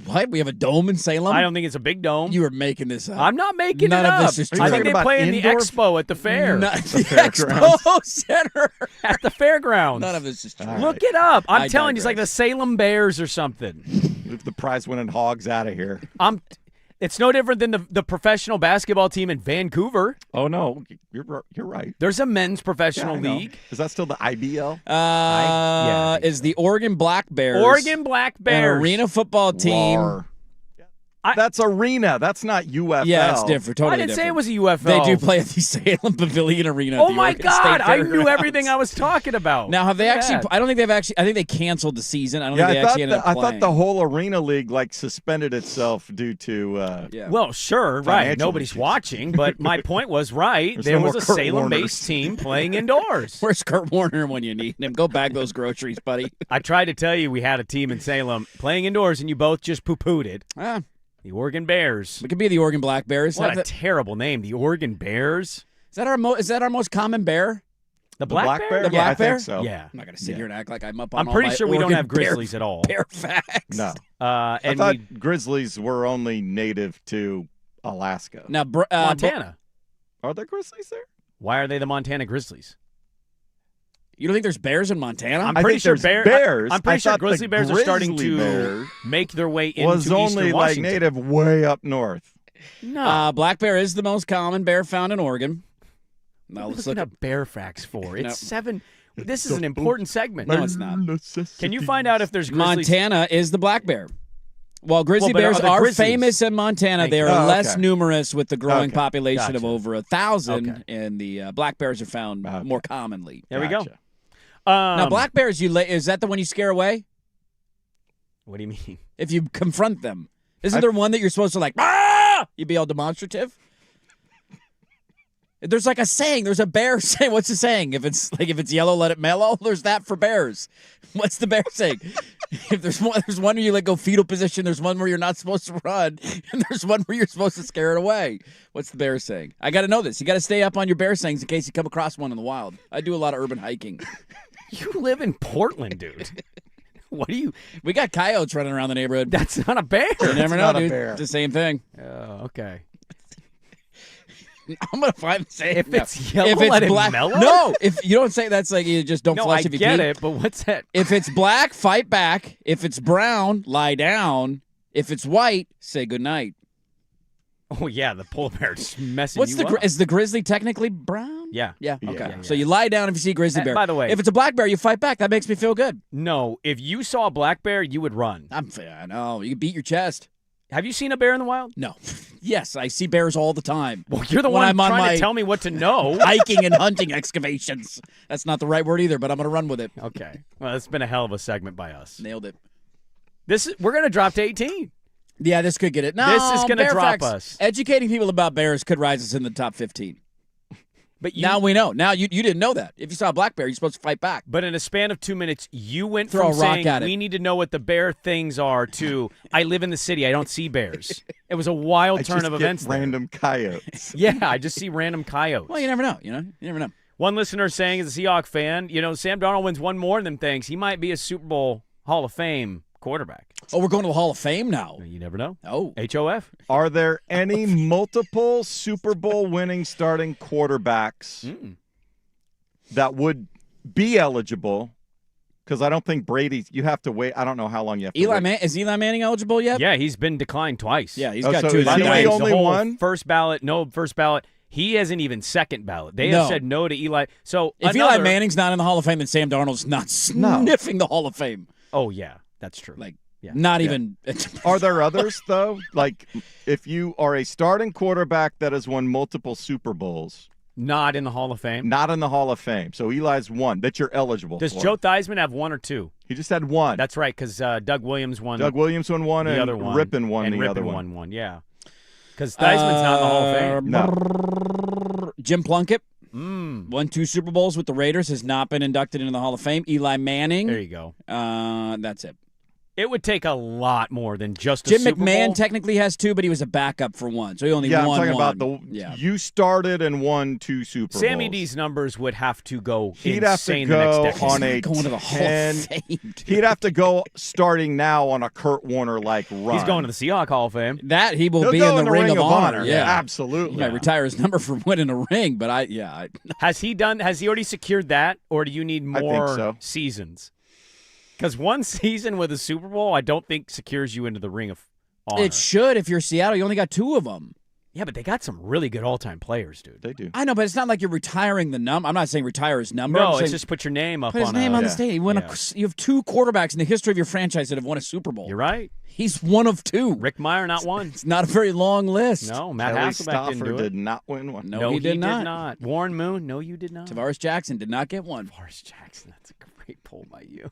What? We have a dome in Salem? I don't think it's a big dome. You were making this up. I'm not making None it of up. this is true. I Are you think they talking play about in the indoor? expo at the fair. Not the fairgrounds. Expo Center. At the fairgrounds. None of this is true. All Look it up. I'm I telling you, it's like the digress. Salem Bears or something. move the prize-winning Hogs out of here. It's no different than the professional basketball team in Vancouver. Oh no, you're right. There's a men's professional Yeah, I know. league. Is that still the IBL? I think Is the Oregon Black Bears Oregon Black Bears. an arena football team? Rawr. That's arena. That's not UFL. Yeah, it's different. Totally I didn't say it was a UFL. They do play at the Salem Pavilion Arena. At Oh the my Oregon God! State I knew Fairgrounds. everything I was talking about. Now, have they Look at actually? that. I don't think they've actually. I think they canceled the season. I don't Yeah, think they actually ended up I playing. thought the whole arena league like suspended itself due to. Well, sure, right. Financial Nobody's issues. watching, but my point was right. There's There no was more a Kurt Salem-based Warners. team playing indoors. Where's Kurt Warner when you need him? Go bag those groceries, buddy. I tried to tell you we had a team in Salem playing indoors, and you both just poo-pooed it. The Oregon Bears. We could be the Oregon Black Bears. What a terrible name, the Oregon Bears. Is that our most common bear? The black bear? The black I bear? think so. Yeah. I'm not gonna sit here and act like I'm up on. I'm all pretty my sure we don't Oregon have Grizzlies at all. Bear facts. No. I And thought we, Grizzlies were only native to Alaska. Now, Montana. Are there Grizzlies there? Why are they the Montana Grizzlies? You don't think there's bears in Montana? I'm I pretty think sure there's bears. I'm pretty I sure thought the grizzly bears are starting grizzly to bear make their way into Was only Eastern like Washington. native way up north. No. Black bear is the most common bear found in Oregon. Now What are we let's looking look up bear facts for? It's No. 7. This is an important segment. No, it's not. Can you find out if there's grizzlies? Montana is the black bear. Well, grizzly but bears are the are grizzlies- famous in Montana. They are Oh, less okay. numerous with the growing Okay. population of Gotcha. over 1,000, Okay. and the black bears are found more commonly. There we go. Gotcha. Now, black bears, is that the one you scare away? What do you mean? If you confront them. Isn't there one that you're supposed to like, ah! You be all demonstrative? There's like a saying. There's a bear saying. What's the saying? If it's yellow, let it mellow. There's that for bears. What's the bear saying? If there's one where you go fetal position. There's one where you're not supposed to run, and there's one where you're supposed to scare it away. What's the bear saying? I got to know this. You got to stay up on your bear sayings in case you come across one in the wild. I do a lot of urban hiking. You live in Portland, dude. What do you? We got coyotes running around the neighborhood. That's not a bear. You never know, not a dude. bear. It's the same thing. Oh, okay. I'm gonna find the same. If it's yellow, let it mellow? No, if you don't say that's like you just don't No, flush I if you get pee. it, but what's that? If it's black, fight back. If it's brown, lie down. If it's white, say goodnight. Oh yeah, the polar bear is messing What's you up. is the grizzly technically brown? Yeah. Yeah. Okay. Yeah. So you lie down if you see a grizzly bear. By the way- if it's a black bear, you fight back. That makes me feel good. No, if you saw a black bear, you would run. I know. You can beat your chest. Have you seen a bear in the wild? No. Yes, I see bears all the time. Well, you're the When one I'm on trying my to tell me what to know. hiking and hunting excavations. That's not the right word either, but I'm gonna run with it. Okay. Well, it's been a hell of a segment by us. Nailed it. We're gonna drop to 18. Yeah, this could get it. No, This is gonna bear drop facts. us. Educating people about bears could rise us in the top 15. But Now we know. Now you didn't know that. If you saw a black bear, you're supposed to fight back. But in a span of 2 minutes, you went Throw from a rock saying at it. we need to know what the bear things are to I live in the city, I don't see bears. It was a wild I turn just of get events. there. random coyotes. Yeah, I just see random coyotes. Well, you never know. You never know. One listener saying, as a Seahawk fan, Sam Darnold wins one more than things. He might be a Super Bowl Hall of Fame quarterback. Oh, we're going to the Hall of Fame now. You never know. Oh. HOF. Are there any multiple Super Bowl winning starting quarterbacks that would be eligible? Because I don't think Brady's. You have to wait. I don't know how long you have to wait. Is Eli Manning eligible yet? Yeah, he's been declined twice. Yeah, he's Oh, got so two. is By he the the way, only the whole one? first ballot. He isn't even second ballot. They No. have said no to Eli. So If Eli Manning's not in the Hall of Fame, then Sam Darnold's not sniffing the Hall of Fame. Oh yeah, that's true. Not even. Are there others though? Like, if you are a starting quarterback that has won multiple Super Bowls, not in the Hall of Fame. not in the Hall of Fame. So Eli's one that you're eligible Does for. Joe Theismann have one or two? He just had one. That's right, because Doug Williams won. Doug Williams won one, the and other one, Rippon won and the Rippon other one. won one. Yeah, because Theismann's not in the Hall of Fame. No. Jim Plunkett won 2 Super Bowls with the Raiders, has not been inducted into the Hall of Fame. Eli Manning. There you go. That's it. It would take a lot more than just a Jim Super McMahon Bowl. technically has 2, but he was a backup for 1, so he only Yeah, I'm won talking one. about you started and won 2 Super Bowls. Sammy D's numbers would have to go He'd have to insane the go next decade. on a Going to the Hall of 10 Fame. He'd have to go starting now on a Kurt Warner-like run. He's going to the Seahawk Hall of Fame. That he will He'll be go in the Ring of Honor. Yeah, absolutely. He might retire his number for winning a ring, but Has he already secured that, or do you need I think more so. seasons? Because one season with a Super Bowl, I don't think secures you into the Ring of Honor. it should if you're Seattle. You only got 2 of them. Yeah, but they got some really good all-time players, dude. They do. I know, but it's not like you're retiring the number. I'm not saying retire his number. No, I'm it's saying just put your name up put his on name a, on the stage. You have 2 quarterbacks in the history of your franchise that have won a Super Bowl. You're right. He's one of 2. Rick Meyer, not one. It's not a very long list. No, Matt Kelly Hasselbeck didn't do Stauffer it. did not win one. No, he did not. not. Warren Moon, no, you did not. Tavares Jackson did not get one. Tavares Jackson, that's a great pull by you.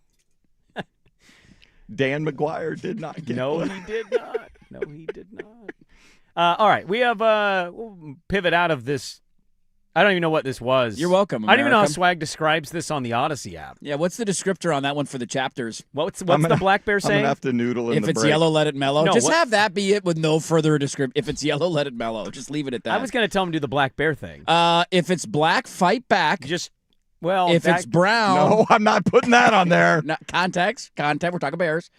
Dan McGuire did not get No, one. he did not. No, he did not. All right, we have we'll pivot out of this. I don't even know what this was. You're welcome, I don't even know how America. Swag describes this on the Odyssey app. Yeah, what's the descriptor on that one for the chapters? What's I'm gonna- the black bear I'm saying? gonna have to noodle in If the it's break. yellow, let it mellow. No, Just what- have that be it with no further description. If it's yellow, let it mellow. Just leave it at that. I was going to tell him to do the black bear thing. If it's black, fight back. Just if it's brown, No, I'm not putting that on there. not context. We're talking bears.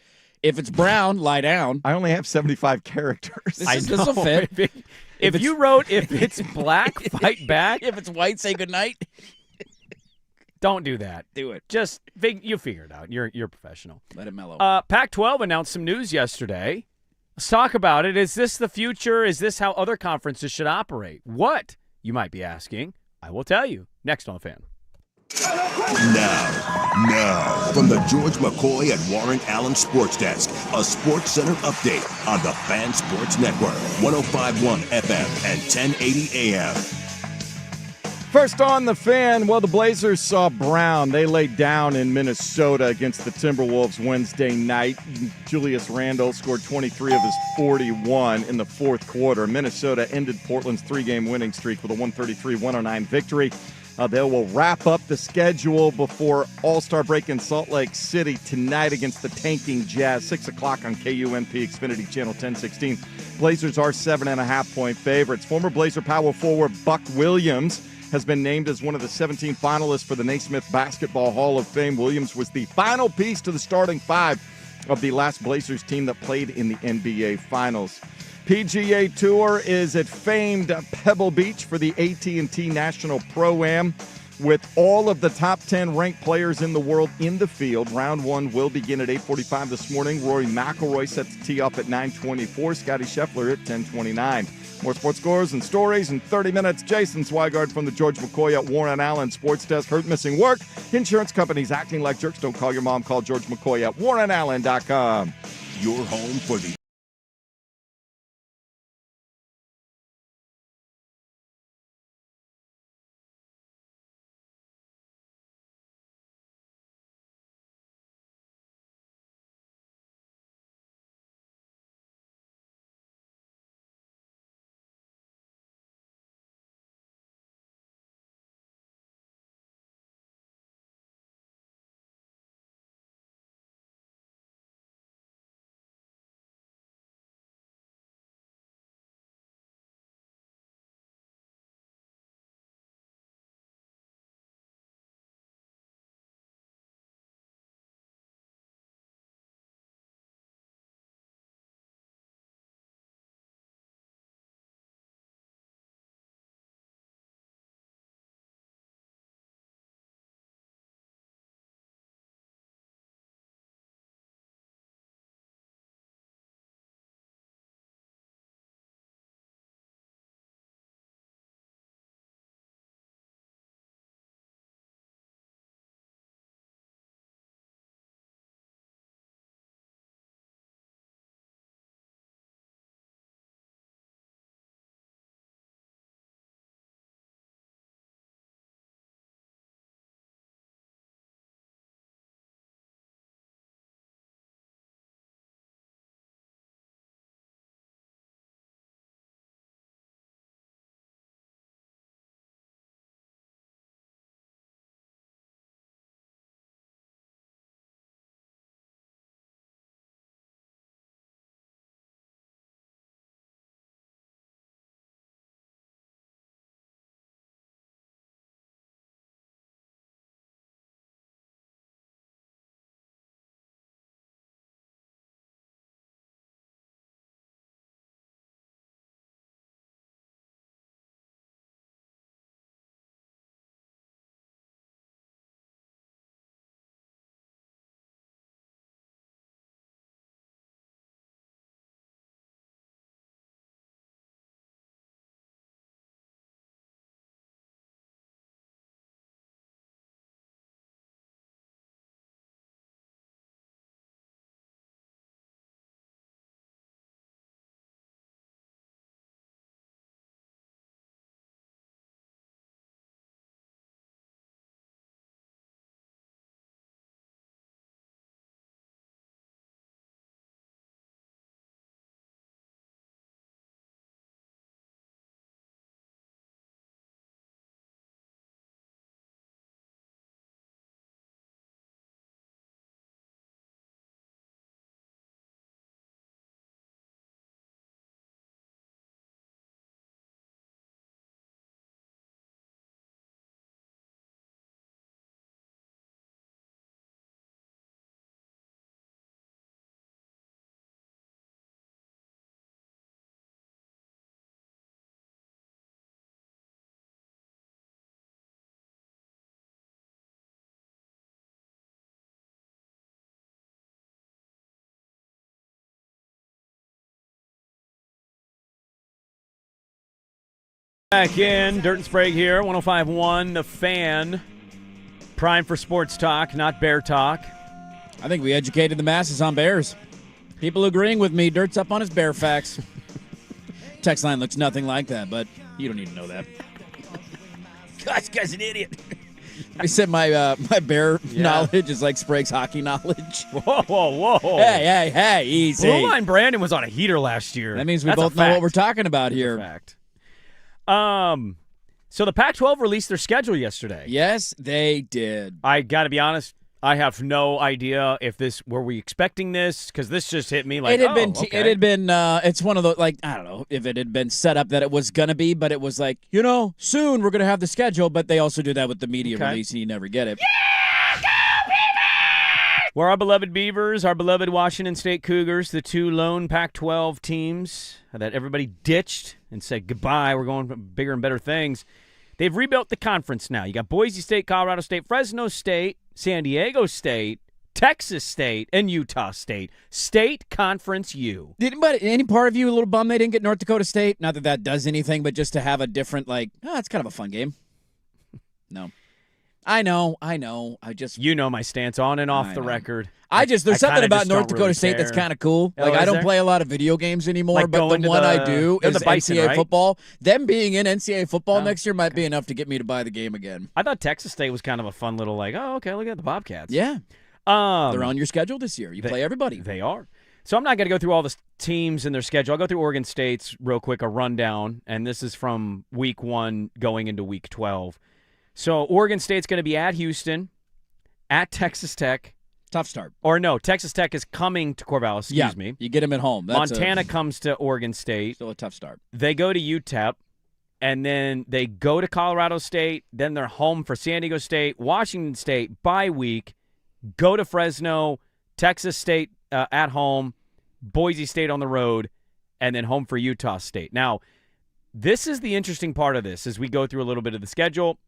If it's brown, lie down. I only have 75 characters. This will fit. If you wrote, if it's black, fight back. If it's white, say goodnight. Don't do that. Do it. Just you figure it out. You're a professional. Let it mellow. Pac-12 announced some news yesterday. Let's talk about it. Is this the future? Is this how other conferences should operate? What, you might be asking. I will tell you next on The Fan. Now, from the George McCoy and Warren Allen Sports Desk, a Sports Center update on the Fan Sports Network, 105.1 FM and 1080 AM. First on the Fan, well, the Blazers saw Brown. They laid down in Minnesota against the Timberwolves Wednesday night. Julius Randle scored 23 of his 41 in the fourth quarter. Minnesota ended Portland's three-game winning streak with a 133-109 victory. They will wrap up the schedule before All-Star break in Salt Lake City tonight against the tanking Jazz, 6 o'clock on KUNP Xfinity Channel 1016. Blazers are 7.5-point favorites. Former Blazer power forward Buck Williams has been named as one of the 17 finalists for the Naismith Basketball Hall of Fame. Williams was the final piece to the starting five of the last Blazers team that played in the NBA Finals. PGA Tour is at famed Pebble Beach for the AT&T National Pro-Am with all of the top 10 ranked players in the world in the field. Round one will begin at 8:45 this morning. Rory McIlroy sets the tee up at 9:24. Scotty Scheffler at 10:29. More sports scores and stories in 30 minutes. Jason Swigard from the George McCoy at Warren Allen Sports Desk. Hurt missing work. Insurance companies acting like jerks. Don't call your mom. Call George McCoy at warrenallen.com. Your home for the Back in, Dirt and Sprague here, 105.1 The Fan. Prime for sports talk, not bear talk. I think we educated the masses on Bears. People agreeing with me. Dirt's up on his Bear facts. Text line looks nothing like that, but you don't need to know that. Gosh, this guy's an idiot. I said my Bear knowledge is like Sprague's hockey knowledge. Whoa. Hey, easy. Blue Line Brandon was on a heater last year. That means we both know what we're talking about here. Fact. So the Pac-12 released their schedule yesterday. Yes, they did. I got to be honest, I have no idea if were we expecting this, because this just hit me like, it had been. It's one of the, like, I don't know if it had been set up that it was going to be, but it was like, soon we're going to have the schedule, but they also do that with the media release, and you never get it. Yeah, go Beavers! We're our beloved Beavers, our beloved Washington State Cougars, the two lone Pac-12 teams that everybody ditched and said goodbye. We're going for bigger and better things. They've rebuilt the conference now. You got Boise State, Colorado State, Fresno State, San Diego State, Texas State, and Utah State. State Conference U. But any part of you a little bummed they didn't get North Dakota State? Not that that does anything, but just to have a different, it's kind of a fun game. No. I know. You know my stance on and off the record. There's something about North Dakota State that's kind of cool. I don't play a lot of video games anymore, but the one I do is NCAA football. Them being in NCAA football next year might be enough to get me to buy the game again. I thought Texas State was kind of a fun little look at the Bobcats. Yeah. They're on your schedule this year. You play everybody. They are. So I'm not going to go through all the teams and their schedule. I'll go through Oregon State's real quick, a rundown, and this is from week 1 going into week 12. So Oregon State's going to be at Houston, at Texas Tech. Tough start. Or no, Texas Tech is coming to Corvallis, excuse me. You get them at home. Montana comes to Oregon State. Still a tough start. They go to UTEP, and then they go to Colorado State. Then they're home for San Diego State, Washington State, bye week, go to Fresno, Texas State at home, Boise State on the road, and then home for Utah State. Now, this is the interesting part of this as we go through a little bit of the schedule.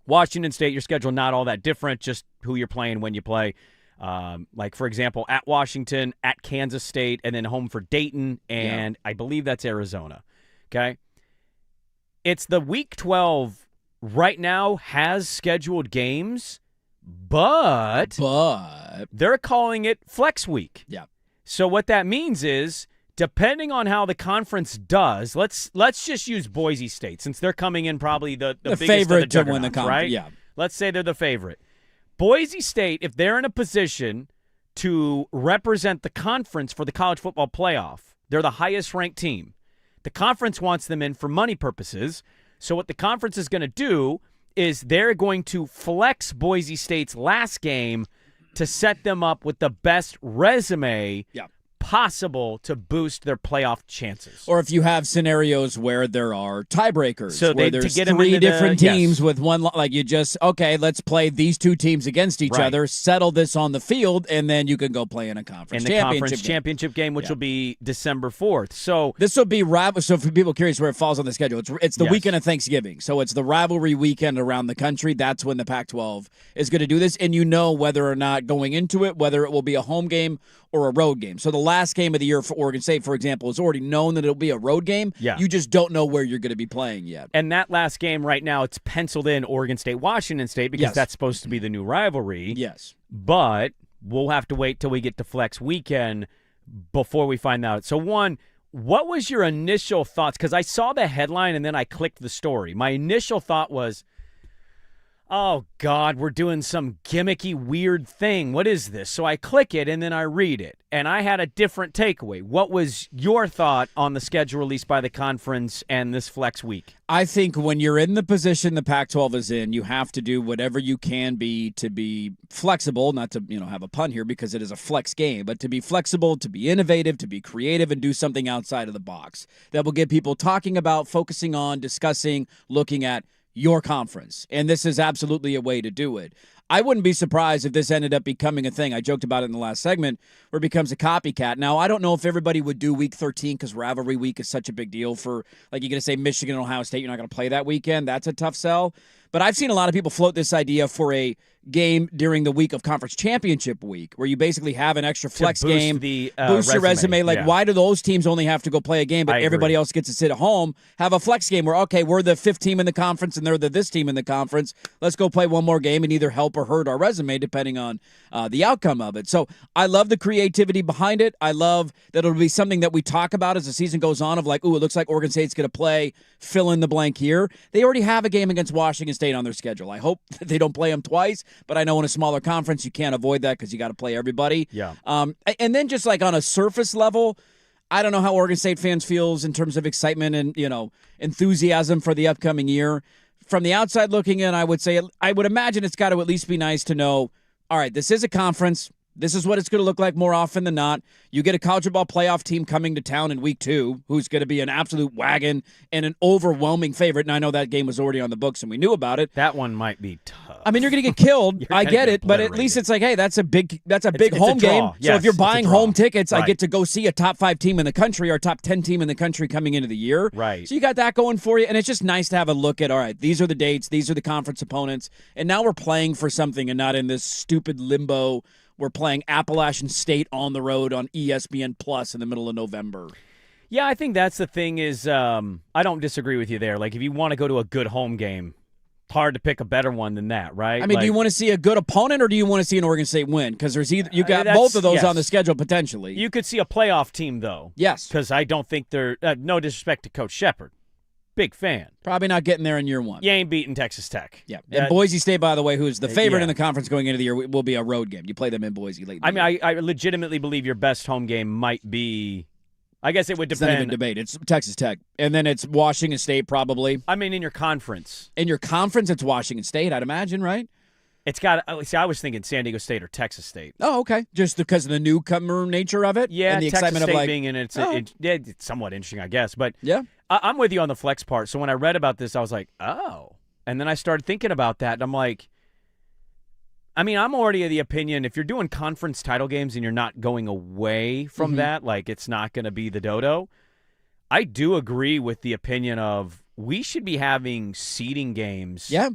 Washington State, your schedule not all that different, just who you're playing when you play. For example, at Washington, at Kansas State, and then home for Dayton, and I believe that's Arizona. Okay? It's the Week 12 right now has scheduled games, but they're calling it Flex Week. Yeah. So what that means is, depending on how the conference does, let's just use Boise State since they're coming in probably the biggest favorite of the to win the conference, right? Yeah. Let's say they're the favorite. Boise State, if they're in a position to represent the conference for the college football playoff, they're the highest ranked team. The conference wants them in for money purposes. So what the conference is going to do is they're going to flex Boise State's last game to set them up with the best resume possible to boost their playoff chances. Or if you have scenarios where there are tiebreakers, so where there's 3 different teams with one, let's play these 2 teams against each other, settle this on the field, and then you can go play in a conference championship game, which will be December 4th. So this will be so for people curious where it falls on the schedule, it's the weekend of Thanksgiving. So it's the rivalry weekend around the country. That's when the Pac-12 is going to do this, and whether or not going into it, whether it will be a home game or a road game. So the last game of the year for Oregon State, for example, is already known that it'll be a road game. Yeah. You just don't know where you're going to be playing yet. And that last game right now, it's penciled in Oregon State, Washington State, because that's supposed to be the new rivalry. Yes. But we'll have to wait till we get to Flex Weekend before we find out. So, one, what was your initial thoughts? Because I saw the headline and then I clicked the story. My initial thought was, oh, God, we're doing some gimmicky, weird thing. What is this? So I click it, and then I read it, and I had a different takeaway. What was your thought on the schedule released by the conference and this Flex Week? I think when you're in the position the Pac-12 is in, you have to do whatever you can be to be flexible, not to have a pun here because it is a flex game, but to be flexible, to be innovative, to be creative, and do something outside of the box that will get people talking about, focusing on, discussing, looking at your conference. And this is absolutely a way to do it. I wouldn't be surprised if this ended up becoming a thing. I joked about it in the last segment, where it becomes a copycat. Now, I don't know if everybody would do Week 13 because rivalry week is such a big deal for, like, you're going to say Michigan and Ohio State, you're not going to play that weekend. That's a tough sell. But I've seen a lot of people float this idea for a game during the week of conference championship week, where you basically have an extra flex game, boost your resume. Like, why do those teams only have to go play a game, but everybody else gets to sit at home? Have a flex game where, okay, we're the fifth team in the conference and they're this team in the conference. Let's go play one more game and either help or hurt our resume depending on the outcome of it. So I love the creativity behind it. I love that it'll be something that we talk about as the season goes on of like, ooh, it looks like Oregon State's going to play fill in the blank here. They already have a game against Washington State on their schedule. I hope that they don't play them twice, but I know in a smaller conference you can't avoid that because you got to play everybody. Yeah. And then just like on a surface level, I don't know how Oregon State fans feels in terms of excitement and, enthusiasm for the upcoming year. From the outside looking in, I would imagine it's got to at least be nice to know, all right, this is a conference. This is what it's going to look like more often than not. You get a college football playoff team coming to town in week 2 who's going to be an absolute wagon and an overwhelming favorite. And I know that game was already on the books and we knew about it. That one might be tough. I mean, you're going to get killed. I get it, but at least it's like, hey, that's a big home game. Yes, so if you're buying home tickets, right. I get to go see a top 5 team in the country or top 10 team in the country coming into the year. Right. So you got that going for you, and it's just nice to have a look at, all right, these are the dates, these are the conference opponents, and now we're playing for something and not in this stupid limbo. We're playing Appalachian State on the road on ESPN Plus in the middle of November. Yeah, I think that's the thing is I don't disagree with you there. Like, if you want to go to a good home game, it's hard to pick a better one than that, right? I mean, do you want to see a good opponent or do you want to see an Oregon State win? Because there's either you got both of those on the schedule potentially. You could see a playoff team, though. Yes. Because I don't think they're no disrespect to Coach Shepard. Big fan. Probably not getting there in year 1. You ain't beating Texas Tech. Yeah. And Boise State, by the way, who's the favorite in the conference going into the year, will be a road game. You play them in Boise late. I legitimately believe your best home game might be, I guess it would depend. It's not even debate. It's Texas Tech. And then it's Washington State probably. I mean, in your conference. In your conference, it's Washington State, I'd imagine, right? It's got. See, I was thinking San Diego State or Texas State. Oh, okay. Just because of the newcomer nature of it. Yeah, and the Texas excitement State of like being in it, it's somewhat interesting, I guess. But yeah, I'm with you on the flex part. So when I read about this, I was like, oh, and then I started thinking about that, and I'm like, I mean, I'm already of the opinion if you're doing conference title games and you're not going away from that, like it's not going to be the dodo. I do agree with the opinion of we should be having seeding games. Yeah.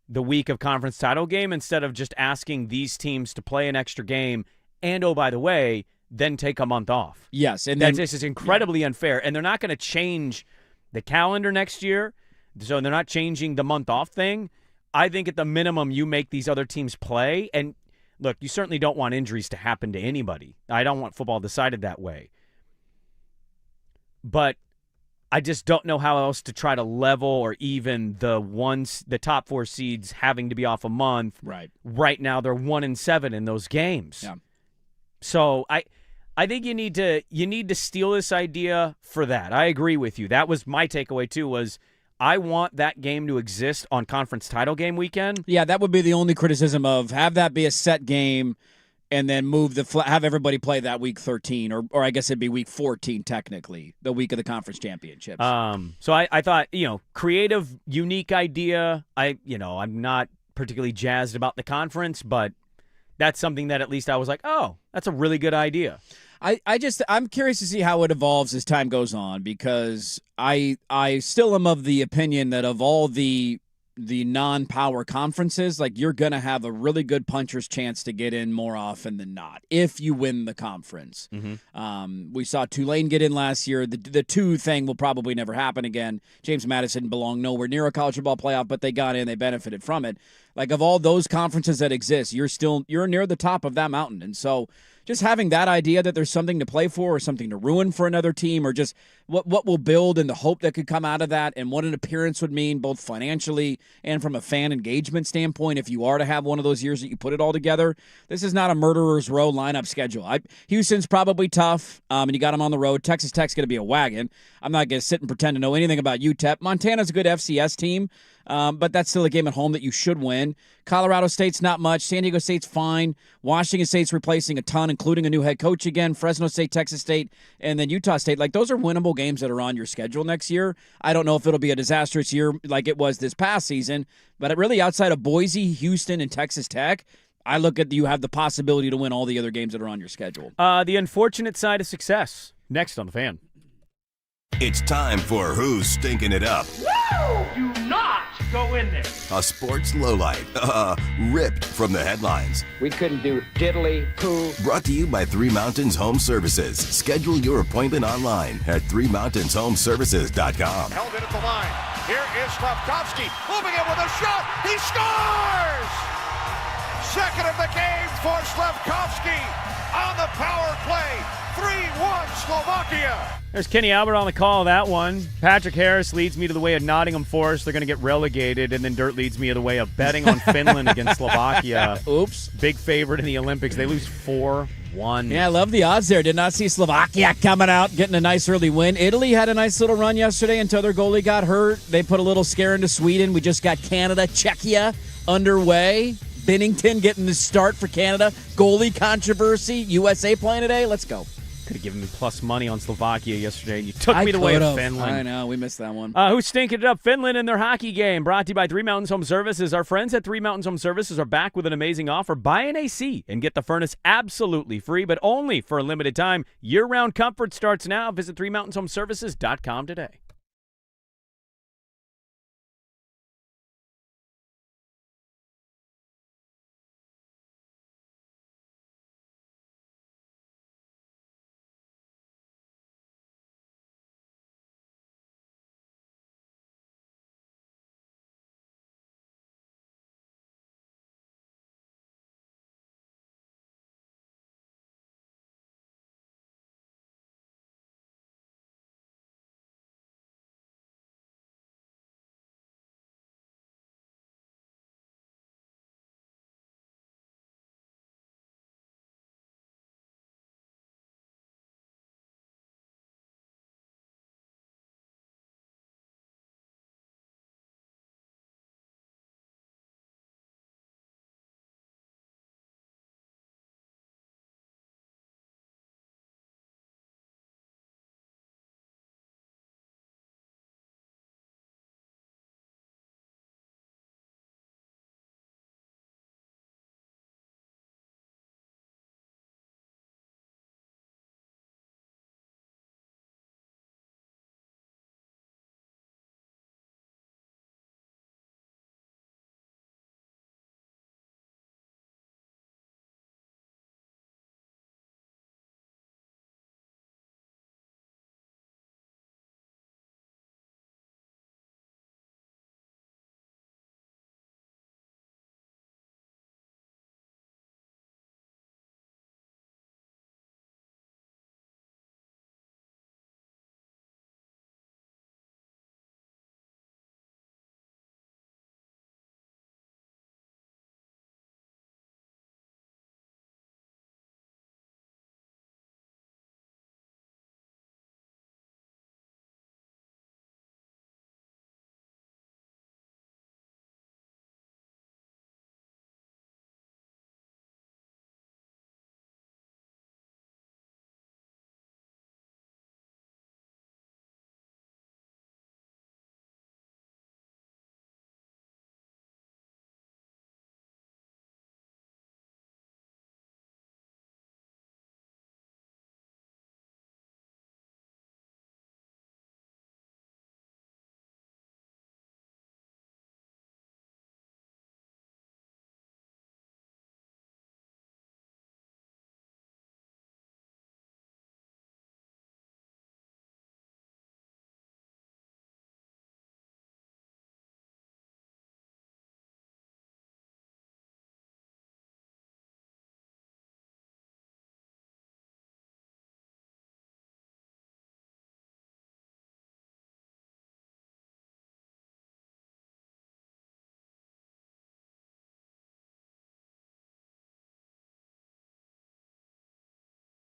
The week of conference title game instead of just asking these teams to play an extra game and, oh, by the way, then take a month off. Yes. And then this is incredibly unfair. And they're not going to change the calendar next year, so they're not changing the month off thing. I think at the minimum you make these other teams play. And, look, you certainly don't want injuries to happen to anybody. I don't want football decided that way. But I just don't know how else to try to level or even the top 4 seeds having to be off a month. Right. Right now they're 1-7 in those games. Yeah. So I think you need to steal this idea for that. I agree with you. That was my takeaway too. Was I want that game to exist on conference title game weekend. Yeah, that would be the only criticism of have that be a set game. And then have everybody play that week 13, or I guess it'd be week 14 technically, the week of the conference championships. So I thought, creative, unique idea. I'm not particularly jazzed about the conference, but that's something that at least I was like, oh, that's a really good idea. I'm curious to see how it evolves as time goes on because I still am of the opinion that of all the non-power conferences, like you're going to have a really good puncher's chance to get in more often than not if you win the conference. Mm-hmm. We saw Tulane get in last year. The 2 thing will probably never happen again. James Madison belonged nowhere near a college football playoff, but they got in. They benefited from it. Like of all those conferences that exist, you're near the top of that mountain. And so just having that idea that there's something to play for or something to ruin for another team or just what will build and the hope that could come out of that and what an appearance would mean both financially and from a fan engagement standpoint if you are to have one of those years that you put it all together. This is not a murderer's row lineup schedule. Houston's probably tough, and you got them on the road. Texas Tech's going to be a wagon. I'm not going to sit and pretend to know anything about UTEP. Montana's a good FCS team. but that's still a game at home that you should win. Colorado State's not much. San Diego State's fine. Washington State's replacing a ton, including a new head coach again. Fresno State, Texas State, and then Utah State. Like, those are winnable games that are on your schedule next year. I don't know if it'll be a disastrous year like it was this past season, but really outside of Boise, Houston, and Texas Tech, I look at you have the possibility to win all the other games that are on your schedule. The unfortunate side of success. Next on The Fan. It's time for Who's Stinking It Up? Do not go in there. A sports lowlight, ripped from the headlines. We couldn't do diddly poo. Brought to you by Three Mountains Home Services. Schedule your appointment online at threemountainshomservices.com. Held it at the line. Here is Slavkovsky moving in with a shot. He scores! Second of the game for Slavkovsky on the power play. 3-1 Slovakia. There's Kenny Albert on the call of that one. Patrick Harris leads me to the way of Nottingham Forest. They're going to get relegated, and then Dirt leads me to the way of betting on Finland against Slovakia. Oops. Big favorite in the Olympics. They lose 4-1. Yeah, I love the odds there. Did not see Slovakia coming out, getting a nice early win. Italy had a nice little run yesterday until their goalie got hurt. They put a little scare into Sweden. We just got Canada, Czechia underway. Bennington getting the start for Canada. Goalie controversy. USA playing today. Let's go. Could have given me plus money on Slovakia yesterday, and you took me the way of Finland. I know. We missed that one. Who's stinking it up? Finland in their hockey game. Brought to you by Three Mountains Home Services. Our friends at Three Mountains Home Services are back with an amazing offer. Buy an AC and get the furnace absolutely free, but only for a limited time. Year-round comfort starts now. Visit threemountainshomservices.com today.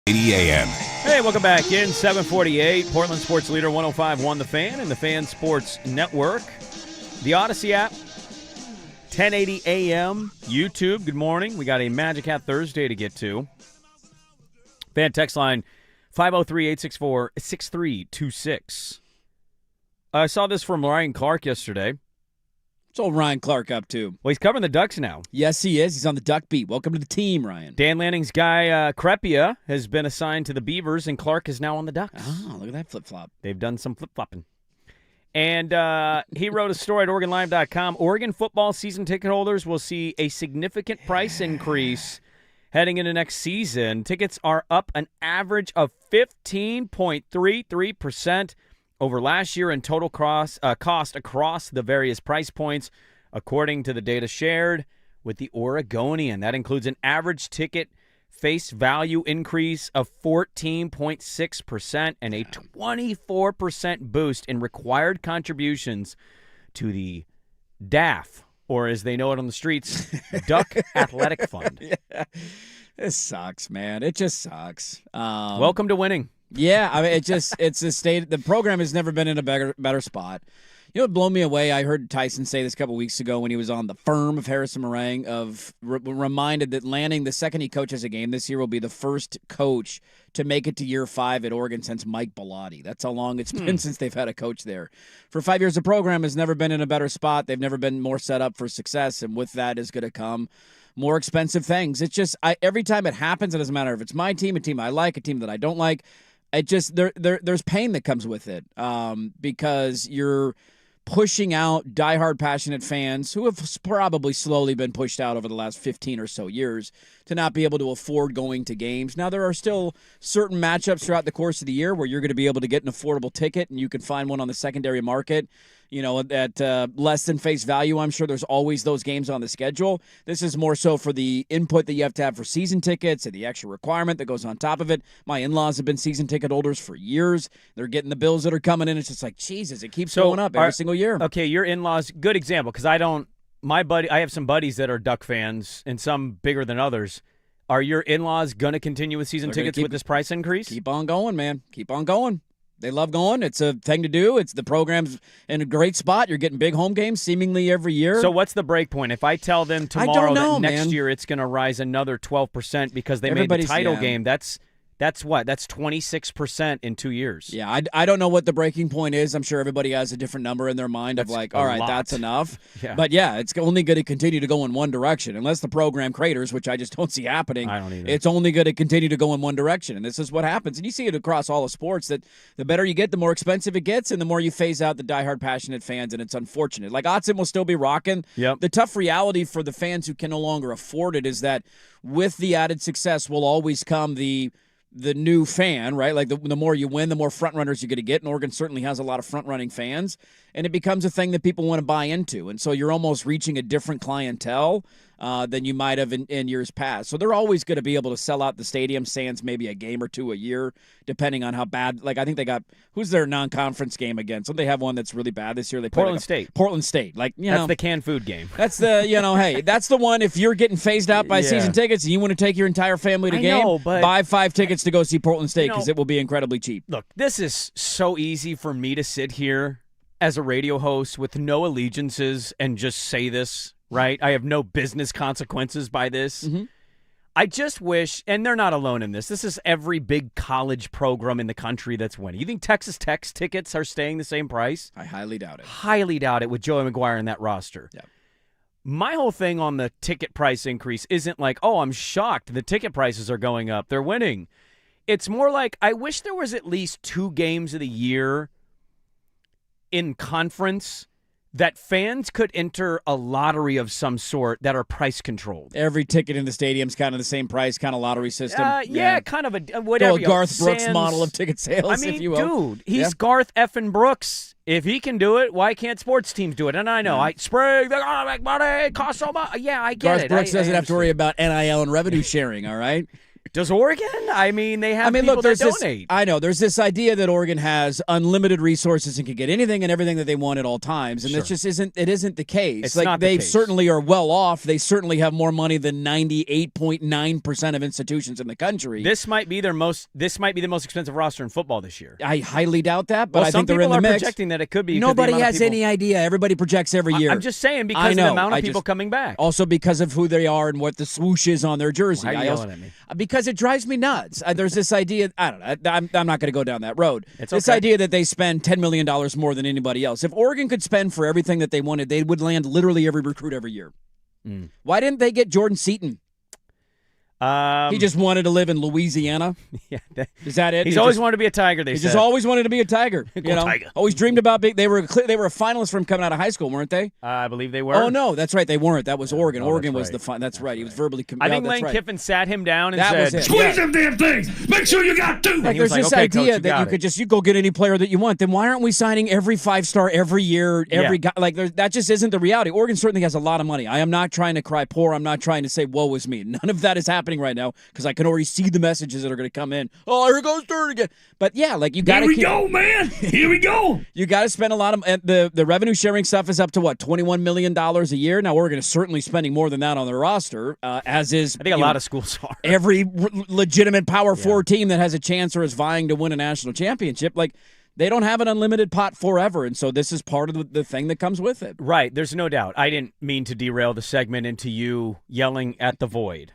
AM. Hey, welcome back in. 748, Portland Sports Leader 105.1 The Fan and the Fan Sports Network. The Odyssey app, 1080 a.m. YouTube. Good morning. We got a Magic Hat Thursday to get to. Fan text line 503-864-6326. I saw this from Ryan Clark yesterday. What's old Ryan Clark up to? Well, he's covering the Ducks now. Yes, he is. He's on the Duck beat. Welcome to the team, Ryan. Dan Lanning's guy, Crepia, has been assigned to the Beavers, and Clark is now on the Ducks. Oh, look at that flip-flop. They've done some flip-flopping. And he wrote a story at OregonLive.com. Oregon football season ticket holders will see a significant price increase heading into next season. Tickets are up an average of 15.33% over last year in total cost across the various price points, according to the data shared with the Oregonian. That includes an average ticket face value increase of 14.6% and a 24% boost in required contributions to the DAF, or as they know it on the streets, Duck Athletic Fund. Yeah. This sucks, man. It just sucks. Welcome to winning. Yeah, I mean, it's a state. The program has never been in a better spot. You know what blew me away? I heard Tyson say this a couple weeks ago when he was on the firm of Harrison Meringue reminded that Lanning, the second he coaches a game this year, will be the first coach to make it to year 5 at Oregon since Mike Bellotti. That's how long it's been since they've had a coach there. For 5 years, the program has never been in a better spot. They've never been more set up for success, and with that is going to come more expensive things. It's just every time it happens, it doesn't matter if it's my team, a team I like, a team that I don't like. It just there's pain that comes with it because you're pushing out diehard passionate fans who have probably slowly been pushed out over the last 15 or so years to not be able to afford going to games. Now, there are still certain matchups throughout the course of the year where you're going to be able to get an affordable ticket and you can find one on the secondary market, you know, at less than face value. I'm sure there's always those games on the schedule. This is more so for the input that you have to have for season tickets and the extra requirement that goes on top of it. My in-laws have been season ticket holders for years. They're getting the bills that are coming in. It's just like, Jesus, it keeps going up every single year. Okay, your in-laws, good example, because I have some buddies that are Duck fans and some bigger than others. Are your in-laws going to continue with season tickets with this price increase? Keep on going, man. Keep on going. They love going. It's a thing to do. It's the program's in a great spot. You're getting big home games seemingly every year. So what's the break point? If I tell them tomorrow that next year it's going to rise another 12% because they made the title game, that's what? That's 26% in 2 years. Yeah, I don't know what the breaking point is. I'm sure everybody has a different number in their mind of like, all right, that's enough. Yeah. But yeah, it's only going to continue to go in one direction unless the program craters, which I just don't see happening. I don't either. It's only going to continue to go in one direction, and this is what happens. And you see it across all of sports that the better you get, the more expensive it gets, and the more you phase out the diehard passionate fans, and it's unfortunate. Like Autzen will still be rocking. Yep. The tough reality for the fans who can no longer afford it is that with the added success will always come the new fan, right? Like the more you win, the more front runners you're going to get. And Oregon certainly has a lot of front running fans. And it becomes a thing that people want to buy into. And so you're almost reaching a different clientele than you might have in years past. So they're always going to be able to sell out the stadium, sans maybe a game or two a year, depending on how bad. Like I think they got, who's their non-conference game against? Don't they have one that's really bad this year? They Portland State. Portland State. Like, you know. That's the canned food game. That's the, hey, that's the one. If you're getting phased out by season tickets and you want to take your entire family to game, buy 5 tickets to go see Portland State because it will be incredibly cheap. Look, this is so easy for me to sit here as a radio host with no allegiances and just say this, right? I have no business consequences by this. Mm-hmm. I just wish, and they're not alone in this, this is every big college program in the country that's winning. You think Texas Tech's tickets are staying the same price? I highly doubt it. Highly doubt it with Joey McGuire in that roster. Yep. My whole thing on the ticket price increase isn't like, oh, I'm shocked the ticket prices are going up. They're winning. It's more like I wish there was at least 2 games of the year in conference that fans could enter a lottery of some sort that are price controlled. Every ticket in the stadium's kind of the same price, kind of lottery system. Yeah, kind of a whatever. Garth Brooks model of ticket sales, I mean, if you will. dude, he's Garth effing Brooks. If he can do it, why can't sports teams do it? And I know, Sprague, they're going to make money, it costs so much. Yeah, I get Garth it. Brooks doesn't have to worry about NIL and revenue sharing, all right? Does Oregon? I mean, they have people that donate. I know. There's this idea that Oregon has unlimited resources and can get anything and everything that they want at all times, and this just isn't the case. It's not the they case. certainly are well off. They certainly have more money than 98.9% of institutions in the country. This might be the most expensive roster in football this year. I highly doubt that, but I think they're in the some people are mix. projecting that it could be. Nobody has any idea. Everybody projects every year. I'm just saying because of the amount of people coming back. Also because of who they are and what the swoosh is on their jersey. Why are you yelling at me? Because it drives me nuts. There's this idea. I don't know. I'm not going to go down that road. This okay. idea that they spend $10 million more than anybody else. If Oregon could spend for everything that they wanted, they would land literally every recruit every year. Why didn't they get Jordan Seaton? He just wanted to live in Louisiana. Yeah, is that it? He's always wanted to be a Tiger. He just always wanted to be a Tiger. Tiger. Always dreamed about being. They were a finalist from coming out of high school, weren't they? I believe they were. Oh no, that's right. They weren't. That was Oregon. Oh, Oregon that's was right. That's right. He was verbally. I think Lane Kiffin sat him down and said, "Squeeze them damn things. Make sure you got two." Like there's this idea that you go get any player that you want. Then why aren't we signing every 5-star every year? Every guy that just isn't the reality. Oregon certainly has a lot of money. I am not trying to cry poor. I'm not trying to say woe is me. None of that is happening right now because I can already see the messages that are going to come in. Oh, here goes third again. But yeah, like you got to. Here we go, man. Here we go. You got to spend a lot of the revenue sharing stuff is up to what, $21 million a year. Now Oregon is certainly spending more than that on their roster, as is. I think a lot of schools are. Every legitimate Power 4 team that has a chance or is vying to win a national championship, like. They don't have an unlimited pot forever, and so this is part of the thing that comes with it. Right, there's no doubt. I didn't mean to derail the segment into you yelling at the void.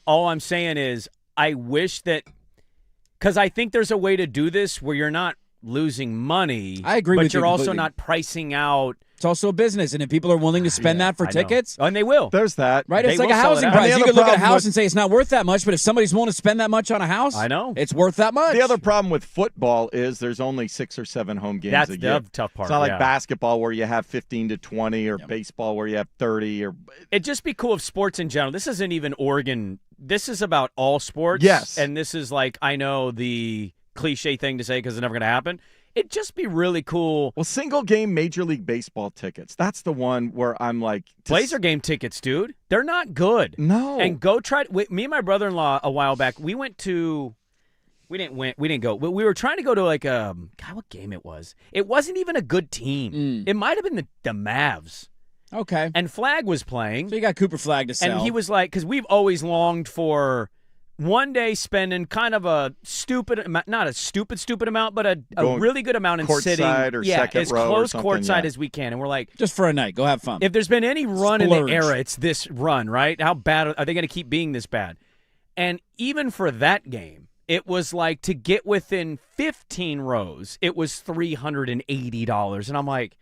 All I'm saying is I wish that – because I think there's a way to do this where you're not losing money. I agree but with you you're also completely. not pricing out – It's also a business, and if people are willing to spend that for tickets, and they will. There's that. Right? It's They like a will sell it housing out. price. You could look at a house with- and say it's not worth that much, but if somebody's willing to spend that much on a house, I know it's worth that much. The other problem with football is there's only 6 or 7 home games That's a year. the tough part. It's not like basketball where you have 15 to 20 or baseball where you have 30 or It'd just be cool if sports in general. This isn't even Oregon. This is about all sports. Yes. And this is like, I know the cliche thing to say because it's never going to happen. It'd just be really cool. Well, single game Major League Baseball tickets. That's the one where I'm like Blazer game tickets, dude. They're not good. No. And go try. Me and my brother-in-law a while back. We went to. We didn't go. But we were trying to go to like God, what game it was? It wasn't even a good team. It might have been the Mavs. Okay. And Flag was playing. So you got Cooper Flag to sell. And he was like, because we've always longed for one day spending kind of a stupid amount, not a stupid amount, but a really good amount in sitting. Or second as row close or something, courtside as we can. And we're like, just for a night, go have fun. if there's been any run in Splurge. the era, it's this run, right? How bad are they going to keep being this bad? And even for that game, it was like to get within 15 rows, it was $380. And I'm like,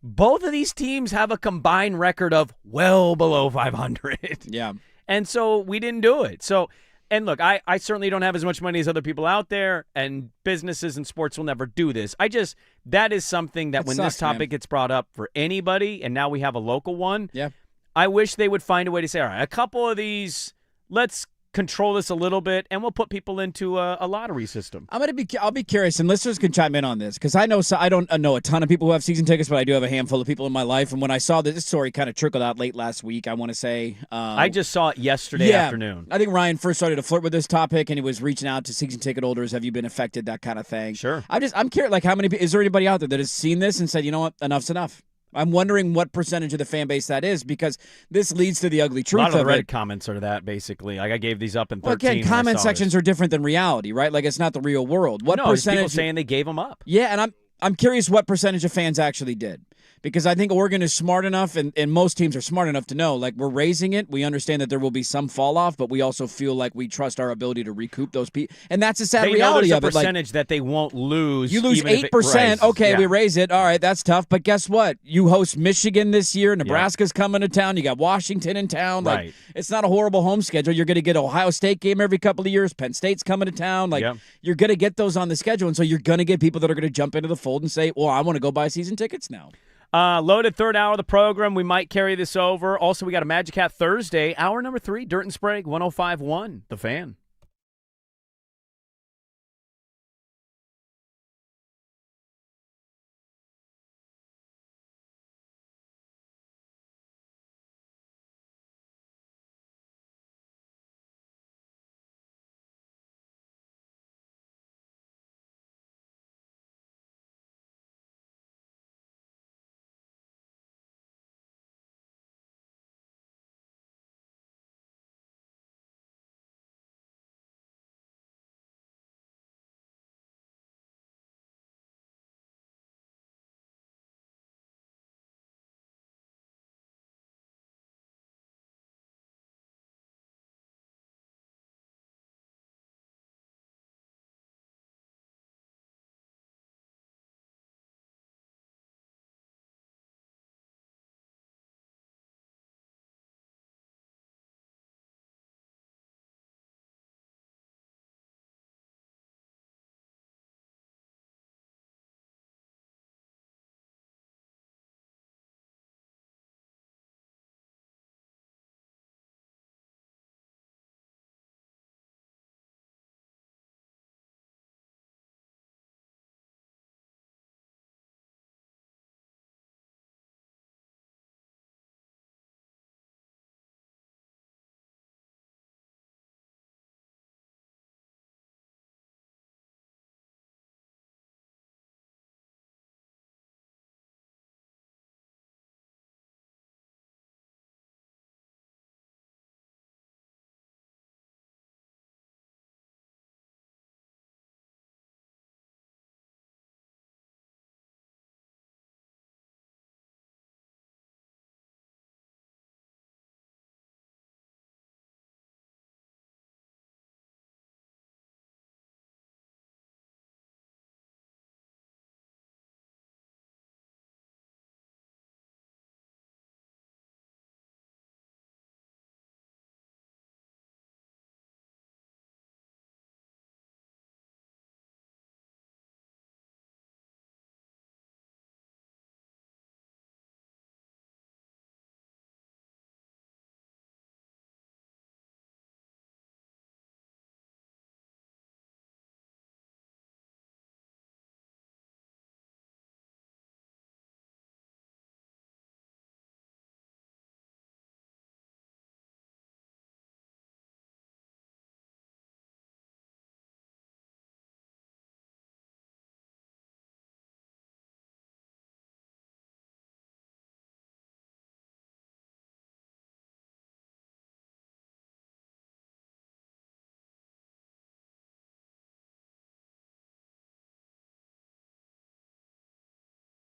both of these teams have a combined record of well below 500. Yeah. And so we didn't do it. So, and look, I certainly don't have as much money as other people out there, and businesses and sports will never do this. That is something that when this topic gets brought up for anybody, and now we have a local one, I wish they would find a way to say, all right, a couple of these, let's control this a little bit, and we'll put people into a lottery system. I'll be curious, and listeners can chime in on this because I don't know a ton of people who have season tickets, but I do have a handful of people in my life. And when I saw this story kind of trickled out late last week, I want to say I just saw it yesterday afternoon. I think Ryan first started to flirt with this topic, and he was reaching out to season ticket holders. Have you been affected? That kind of thing. Sure. I'm curious. Like, how many? Is there anybody out there that has seen this and said, you know what, enough's enough? I'm wondering what percentage of the fan base that is because this leads to the ugly truth A lot of the it. Reddit comments are that, basically. Like, I gave these up in 13. Well, again, when I comment saw sections this. are different than reality, right? Like, it's not the real world. What No, there's percentage? people saying they gave them up. Yeah, and I'm curious what percentage of fans actually did. Because I think Oregon is smart enough, and most teams are smart enough to know, like, we're raising it. We understand that there will be some fall off, but we also feel like we trust our ability to recoup those people. And that's the sad reality of it. There's a percentage that they won't lose. You lose even if it 8%. rises. Okay, Yeah. we raise it. All right, that's tough. But guess what? You host Michigan this year. Nebraska's coming to town. You got Washington in town. Like, Right. it's not a horrible home schedule. You're going to get Ohio State game every couple of years. Penn State's coming to town. Like, you're going to get those on the schedule. And so you're going to get people that are going to jump into the fold and say, well, I want to go buy season tickets now. Loaded third hour of the program. We might carry this over. Also, we got a Magic Hat Thursday, hour number 3, Dirt and Sprague, 105.1, The Fan.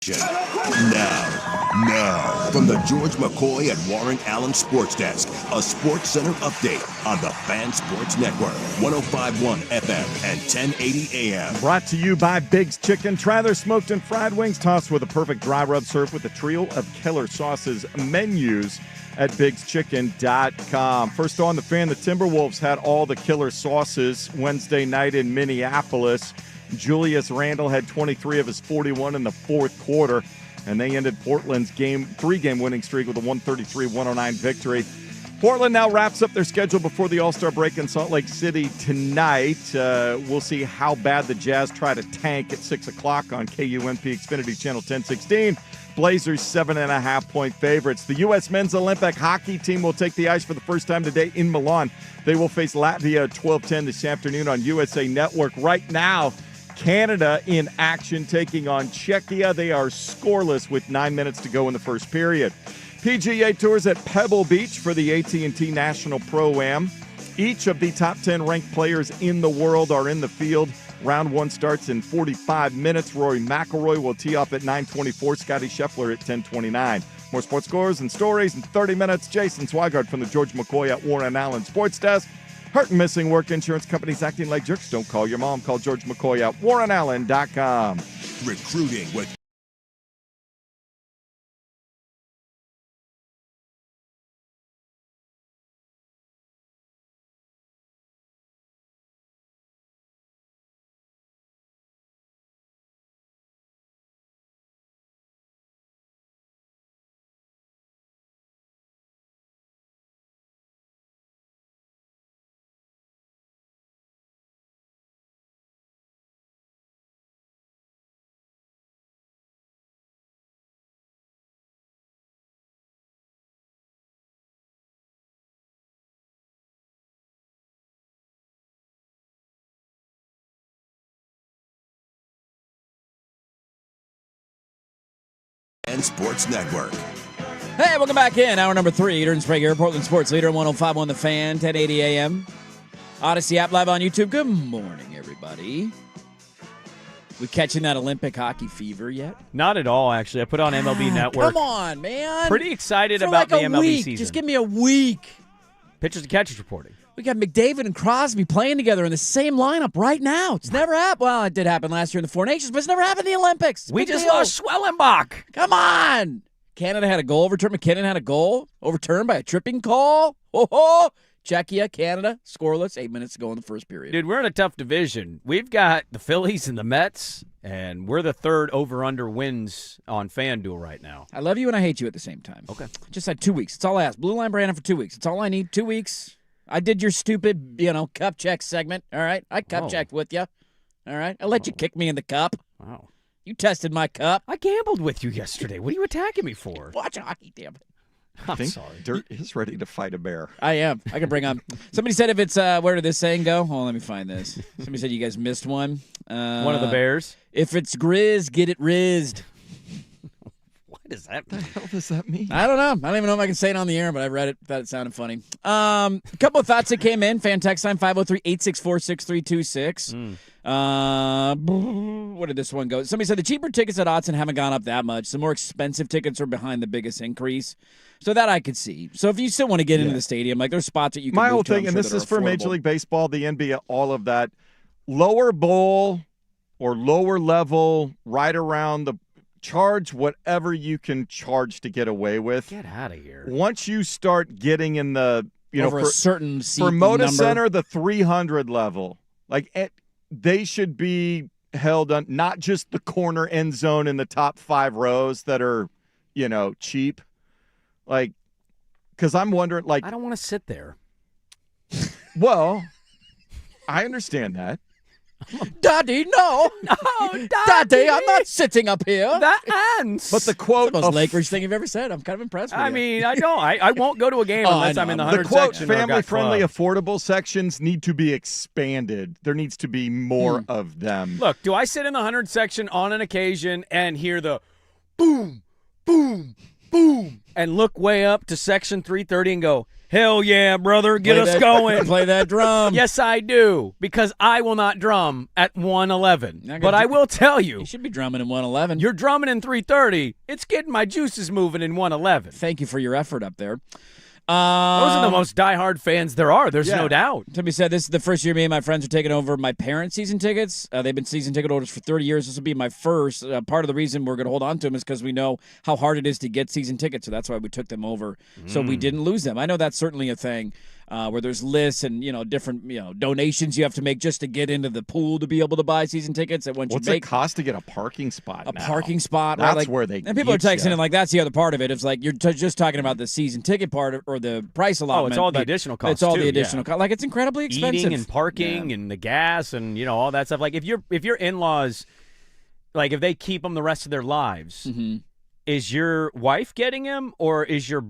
Now, from the George McCoy and Warren Allen Sports Desk, a Sports Center update on the Fan Sports Network, 105.1 FM and 1080 AM. Brought to you by Big's Chicken. Try their smoked and fried wings tossed with a perfect dry rub served with a trio of killer sauces. Menus at bigschicken.com. First on the Fan, the Timberwolves had all the killer sauces Wednesday night in Minneapolis. Julius Randle had 23 of his 41 in the fourth quarter, and they ended Portland's three-game winning streak with a 133-109 victory. Portland now wraps up their schedule before the All-Star break in Salt Lake City tonight. We'll see how bad the Jazz try to tank at 6 o'clock on KUMP Xfinity Channel 1016. Blazers 7.5-point favorites. The U.S. men's Olympic hockey team will take the ice for the first time today in Milan. They will face Latvia at 12:10 this afternoon on USA Network. Right now, Canada in action taking on Czechia. They are scoreless with 9 minutes to go in the first period. PGA Tours at Pebble Beach for the AT&T National Pro-Am. Each of the top 10 ranked players in the world are in the field. Round one starts in 45 minutes. Rory McIlroy will tee off at 9:24. Scotty Scheffler at 10:29. More sports scores and stories in 30 minutes. Jason Swigard from the George McCoy at Warren Allen Sports Desk. Hurt and missing work insurance companies acting like jerks. Don't call your mom. Call George McCoy at warrenallen.com. Recruiting with Fan Sports Network. Hey, welcome back in. Hour number 3, Eater and Sprague, Portland Sports Leader, 105.1 The Fan, 1080 AM. Odyssey app live on YouTube. Good morning, everybody. We catching that Olympic hockey fever yet? Not at all, actually. I put on MLB Network. Come on, man. Pretty excited For about like the a MLB week. season. Just give me a week. Pitchers and catchers reporting. We got McDavid and Crosby playing together in the same lineup right now. It's never happened. Well, it did happen last year in the Four Nations, but it's never happened in the Olympics. We just lost Schwellenbach. Come on. Canada had a goal overturned. McKinnon had a goal overturned by a tripping call. Oh, Czechia, Canada, scoreless. 8 minutes to go in the first period. Dude, we're in a tough division. We've got the Phillies and the Mets, and we're the third over-under wins on FanDuel right now. I love you and I hate you at the same time. Okay. Just had 2 weeks. That's all I asked. Blue Line Brandon for 2 weeks. That's all I need. 2 weeks. I did your stupid, cup check segment. All right. I cup checked with you. All right. I let you kick me in the cup. Wow. You tested my cup. I gambled with you yesterday. What are you attacking me for? Watch hockey, damn it. I think Dirt is ready to fight a bear. I am. I can bring on. Somebody said if it's, where did this saying go? Hold on, let me find this. Somebody said you guys missed one. One of the Bears? If it's grizz, get it rizzed. What does that mean? What the hell does that mean? I don't know. I don't even know if I can say it on the air, but I read it. Thought it sounded funny. A couple of thoughts that came in. Fan text line 503-864-6326. Where did this one go? Somebody said the cheaper tickets at Autzen haven't gone up that much. The more expensive tickets are behind the biggest increase. So that I could see. So if you still want to get into the stadium, like there's spots that you can My move whole to, thing, I'm and sure this that is are for Major affordable. League Baseball, the NBA, all of that. Lower bowl or lower level, right around the charge whatever you can charge to get away with. Get out of here. Once you start getting in the, Over for a certain seat for Moda number. Center, the 300 level, they should be held on not just the corner end zone in the top 5 rows that are, cheap. Because I'm wondering, I don't want to sit there. Well, I understand that. Daddy, no. No, Daddy, I'm not sitting up here. That ends. But the quote That's the most Lakers thing you've ever said. I'm kind of impressed with you. I mean, I don't. I won't go to a game unless I'm in the 100 the quote, section. or got family-friendly, club. affordable sections need to be expanded. There needs to be more of them. Look, do I sit in the 100 section on an occasion and hear the boom, boom, boom, and look way up to section 330 and go, hell yeah, brother, get us going. Play that drum. Yes, I do, because I will not drum at 111. But I will tell you. You should be drumming in 111. You're drumming in 330. It's getting my juices moving in 111. Thank you for your effort up there. Those are the most diehard fans there are. There's no doubt. Timmy said this is the first year me and my friends are taking over my parents' season tickets. They've been season ticket holders for 30 years. This will be my first. Part of the reason we're going to hold on to them is because we know how hard it is to get season tickets, so that's why we took them over, so we didn't lose them. I know that's certainly a thing where there's lists and different donations you have to make just to get into the pool to be able to buy season tickets. That once What's you it make cost to get a parking spot? a parking spot, That's right? where they. And people are get texting ya. in like that's the other part of it. It's like you're just talking about the season ticket part or the price allotment. Oh, it's all the but additional costs. It's all too, the additional cost. Like it's incredibly expensive. Eating and parking and the gas and all that stuff. Like if your in-laws, like if they keep them the rest of their lives, is your wife getting him or is your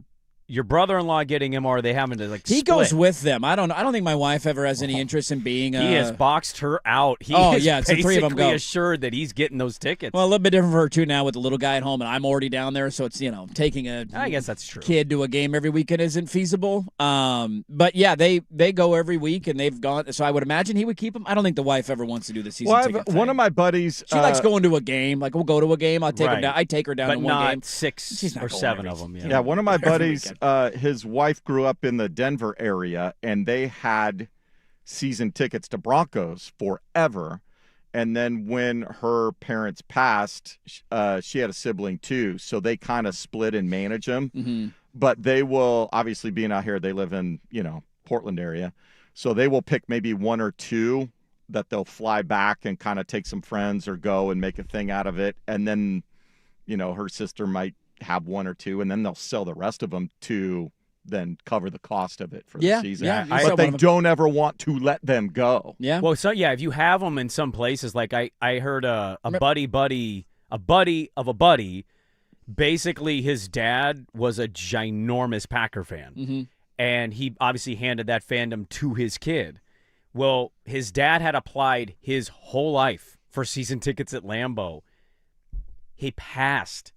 brother-in-law getting him, or are they having to He split? goes with them. I don't think my wife ever has any interest in being. He has boxed her out. He Oh, is yeah, it's the three of them basically go. assured that he's getting those tickets. Well, a little bit different for her too now with the little guy at home, and I'm already down there, so it's taking a I guess that's true. kid to a game every weekend isn't feasible. But yeah, they go every week, and they've gone. So I would imagine he would keep them. I don't think the wife ever wants to do the season ticket thing. One of my buddies. She likes going to a game. Like we'll go to a game. I'll take her Right. down. I take her down but to one not game. six She's not or going 7 every- of them. Yeah, one of my Every buddies, weekend. his wife grew up in the Denver area, and they had season tickets to Broncos forever. And then when her parents passed, she had a sibling too, so they kind of split and manage them. Mm-hmm. But they will, obviously being out here, they live in, Portland area. So they will pick maybe one or two that they'll fly back and kind of take some friends or go and make a thing out of it. And then, her sister might have one or two, and then they'll sell the rest of them to then cover the cost of it for the season. Yeah, but they don't ever want to let them go. Yeah. Well, so yeah, if you have them in some places, like I heard a buddy of a buddy, basically his dad was a ginormous Packer fan. Mm-hmm. And he obviously handed that fandom to his kid. Well, his dad had applied his whole life for season tickets at Lambeau. He passed.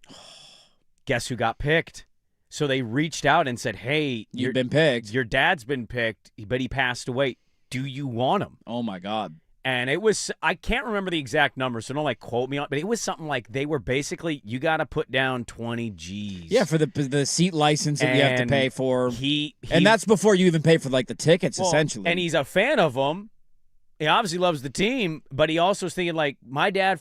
Guess who got picked? So they reached out and said, hey, You've been picked. Your dad's been picked, but he passed away. Do you want him? Oh, my God. And it was, I can't remember the exact number, so don't quote me on it, but it was something like they were basically, you got to put down 20 G's. Yeah, for the seat license that you have to And pay for. He and that's before you even pay for the tickets, well, essentially. And he's a fan of them. He obviously loves the team, but he also is thinking my dad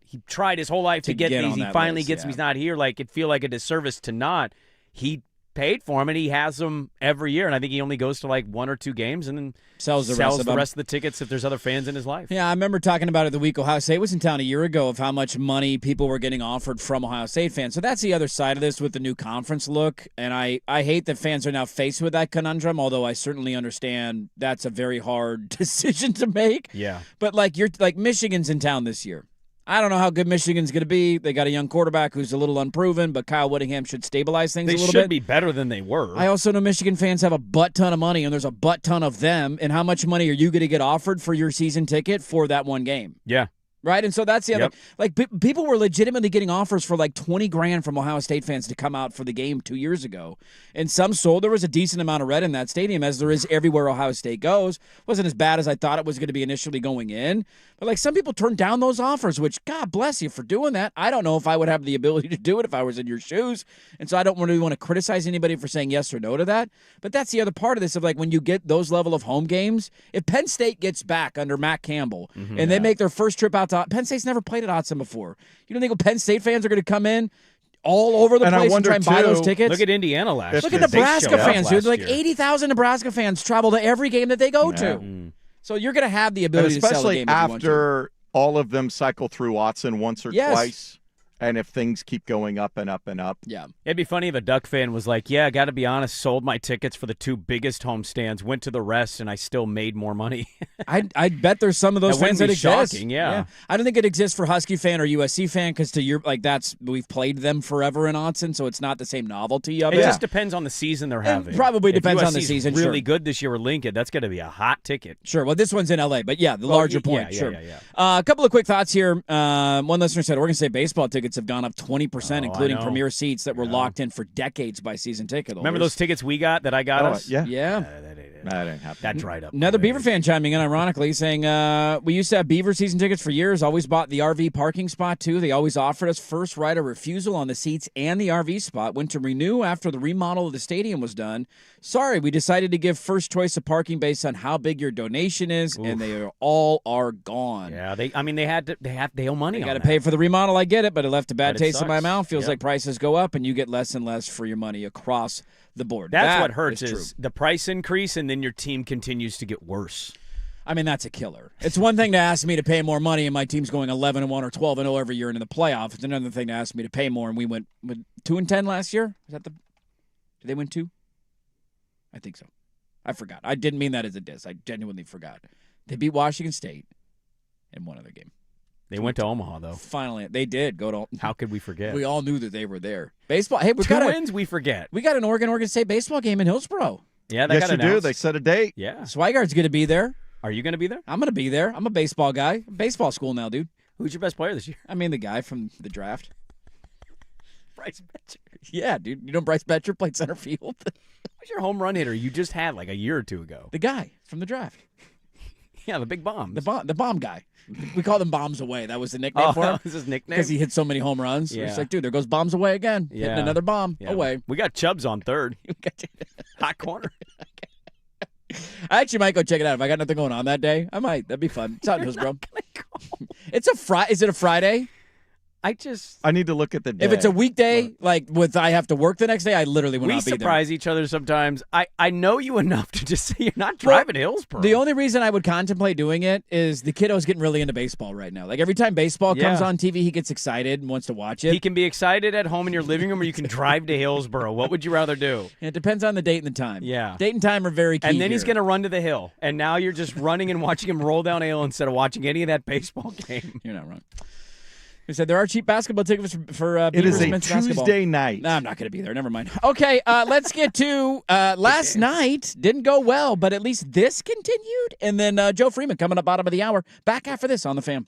he tried his whole life to get these. He finally gets them. He's not here. It'd feel like a disservice to not. He paid for them, and he has them every year. And I think he only goes to 1 or 2 games and then sells the rest of the tickets if there's other fans in his life. Yeah, I remember talking about it the week Ohio State was in town a year ago of how much money people were getting offered from Ohio State fans. So that's the other side of this with the new conference look. And I hate that fans are now faced with that conundrum, although I certainly understand that's a very hard decision to make. Yeah. But Michigan's in town this year. I don't know how good Michigan's going to be. They got a young quarterback who's a little unproven, but Kyle Whittingham should stabilize things a little bit. They should be better than they were. I also know Michigan fans have a butt ton of money, and there's a butt ton of them. And how much money are you going to get offered for your season ticket for that one game? Yeah. Right? And so that's the other. People were legitimately getting offers for $20,000 from Ohio State fans to come out for the game 2 years ago. And some sold. There was a decent amount of red in that stadium, as there is everywhere Ohio State goes. Wasn't as bad as I thought it was going to be initially going in. But some people turned down those offers, which God bless you for doing that. I don't know if I would have the ability to do it if I was in your shoes. And so I don't really want to criticize anybody for saying yes or no to that. But that's the other part of this of when you get those level of home games, if Penn State gets back under Matt Campbell and they make their first trip out to Penn State's never played at Autzen before. You don't think Penn State fans are going to come in all over the place and try and buy those tickets? Look at Indiana last year. Look at Nebraska fans, dude. 80,000 Nebraska fans travel to every game that they go to. So you're going to have the ability to sell a game especially after all of them cycle through Autzen once or twice. And if things keep going up and up and up. Yeah. It'd be funny if a Duck fan was like, yeah, I got to be honest, sold my tickets for the 2 biggest homestands, went to the rest, and I still made more money. I'd bet there's some of those fans that exist. Shocking, yeah. I don't think it exists for Husky fan or USC fan because we've played them forever in Autzen, so it's not the same novelty of it. It just depends on the season they're having. Probably depends on the USC's season. really good this year with Lincoln. That's going to be a hot ticket. Sure. Well, this one's in LA, but the larger point. Yeah, sure. Yeah. A couple of quick thoughts here. One listener said Oregon State baseball tickets tickets have gone up 20%, Oh, including I know. premier seats that were locked in for decades by season ticket holders. Remember those tickets we got that I got us? Yeah. Yeah. That didn't happen. That dried up. Another quick. Beaver fan chiming in, ironically, saying, we used to have Beaver season tickets for years, always bought the RV parking spot, too. They always offered us first right of refusal on the seats and the RV spot. Went to renew after the remodel of the stadium was done. Sorry, we decided to give first choice of parking based on how big your donation is, and they all are gone. Yeah, they owe money You on got to that. pay for the remodel, I get it, but it left a bad But it taste in my sucks. mouth. Feels Yep. like prices go up, and you get less and less for your money across the board. That's That what hurts is is true. the price increase, and then your team continues to get worse. I mean, that's a killer. It's one thing to ask me to pay more money and my team's going 11-1 or 12-0 every year into the playoff. It's another thing to ask me to pay more, and we went 2-10 last year. Is that did they win 2? I think so. I forgot. I didn't mean that as a diss. I genuinely forgot. They beat Washington State in one other game. They went to Omaha, though. Finally, they did go to. How could we forget? We all knew that they were there. Baseball. Hey, we Two got wins, we forget. We got an Oregon State baseball game in Hillsboro. Yeah, they Yes, got you do. announced. They set a date. Yeah. Swigard's going to be there. Are you going to be there? I'm going to be there. I'm a baseball guy. Baseball school now, dude. Who's your best player this year? I mean, the guy from the draft. Bryce Betcher. Yeah, dude. You know Bryce Betcher played center field? Who's your home run hitter you just had like a year or two ago? The guy from the draft. Yeah, the big bomb. The bomb guy. We called him Bombs Away. That was the nickname for him. That was his nickname? Because he hit so many home runs. Yeah. It's like, dude, there goes Bombs Away again. Hitting another bomb away. We got Chubbs on third. Hot corner. I actually might go check it out. If I got nothing going on that day, I might. That'd be fun. It's out in Hillsboro. It's a Friday. Is it a Friday? I need to look at the day. If it's a weekday, like with I have to work the next day, I literally would We not be there. surprise each other sometimes. I know you enough to just say you're not driving to Hillsboro. The only reason I would contemplate doing it is the kiddo's getting really into baseball right now. Like every time baseball comes Yeah. on TV, he gets excited and wants to watch it. He can be excited at home in your living room, or you can drive to Hillsboro. What would you rather do? It depends on the date and the time. Yeah. Date and time are very key. And then he's here. going to run to the hill. And now you're just running and watching him roll down a hill instead of watching any of that baseball game. You're not wrong. He said there are cheap basketball tickets for It Beavers is a men's basketball. Tuesday night. No, I'm not going to be there. Never mind. Okay, let's get to last night. Didn't go well, but at least this continued. And then Joe Freeman coming up bottom of the hour. Back after this on the Fam.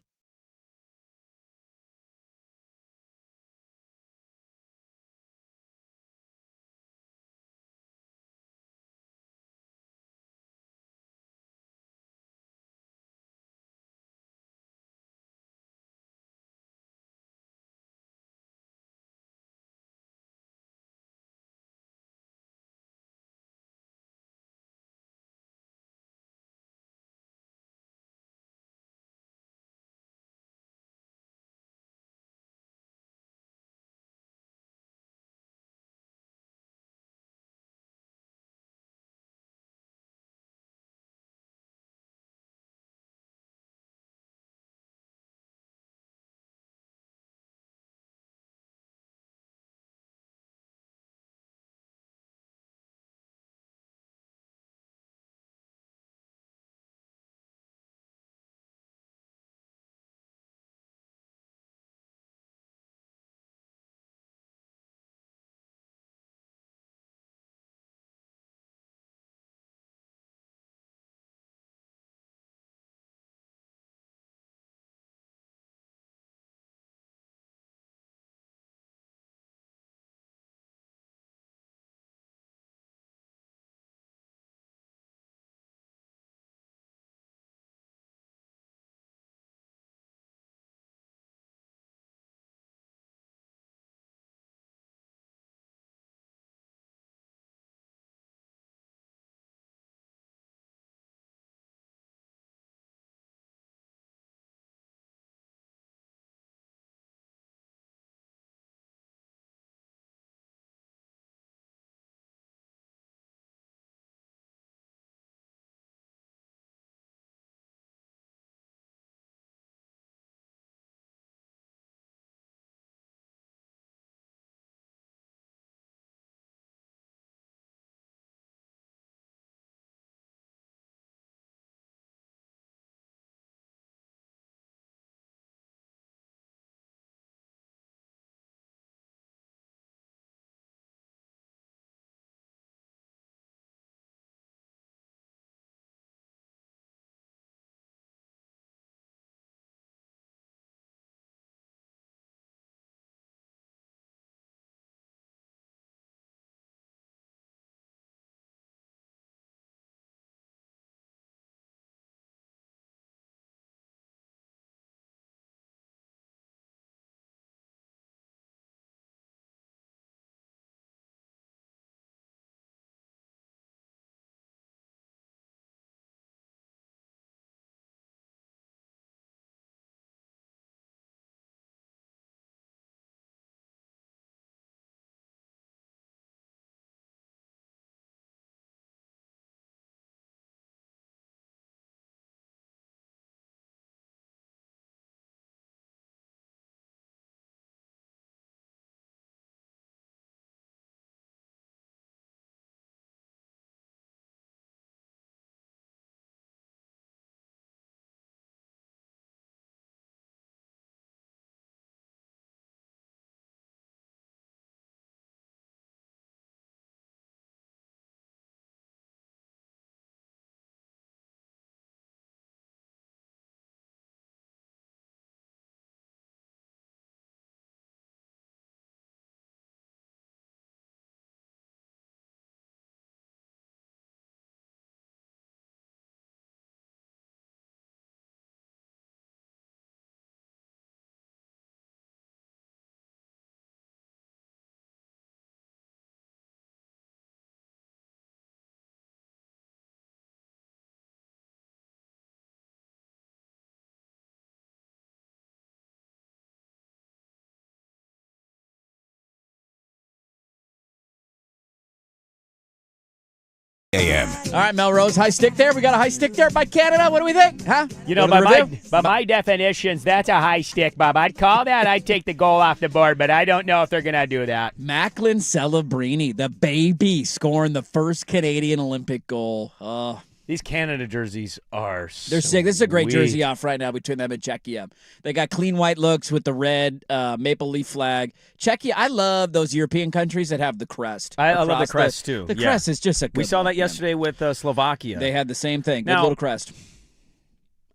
a.m. All right, Melrose, high stick there. We got a high stick there by Canada. What do we think? Huh? You know, by my definitions, that's a high stick, Bob. I'd call that. I'd take the goal off the board, but I don't know if they're going to do that. Macklin Celebrini, the baby, scoring the first Canadian Olympic goal. Oh. These Canada jerseys are They're sick. This is a great jersey off right now between them and Czechia. They got clean white looks with the red maple leaf flag. Czechia, I love those European countries that have the crest. I love the crest, too. The crest is just a good We saw look, that yesterday with Slovakia. They had the same thing. Good Now, little crest.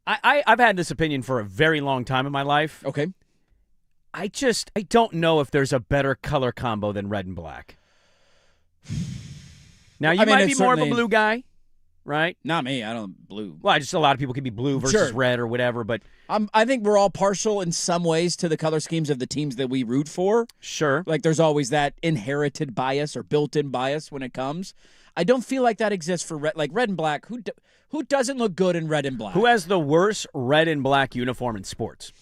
I've had this opinion for a very long time in my life. Okay. I don't know if there's a better color combo than red and black. Now, you might be more of a blue guy. Right? Not me. I don't blue. Well, just a lot of people can be blue versus red or whatever, but I think we're all partial in some ways to the color schemes of the teams that we root for. Sure. Like there's always that inherited bias or built-in bias when it comes. I don't feel like that exists for red and black. Who doesn't look good in red and black? Who has the worst red and black uniform in sports?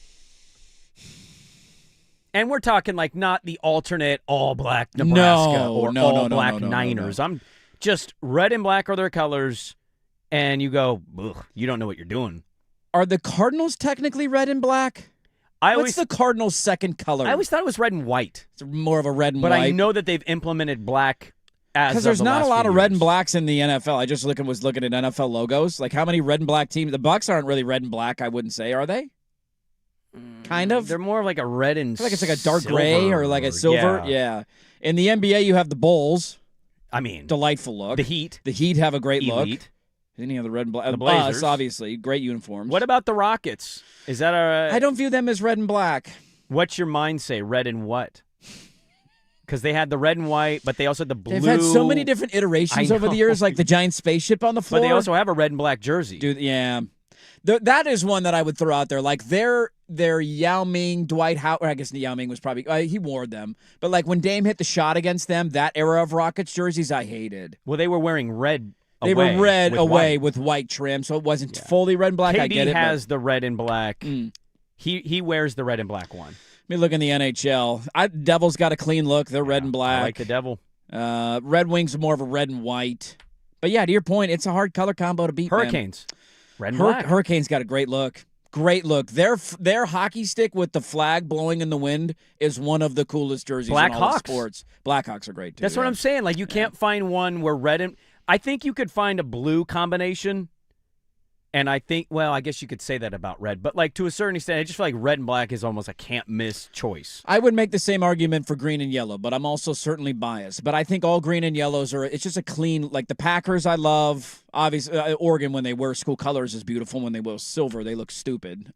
And we're talking like not the alternate all-black Nebraska or all-black Niners. I'm just red and black are their colors, and you go, ugh, you don't know what you're doing. Are the Cardinals technically red and black? What's the Cardinals' second color? I always thought it was red and white. It's more of a red and white. But I know that they've implemented black as because there's of the not a last lot few of red years. and blacks in the NFL. I just was looking at NFL logos. Like how many red and black teams? The Bucks aren't really red and black, I wouldn't say, are they? Kind of. They're more like a red and I feel like it's like a dark gray or like a silver. Yeah. In the NBA, you have the Bulls. I mean, delightful look. The Heat. The Heat have a great look. Elite. Any other red and black? The Blazers, obviously, great uniforms. What about the Rockets? Is that I don't view them as red and black. What's your mind say? Red and what? Because they had the red and white, but they also had the blue. They've had so many different iterations over the years, like the giant spaceship on the floor. But they also have a red and black jersey. Dude, yeah. That is one that I would throw out there. Like their Yao Ming, Dwight Howard. I guess Yao Ming was probably he wore them. But like when Dame hit the shot against them, that era of Rockets jerseys, I hated. Well, they were wearing red. They were red with white trim, so it wasn't fully red and black. KD I get it. Has the red and black. He wears the red and black one. Let me look in the NHL. Devils got a clean look. They're red and black. I like the Devil. Red Wings are more of a red and white. But yeah, to your point, it's a hard color combo to beat. Hurricanes. Red and black. Hurricanes got a great look. Great look. Their hockey stick with the flag blowing in the wind is one of the coolest jerseys in all of sports. Blackhawks are great too. That's what I'm saying. Like you can't find one where red and I think you could find a blue combination. And I think, well, I guess you could say that about red. But, like, to a certain extent, I just feel like red and black is almost a can't-miss choice. I would make the same argument for green and yellow, but I'm also certainly biased. But I think all green and yellows it's just a clean, like the Packers I love. Obviously, Oregon, when they wear school colors, is beautiful. When they wear silver, they look stupid.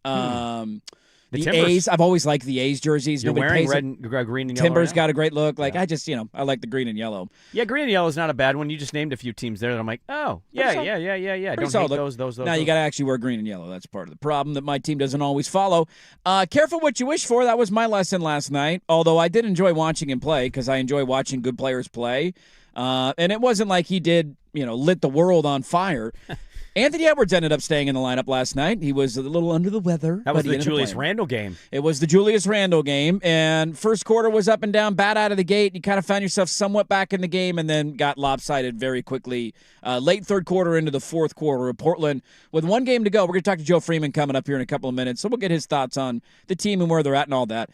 The A's, I've always liked the A's jerseys. You're wearing green and yellow. Timbers right got a great look. Like I just, I like the green and yellow. Yeah, green and yellow is not a bad one. You just named a few teams there that I'm like, oh, yeah. Don't hate those. Now you got to actually wear green and yellow. That's part of the problem that my team doesn't always follow. Careful what you wish for. That was my lesson last night. Although I did enjoy watching him play because I enjoy watching good players play. And it wasn't like he did, lit the world on fire. Anthony Edwards ended up staying in the lineup last night. He was a little under the weather. That was the Julius Randle game. It was the Julius Randle game, and first quarter was up and down, bad out of the gate. You kind of found yourself somewhat back in the game and then got lopsided very quickly. Late third quarter into the fourth quarter of Portland. With one game to go, we're going to talk to Joe Freeman coming up here in a couple of minutes, so we'll get his thoughts on the team and where they're at and all that.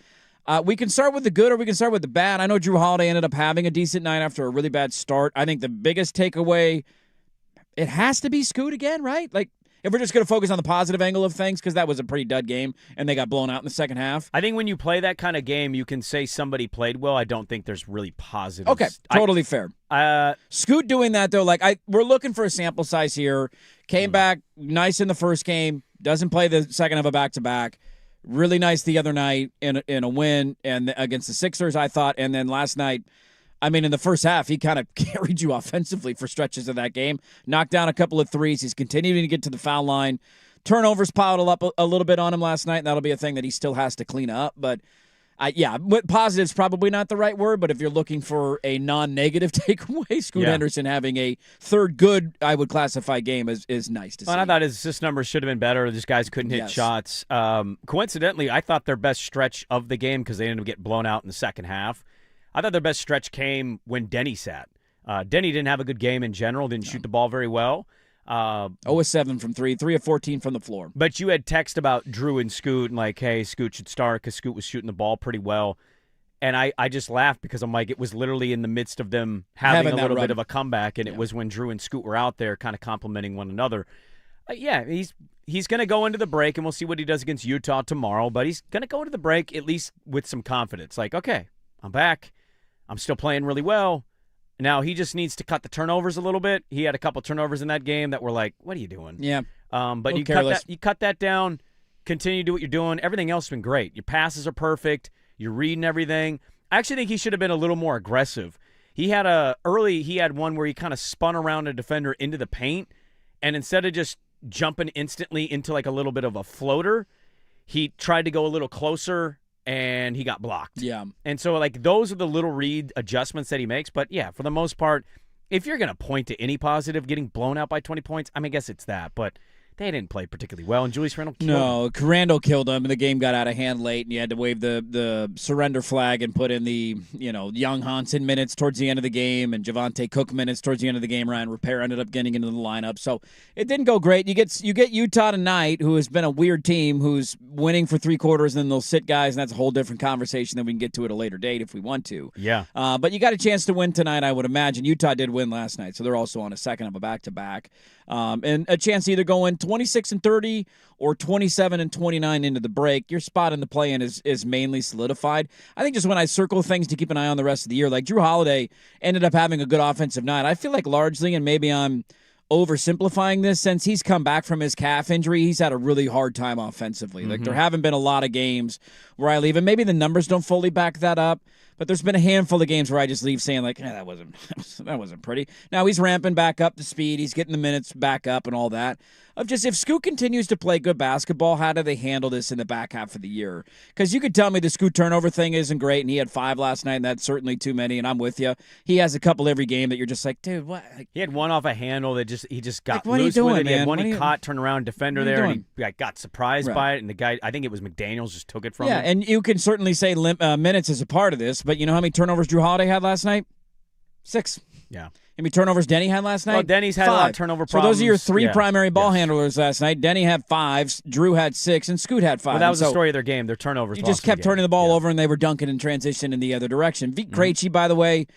We can start with the good or we can start with the bad. I know Drew Holiday ended up having a decent night after a really bad start. I think the biggest takeaway, it has to be Scoot again, right? Like, if we're just going to focus on the positive angle of things, because that was a pretty dud game, and they got blown out in the second half. I think when you play that kind of game, you can say somebody played well. I don't think there's really positives. Okay, totally fair. Scoot doing that, though, we're looking for a sample size here. Came back nice in the first game, doesn't play the second of a back-to-back. Really nice the other night in a win and against the Sixers, I thought, and then last night, in the first half, he kind of carried you offensively for stretches of that game. Knocked down a couple of threes. He's continuing to get to the foul line. Turnovers piled up a little bit on him last night, and that'll be a thing that he still has to clean up. But, positive's probably not the right word, but if you're looking for a non-negative takeaway, Scoot Henderson having a third good, I would classify game is nice to see. And I thought his assist numbers should have been better. These guys couldn't hit shots. Coincidentally, I thought their best stretch of the game, because they ended up getting blown out in the second half, I thought their best stretch came when Denny sat. Denny didn't have a good game in general, didn't shoot the ball very well. 0-7 from 3, 3 of 14 from the floor. But you had text about Drew and Scoot and like, hey, Scoot should start because Scoot was shooting the ball pretty well. And I just laughed because I'm like, it was literally in the midst of them having a little bit of a comeback, and it was when Drew and Scoot were out there kind of complimenting one another. He's going to go into the break, and we'll see what he does against Utah tomorrow, but he's going to go into the break at least with some confidence. Like, okay, I'm back. I'm still playing really well. Now he just needs to cut the turnovers a little bit. He had a couple turnovers in that game that were like, what are you doing? Yeah. But you cut that down, continue to do what you're doing. Everything else has been great. Your passes are perfect. You're reading everything. I actually think he should have been a little more aggressive. He had one where he kind of spun around a defender into the paint, and instead of just jumping instantly into like a little bit of a floater, he tried to go a little closer and he got blocked. Yeah. And so like those are the little read adjustments that he makes. But yeah, for the most part, if you're going to point to any positive, getting blown out by 20 points, I guess it's that. But they didn't play particularly well, and Julius Randle killed him. Randle killed him, and the game got out of hand late, and you had to wave the surrender flag and put in the Young Hansen minutes towards the end of the game and Javante Cook minutes towards the end of the game. Ryan Repair ended up getting into the lineup, so it didn't go great. You get Utah tonight, who has been a weird team, who's winning for 3 quarters, and then they'll sit guys, and that's a whole different conversation that we can get to at a later date if we want to. Yeah. But you got a chance to win tonight, I would imagine. Utah did win last night, so they're also on a second of a back-to-back. And a chance to either go in 26-30 or 27-29 into the break. Your spot in the play-in is mainly solidified. I think just when I circle things to keep an eye on the rest of the year, like Drew Holiday ended up having a good offensive night. I feel like largely, and maybe I'm oversimplifying this, since he's come back from his calf injury, he's had a really hard time offensively. Mm-hmm. Like there haven't been a lot of games where I leave, and maybe the numbers don't fully back that up, but there's been a handful of games where I just leave saying like, that wasn't pretty. Now he's ramping back up to speed. He's getting the minutes back up and all that. Of just, if Scoot continues to play good basketball, how do they handle this in the back half of the year? Because you could tell me the Scoot turnover thing isn't great, and he had 5 last night, and that's certainly too many, and I'm with you. He has a couple every game that you're just like, dude, what? He had one off a handle that he just got what loose are you doing, with it. He had man? one he caught, turned around, defender there, and he got surprised Right. by it, and the guy, I think it was McDaniels, just took it from him. Yeah, and you can certainly say minutes is a part of this, but you know how many turnovers Drew Holiday had last night? 6. Yeah. How many turnovers Denny had last night? Well, Denny's had 5. a lot of turnover So problems. those are your 3 Yeah. primary ball handlers last night. Denny had 5, Drew had 6, and Scoot had 5. Well, that was And the so story of their game. Their turnovers. you just kept turning the ball over, and they were dunking and transition in the other direction. Vik Krejci, by the way,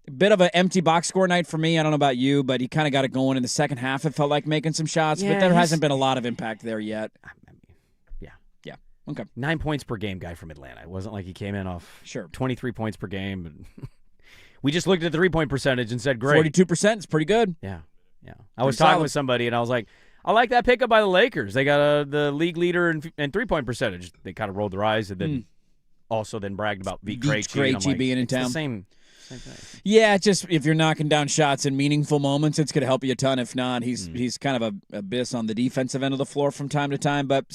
a bit of an empty box score night for me. I don't know about you, but he kind of got it going in the second half. It felt like making some shots, but there hasn't been a lot of impact there yet. Yeah. Okay. 9 points per game guy from Atlanta. It wasn't like he came in off 23 points per game. We just looked at the 3-point percentage and said, great. 42% is pretty good. Yeah. I was talking with somebody, and I was like, I like that pickup by the Lakers. They got the league leader in 3-point percentage. They kind of rolled their eyes and then also bragged about Vik Krejci being in town. The same thing. Yeah, just if you're knocking down shots in meaningful moments, it's going to help you a ton. If not, he's kind of a abyss on the defensive end of the floor from time to time. But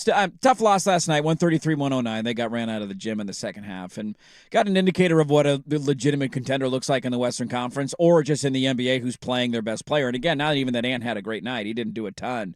tough loss last night, 133-109. They got ran out of the gym in the second half and got an indicator of what a legitimate contender looks like in the Western Conference or just in the NBA who's playing their best player. And again, not even that Ant had a great night. He didn't do a ton.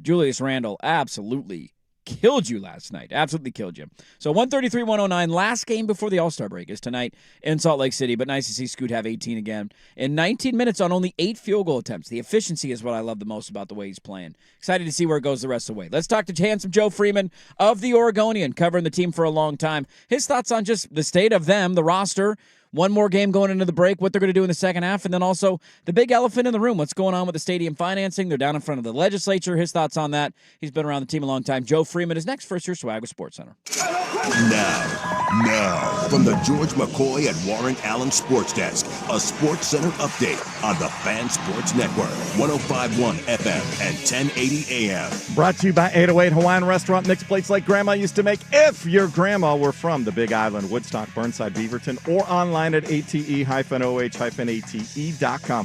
Julius Randle absolutely killed you last night. Absolutely killed you. So 133-109. Last game before the All-Star break is tonight in Salt Lake City, but nice to see Scoot have 18 again. In 19 minutes on only 8 field goal attempts. The efficiency is what I love the most about the way he's playing. Excited to see where it goes the rest of the way. Let's talk to handsome Joe Freeman of the Oregonian, covering the team for a long time. His thoughts on just the state of them, the roster, one more game going into the break, what they're going to do in the second half, and then also the big elephant in the room, what's going on with the stadium financing. They're down in front of the legislature. His thoughts on that. He's been around the team a long time. Joe Freeman is next. First, your Swag with Sports Center. Now, from the George McCoy and Warren Allen Sports Desk, a Sports Center update on the Fan Sports Network, 105.1 FM and 1080 AM. Brought to you by 808 Hawaiian Restaurant. Mixed plates like Grandma used to make. If your grandma were from the Big Island, Woodstock, Burnside, Beaverton, or online at ate-oh-ate.com.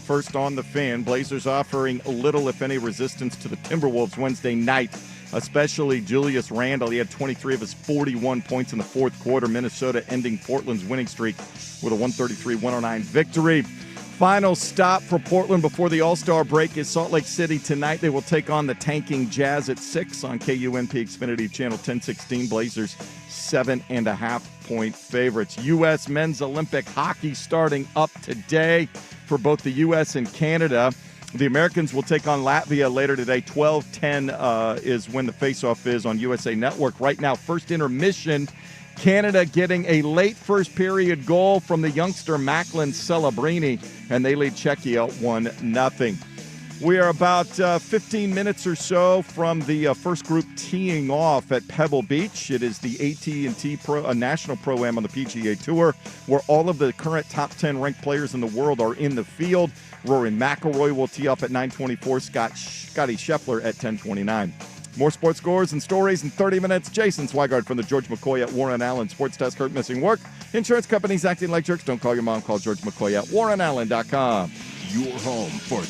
First on the Fan, Blazers offering little, if any, resistance to the Timberwolves Wednesday night, especially Julius Randle. He had 23 of his 41 points in the fourth quarter. Minnesota ending Portland's winning streak with a 133-109 victory. Final stop for Portland before the All-Star break is Salt Lake City tonight. They will take on the tanking Jazz at 6 on KUNP Xfinity Channel 1016. Blazers 7.5-point favorites. U.S. men's Olympic hockey starting up today. for both the U.S. and Canada. The Americans will take on Latvia later today. 12:10 is when the faceoff is on USA Network. Right now, first intermission, Canada getting a late first period goal from the youngster Macklin Celebrini, and they lead Czechia 1-0. We are about 15 minutes or so from the first group teeing off at Pebble Beach. It is the AT&T National Pro-Am on the PGA Tour, where all of the current top 10 ranked players in the world are in the field. Rory McIlroy will tee off at 9:24. Scotty Scheffler at 10:29. More sports scores and stories in 30 minutes. Jason Swigard from the George McCoy at Warren Allen Sports Desk. Hurt missing work. Insurance companies acting like jerks. Don't call your mom. Call George McCoy at warrenallen.com. Your home for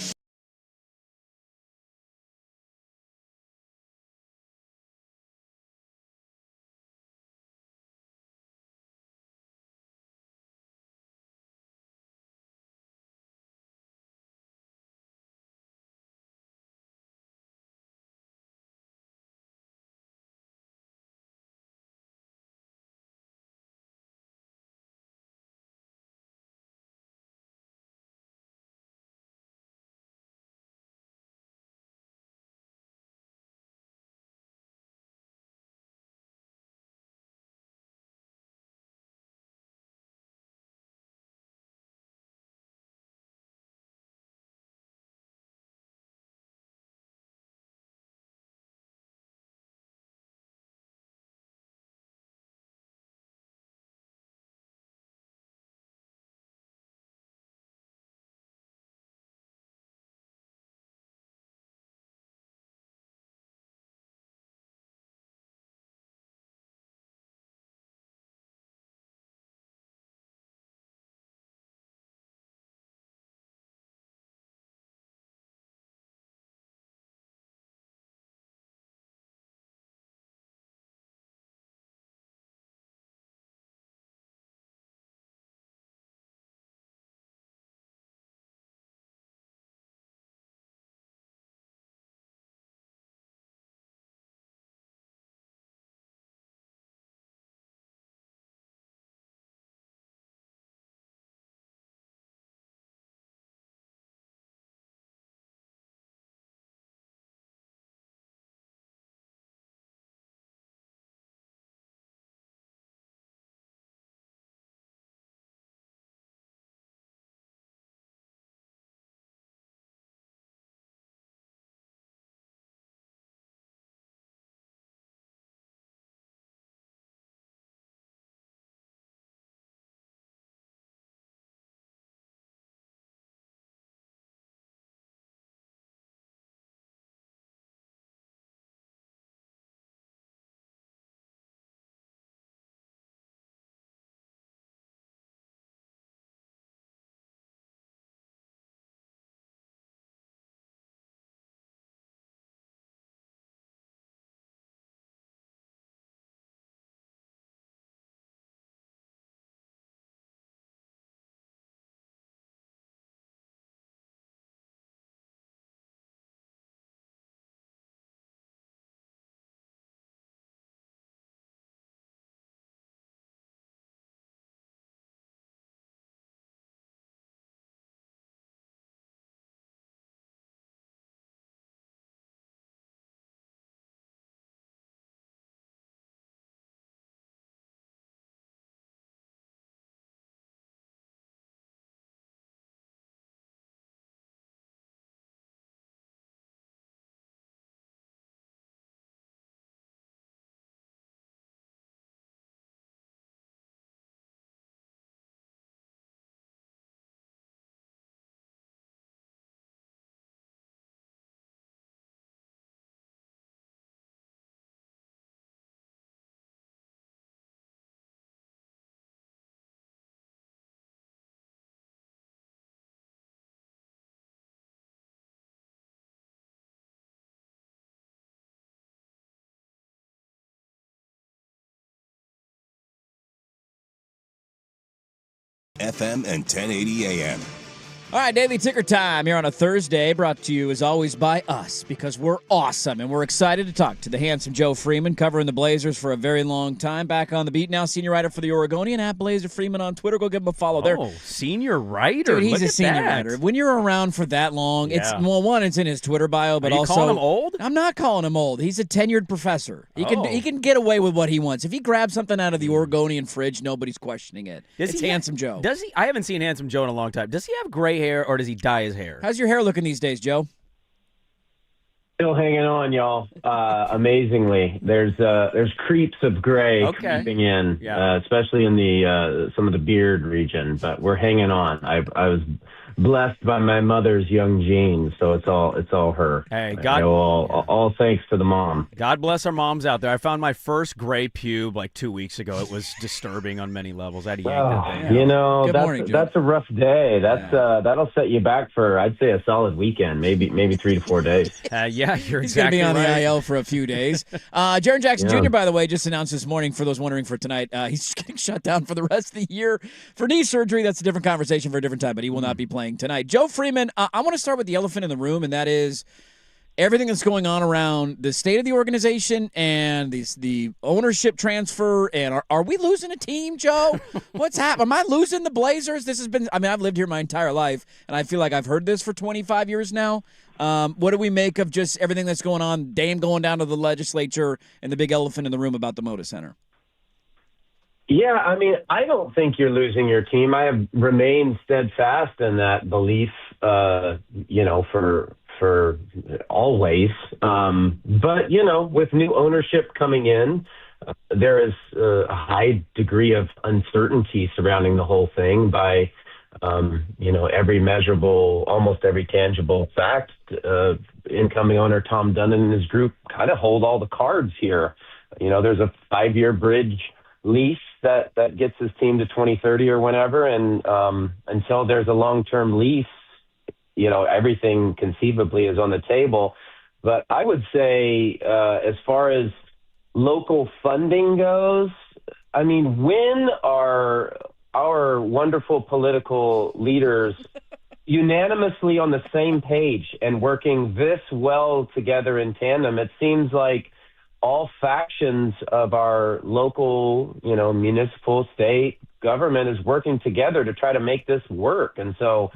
FM and 1080 AM. All right, Daily Ticker Time here on a Thursday, brought to you as always by us because we're awesome and we're excited to talk to the handsome Joe Freeman, covering the Blazers for a very long time. Back on the beat now, senior writer for the Oregonian, at Blazer Freeman on Twitter. Go give him a follow there. Oh, senior writer? Dude, he's Look a at senior that. writer. When you're around for that long, it's Yeah. well, one, it's in his Twitter bio, but Are you also calling him old? I'm not calling him old. He's a tenured professor. He Oh. can get away with what he wants. If he grabs something out of the Oregonian fridge, nobody's questioning it. It's he handsome Joe. Does he? I haven't seen handsome Joe in a long time. Does he have gray hair or does he dye his hair? How's your hair looking these days, Joe? Still hanging on, y'all. Amazingly, there's creeps of gray Okay. creeping in, Yeah. especially in the some of the beard region. But we're hanging on. I was blessed by my mother's young genes, so it's all her. Hey, You God, know, all thanks to the mom. God bless our moms out there. I found my first gray pube like 2 weeks ago. It was disturbing on many levels. I had to yank that thing out. You know, Good morning, Joe. that's a rough day. That'll set you back for, I'd say, a solid weekend, maybe 3 to 4 days. Yeah, you're He's going to exactly be on right. the IL for a few days. Jaron Jackson Yeah. Jr., by the way, just announced this morning, for those wondering for tonight, he's getting shut down for the rest of the year for knee surgery. That's a different conversation for a different time, but he will not be playing tonight. Joe Freeman, I want to start with the elephant in the room, and that is everything that's going on around the state of the organization and the ownership transfer. And are we losing a team, Joe? What's happening? Am I losing the Blazers? This has been, I mean, I've lived here my entire life, and I feel like I've heard this for 25 years now. What do we make of just everything that's going on? Dame going down to the legislature and the big elephant in the room about the Moda Center. Yeah, I mean, I don't think you're losing your team. I have remained steadfast in that belief, for always. But, with new ownership coming in, there is a high degree of uncertainty surrounding the whole thing by, every measurable, almost every tangible fact. Incoming owner Tom Dundon and his group kind of hold all the cards here. There's a 5-year bridge lease that gets his team to 2030 or whenever. And until there's a long-term lease, everything conceivably is on the table. But I would say as far as local funding goes, I mean, when are our wonderful political leaders unanimously on the same page and working this well together in tandem? It seems like all factions of our local, municipal, state government is working together to try to make this work. And so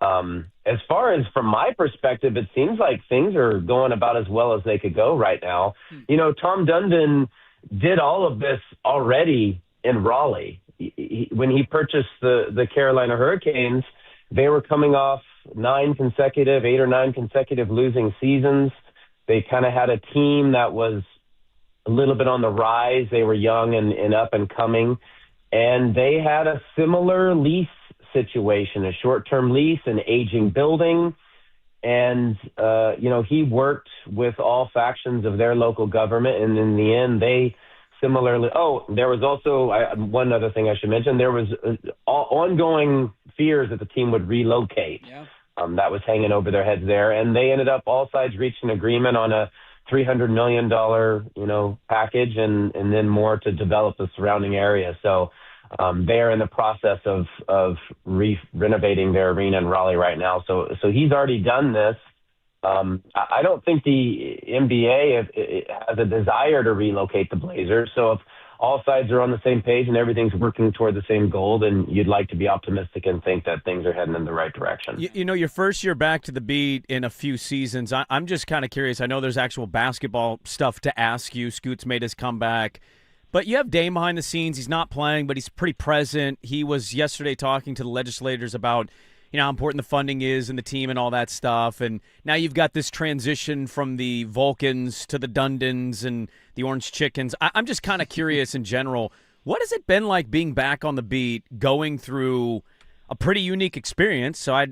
as far as from my perspective, it seems like things are going about as well as they could go right now. Tom Dundon did all of this already in Raleigh. When he purchased the Carolina Hurricanes, they were coming off 8 or 9 consecutive losing seasons. They kind of had a team that was a little bit on the rise. They were young and up and coming. And they had a similar lease situation, a short-term lease, an aging building. And, he worked with all factions of their local government. And in the end, they similarly, there was also one other thing I should mention. There was ongoing fears that the team would relocate. Yeah. That was hanging over their heads there. And they ended up, all sides reached an agreement on a $300 million, package and then more to develop the surrounding area. So they're in the process of renovating their arena in Raleigh right now. So he's already done this. I don't think the NBA has a desire to relocate the Blazers. So if all sides are on the same page and everything's working toward the same goal, then you'd like to be optimistic and think that things are heading in the right direction. Your first year back to the beat in a few seasons, I'm just kind of curious. I know there's actual basketball stuff to ask you. Scoot's made his comeback. But you have Dame behind the scenes. He's not playing, but he's pretty present. He was yesterday talking to the legislators about how important the funding is and the team and all that stuff. And now you've got this transition from the Vulcans to the Dundons and the Orange Chickens. I'm just kind of curious in general, what has it been like being back on the beat, going through a pretty unique experience? So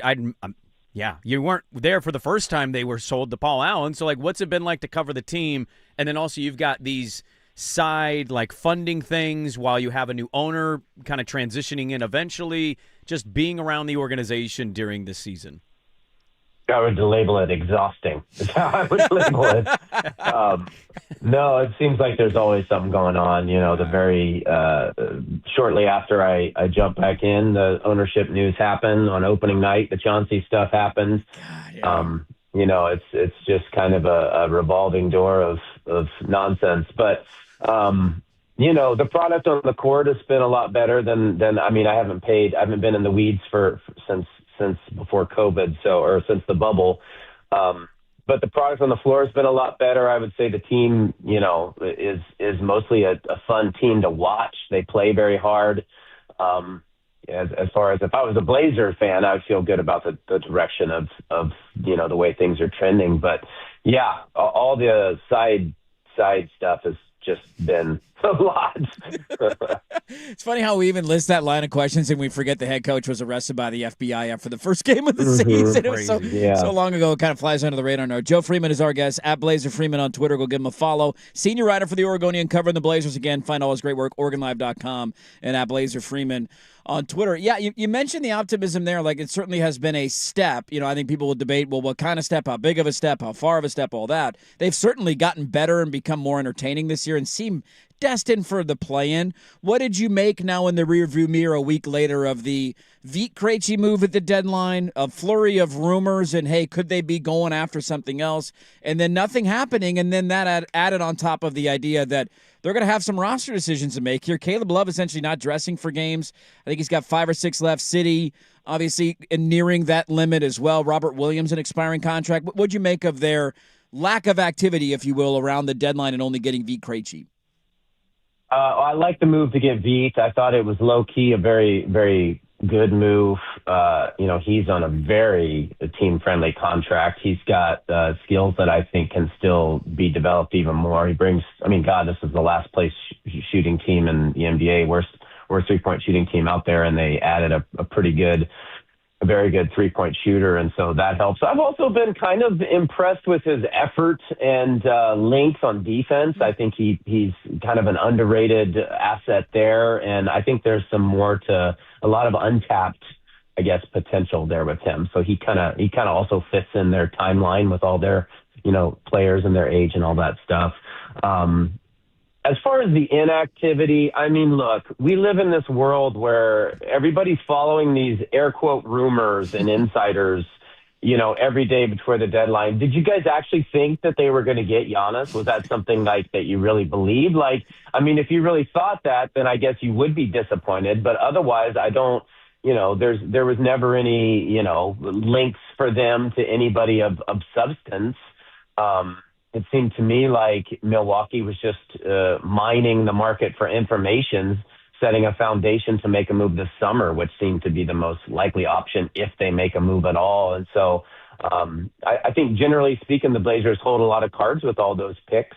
you weren't there for the first time they were sold to Paul Allen. So what's it been like to cover the team? And then also you've got these side funding things while you have a new owner kind of transitioning in eventually, just being around the organization during this season. I would label it exhausting. Is how I would label it. No, it seems like there's always something going on. The very shortly after I jump back in, the ownership news happened on opening night. The Chauncey stuff happened. It's just kind of a revolving door of nonsense. But the product on the court has been a lot better than I haven't been in the weeds since before COVID, or since the bubble. But the product on the floor has been a lot better. I would say the team, is mostly a fun team to watch. They play very hard. As far as if I was a Blazer fan, I would feel good about the direction of the way things are trending. But yeah, all the side stuff has just been a lot. It's funny how we even list that line of questions and we forget the head coach was arrested by the FBI after the first game of the season. It was so long ago, it kind of flies under the radar now. Joe Freeman is our guest, at Blazer Freeman on Twitter. Go give him a follow. Senior writer for the Oregonian, covering the Blazers. Again, find all his great work, OregonLive.com, and at Blazer Freeman on Twitter. Yeah, you mentioned the optimism there. Like, it certainly has been a step. I think people will debate, well, what kind of step, how big of a step, how far of a step, all that. They've certainly gotten better and become more entertaining this year and seem destined for the play-in. What did you make now in the rearview mirror a week later of the Vit Krejci move at the deadline, a flurry of rumors, and hey, could they be going after something else? And then nothing happening, and then that added on top of the idea that they're going to have some roster decisions to make here. Caleb Love essentially not dressing for games. I think he's got 5 or 6 left. City, obviously, nearing that limit as well. Robert Williams, an expiring contract. What'd you make of their lack of activity, if you will, around the deadline and only getting Vit Krejci? I like the move to get Vit. I thought it was low-key a very, very good move. He's on a very team-friendly contract. He's got skills that I think can still be developed even more. He brings, this is the last place shooting team in the NBA, worst three-point shooting team out there, and they added a very good three-point shooter, and so that helps. I've also been kind of impressed with his effort and length on defense. I think he's kind of an underrated asset there, and I think there's some more to a lot of untapped, potential there with him. So he kind of also fits in their timeline with all their, players and their age and all that stuff. As far as the inactivity, look, we live in this world where everybody's following these air quote rumors and insiders, every day before the deadline. Did you guys actually think that they were going to get Giannis? Was that something like that you really believed? If you really thought that, then I guess you would be disappointed. But otherwise, I don't, there was never any, links for them to anybody of substance. It seemed to me like Milwaukee was just mining the market for information, setting a foundation to make a move this summer, which seemed to be the most likely option if they make a move at all. And so I think generally speaking, the Blazers hold a lot of cards with all those picks,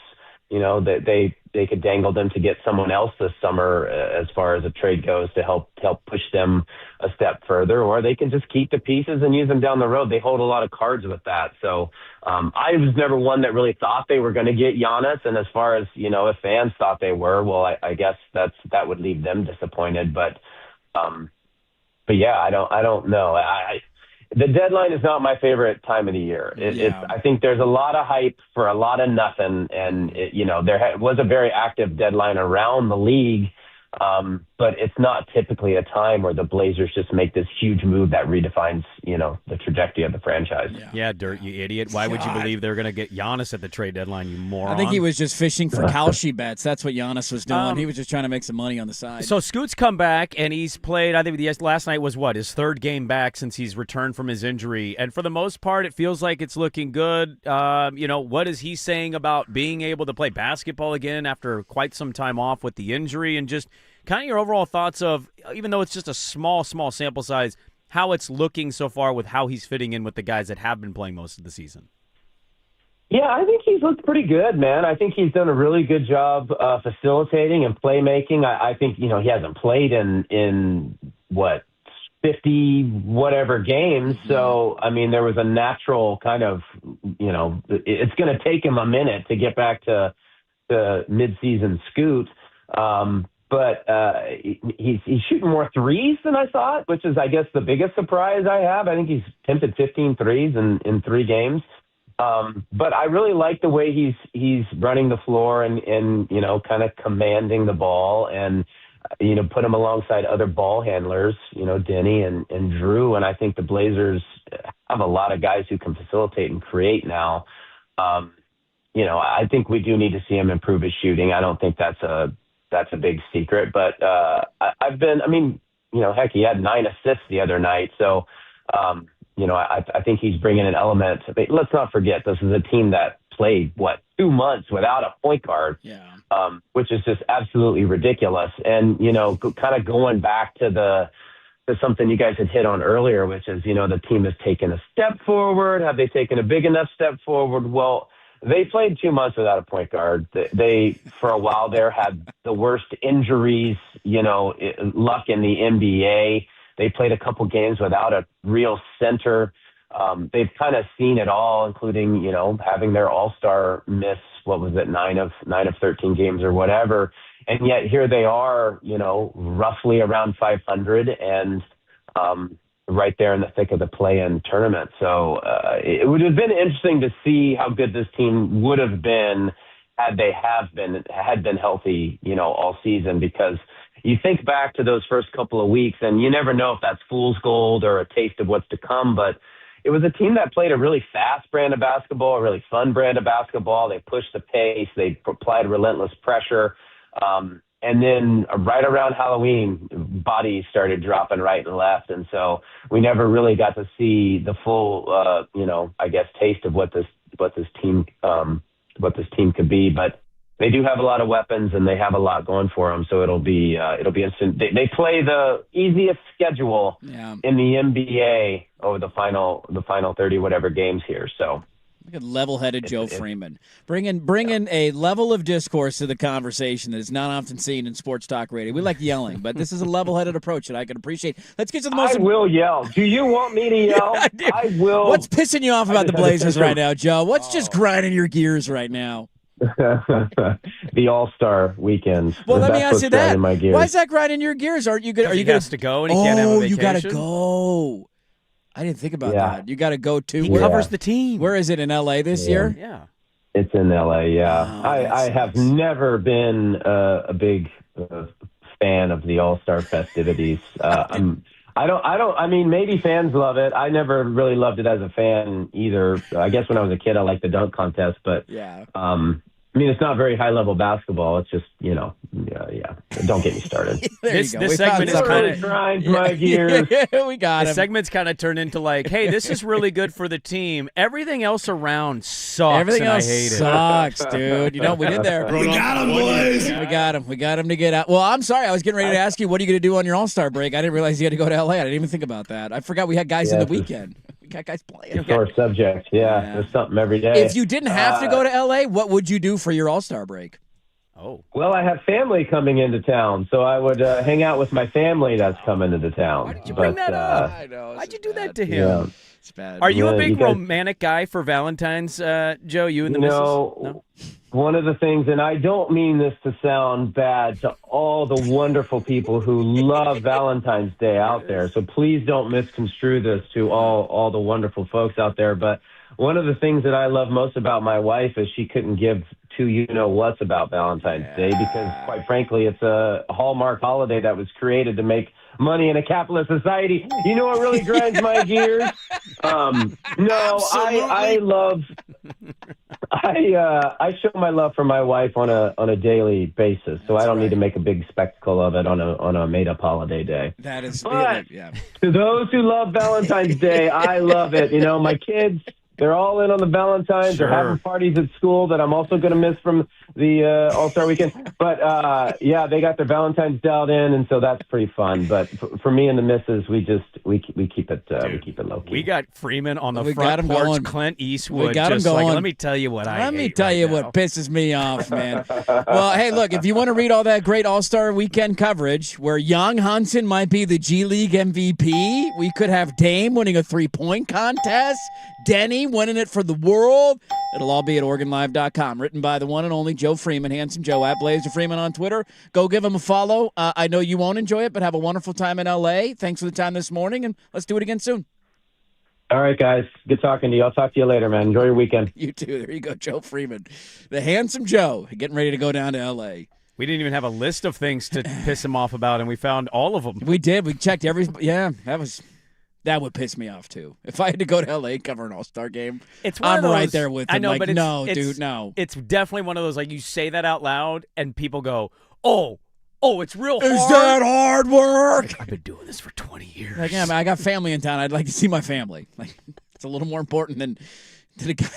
that they could dangle them to get someone else this summer as far as a trade goes to help push them a step further, or they can just keep the pieces and use them down the road. They hold a lot of cards with that. So I was never one that really thought they were going to get Giannis. And as far as, if fans thought they were, well, I guess that would leave them disappointed. But yeah, I don't know. The deadline is not my favorite time of the year. I think there's a lot of hype for a lot of nothing. And, there was a very active deadline around the league. But it's not typically a time where the Blazers just make this huge move that redefines, the trajectory of the franchise. Yeah, Dirt, you idiot. Why would you believe they're going to get Giannis at the trade deadline, you moron? I think he was just fishing for Kalshi bets. That's what Giannis was doing. He was just trying to make some money on the side. So Scoot's come back, and he's played, I think last night was his third game back since he's returned from his injury. And for the most part, it feels like it's looking good. What is he saying about being able to play basketball again after quite some time off with the injury, and just kind of your overall thoughts of, even though it's just a small sample size, how it's looking so far with how he's fitting in with the guys that have been playing most of the season? Yeah, I think he's looked pretty good, man. I think he's done a really good job facilitating and playmaking. I think, he hasn't played in 50 whatever games. So, there was a natural kind of, it's going to take him a minute to get back to the midseason Scoot. but he's shooting more threes than I thought, which is, I guess, the biggest surprise I have. I think he's attempted 15 threes in 3 games. But I really like the way he's running the floor and kind of commanding the ball and, put him alongside other ball handlers, Denny and Drew. And I think the Blazers have a lot of guys who can facilitate and create now. I think we do need to see him improve his shooting. I don't think that's a big secret, but heck, he had 9 assists the other night. So, I think he's bringing an element. Let's not forget, this is a team that played, 2 months without a point guard, which is just absolutely ridiculous. And, kind of going back to something you guys had hit on earlier, which is, the team has taken a step forward. Have they taken a big enough step forward? Well, they played 2 months without a point guard. They for a while there, had the worst injuries, luck in the NBA. They played a couple games without a real center. They've kind of seen it all, including, having their all-star miss, 9 of 13 games or whatever. And yet here they are, roughly around 500 and right there in the thick of the play-in tournament. So it would have been interesting to see how good this team would have been had they been healthy, all season, because you think back to those first couple of weeks and you never know if that's fool's gold or a taste of what's to come, but it was a team that played a really fast brand of basketball, a really fun brand of basketball. They pushed the pace. They applied relentless pressure. And then right around Halloween, bodies started dropping right and left. And so we never really got to see the full, taste of what this team could be. But they do have a lot of weapons and they have a lot going for them. So it'll be interesting. They play the easiest schedule in the NBA over the final 30 whatever games here. So. Look at level-headed Joe Freeman. Bring in a level of discourse to the conversation that is not often seen in sports talk radio. We like yelling, but this is a level-headed approach that I can appreciate. Let's get to the most. I will yell. Do you want me to yell? I will. What's pissing you off about the Blazers right now, Joe? What's just grinding your gears right now? The All-Star weekend. Well, let me ask you that. Why is that grinding your gears? Are you going to go and he can't have a vacation? You got to go. I didn't think about that. You got to go too. He covers the team. Where is it, in L.A. this year? Yeah. It's in L.A., yeah. I have never been a big fan of the All-Star festivities. I mean, maybe fans love it. I never really loved it as a fan either. I guess when I was a kid, I liked the dunk contest, but it's not very high-level basketball. It's just, don't get me started. This segment is kind of grinds my gears. We got the segment's kind of turned into like, hey, this is really good for the team. Everything else around sucks. Everything else I hate sucks, dude. We did there. We got him, boys. We got him. We got him to get out. Well, I'm sorry. I was getting ready to ask you, what are you going to do on your All-Star break? I didn't realize you had to go to L.A. I didn't even think about that. I forgot we had guys in the weekend. We got guys playing. Sore subject. Yeah, there's something every day. If you didn't have to go to L.A., what would you do for your All-Star break? Oh. Well, I have family coming into town, so I would hang out with my family that's coming into town. Why did you bring that up? I know. Why'd you do that to him? Yeah. It's bad. Are you a big romantic guy for Valentine's, Joe? You and the missus? No. One of the things, and I don't mean this to sound bad to all the wonderful people who love Valentine's Day out there, so please don't misconstrue this to all the wonderful folks out there, but one of the things that I love most about my wife is she couldn't give two you-know-whats about Valentine's Day because, quite frankly, it's a Hallmark holiday that was created to make money in a capitalist society. You know what really grinds my gears? I show my love for my wife on a daily basis, so I don't need to make a big spectacle of it on a made-up holiday day. That is, but to those who love Valentine's Day, I love it. My kids, they're all in on the Valentine's. They're having parties at school that I'm also going to miss from the All-Star weekend. But, they got their Valentine's dialed in, and so that's pretty fun. But for me and the missus, we keep it low key. We got Freeman on the front porch, going. Clint Eastwood. We got him going. Let me tell you what I hate. Let me tell you what pisses me off, man. Well, hey, look, if you want to read all that great All-Star weekend coverage where Young Hansen might be the G League MVP, we could have Dame winning a three-point contest, Denny me winning it for the world. It'll all be at OregonLive.com. Written by the one and only Joe Freeman, Handsome Joe, at Blazer Freeman on Twitter. Go give him a follow. I know you won't enjoy it, but have a wonderful time in L.A. Thanks for the time this morning, and let's do it again soon. All right, guys. Good talking to you. I'll talk to you later, man. Enjoy your weekend. You too. There you go, Joe Freeman. The Handsome Joe, getting ready to go down to L.A. We didn't even have a list of things to piss him off about, and we found all of them. We did. We checked every. Yeah, that would piss me off too. If I had to go to L.A. cover an All-Star game, I'm right there with him. I know, like, but no, dude, no. It's definitely one of those, like, you say that out loud, and people go, oh, it's real hard. Is that hard work? I've been doing this for 20 years. Like, yeah, man, I got family in town. I'd like to see my family. Like, it's a little more important than a guy.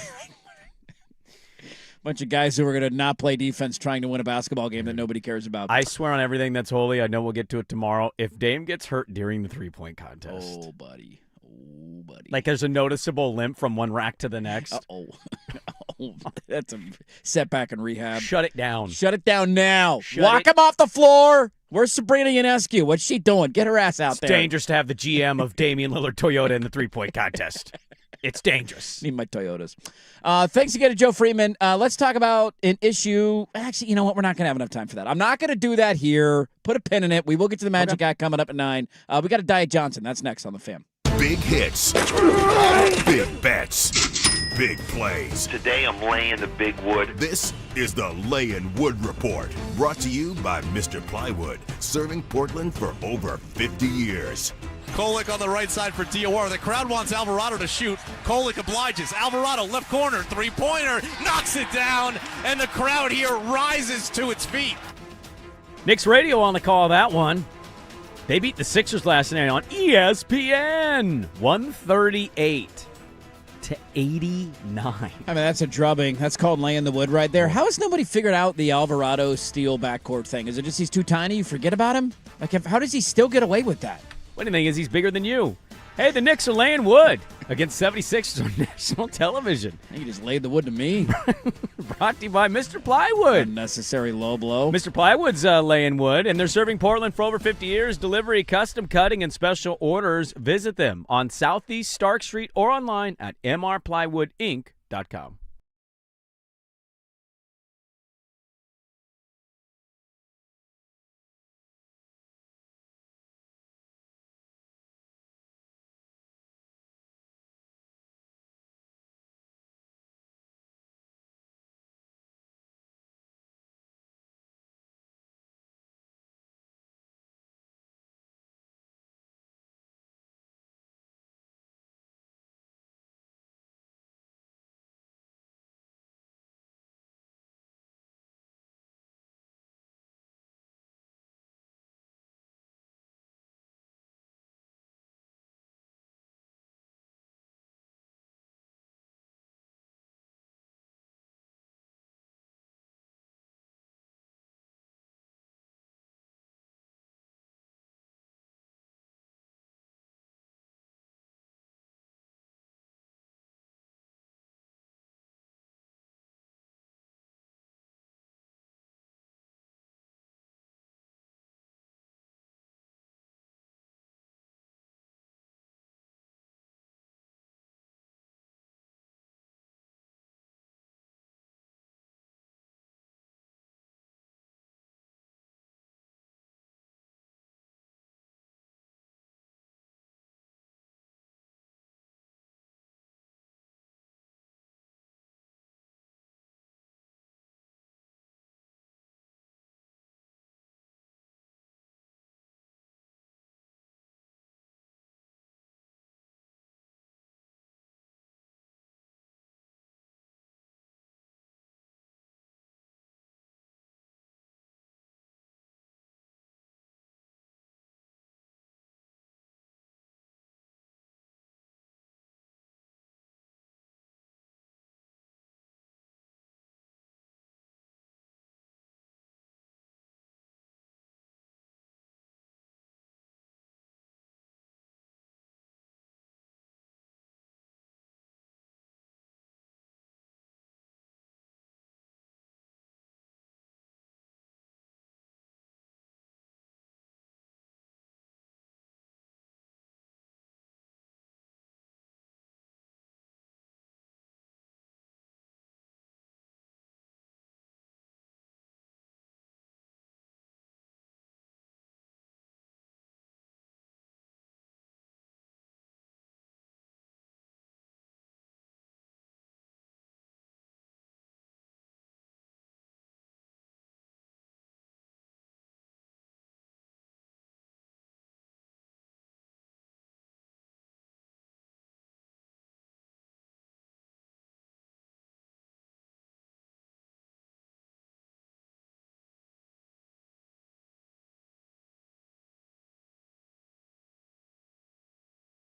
Bunch of guys who are going to not play defense trying to win a basketball game that nobody cares about. I swear on everything that's holy, I know we'll get to it tomorrow. If Dame gets hurt during the three-point contest. Oh, buddy. Like, there's a noticeable limp from one rack to the next. Oh, that's a setback in rehab. Shut it down. Shut it down now. Walk him off the floor. Where's Sabrina Ionescu? What's she doing? Get her ass out there. It's dangerous to have the GM of Damian Lillard Toyota in the three-point contest. It's dangerous. Need my Toyotas. Thanks again to Joe Freeman. Let's talk about an issue. Actually, you know what? We're not going to have enough time for that. I'm not going to do that here. Put a pin in it. We will get to the Magic Act coming up at 9. We got a Diet Johnson. That's next on The Fan. Big hits, big bets, big plays. Today I'm laying the big wood. This is the Layin' Wood Report, brought to you by Mr. Plywood, serving Portland for over 50 years. Kolick on the right side for Diawara. The crowd wants Alvarado to shoot. Kolick obliges. Alvarado, left corner, three-pointer, knocks it down, and the crowd here rises to its feet. Knicks radio on the call that one. They beat the Sixers last night on ESPN, 138 to 89. I mean, that's a drubbing. That's called laying the wood right there. How has nobody figured out the Alvarado Steele backcourt thing? Is it just he's too tiny? You forget about him? Like, how does he still get away with that? Funny thing is he's bigger than you. Hey, the Knicks are laying wood against 76ers on national television. You just laid the wood to me. Brought to you by Mr. Plywood. Unnecessary low blow. Mr. Plywood's laying wood, and they're serving Portland for over 50 years. Delivery, custom cutting, and special orders. Visit them on Southeast Stark Street or online at mrplywoodinc.com.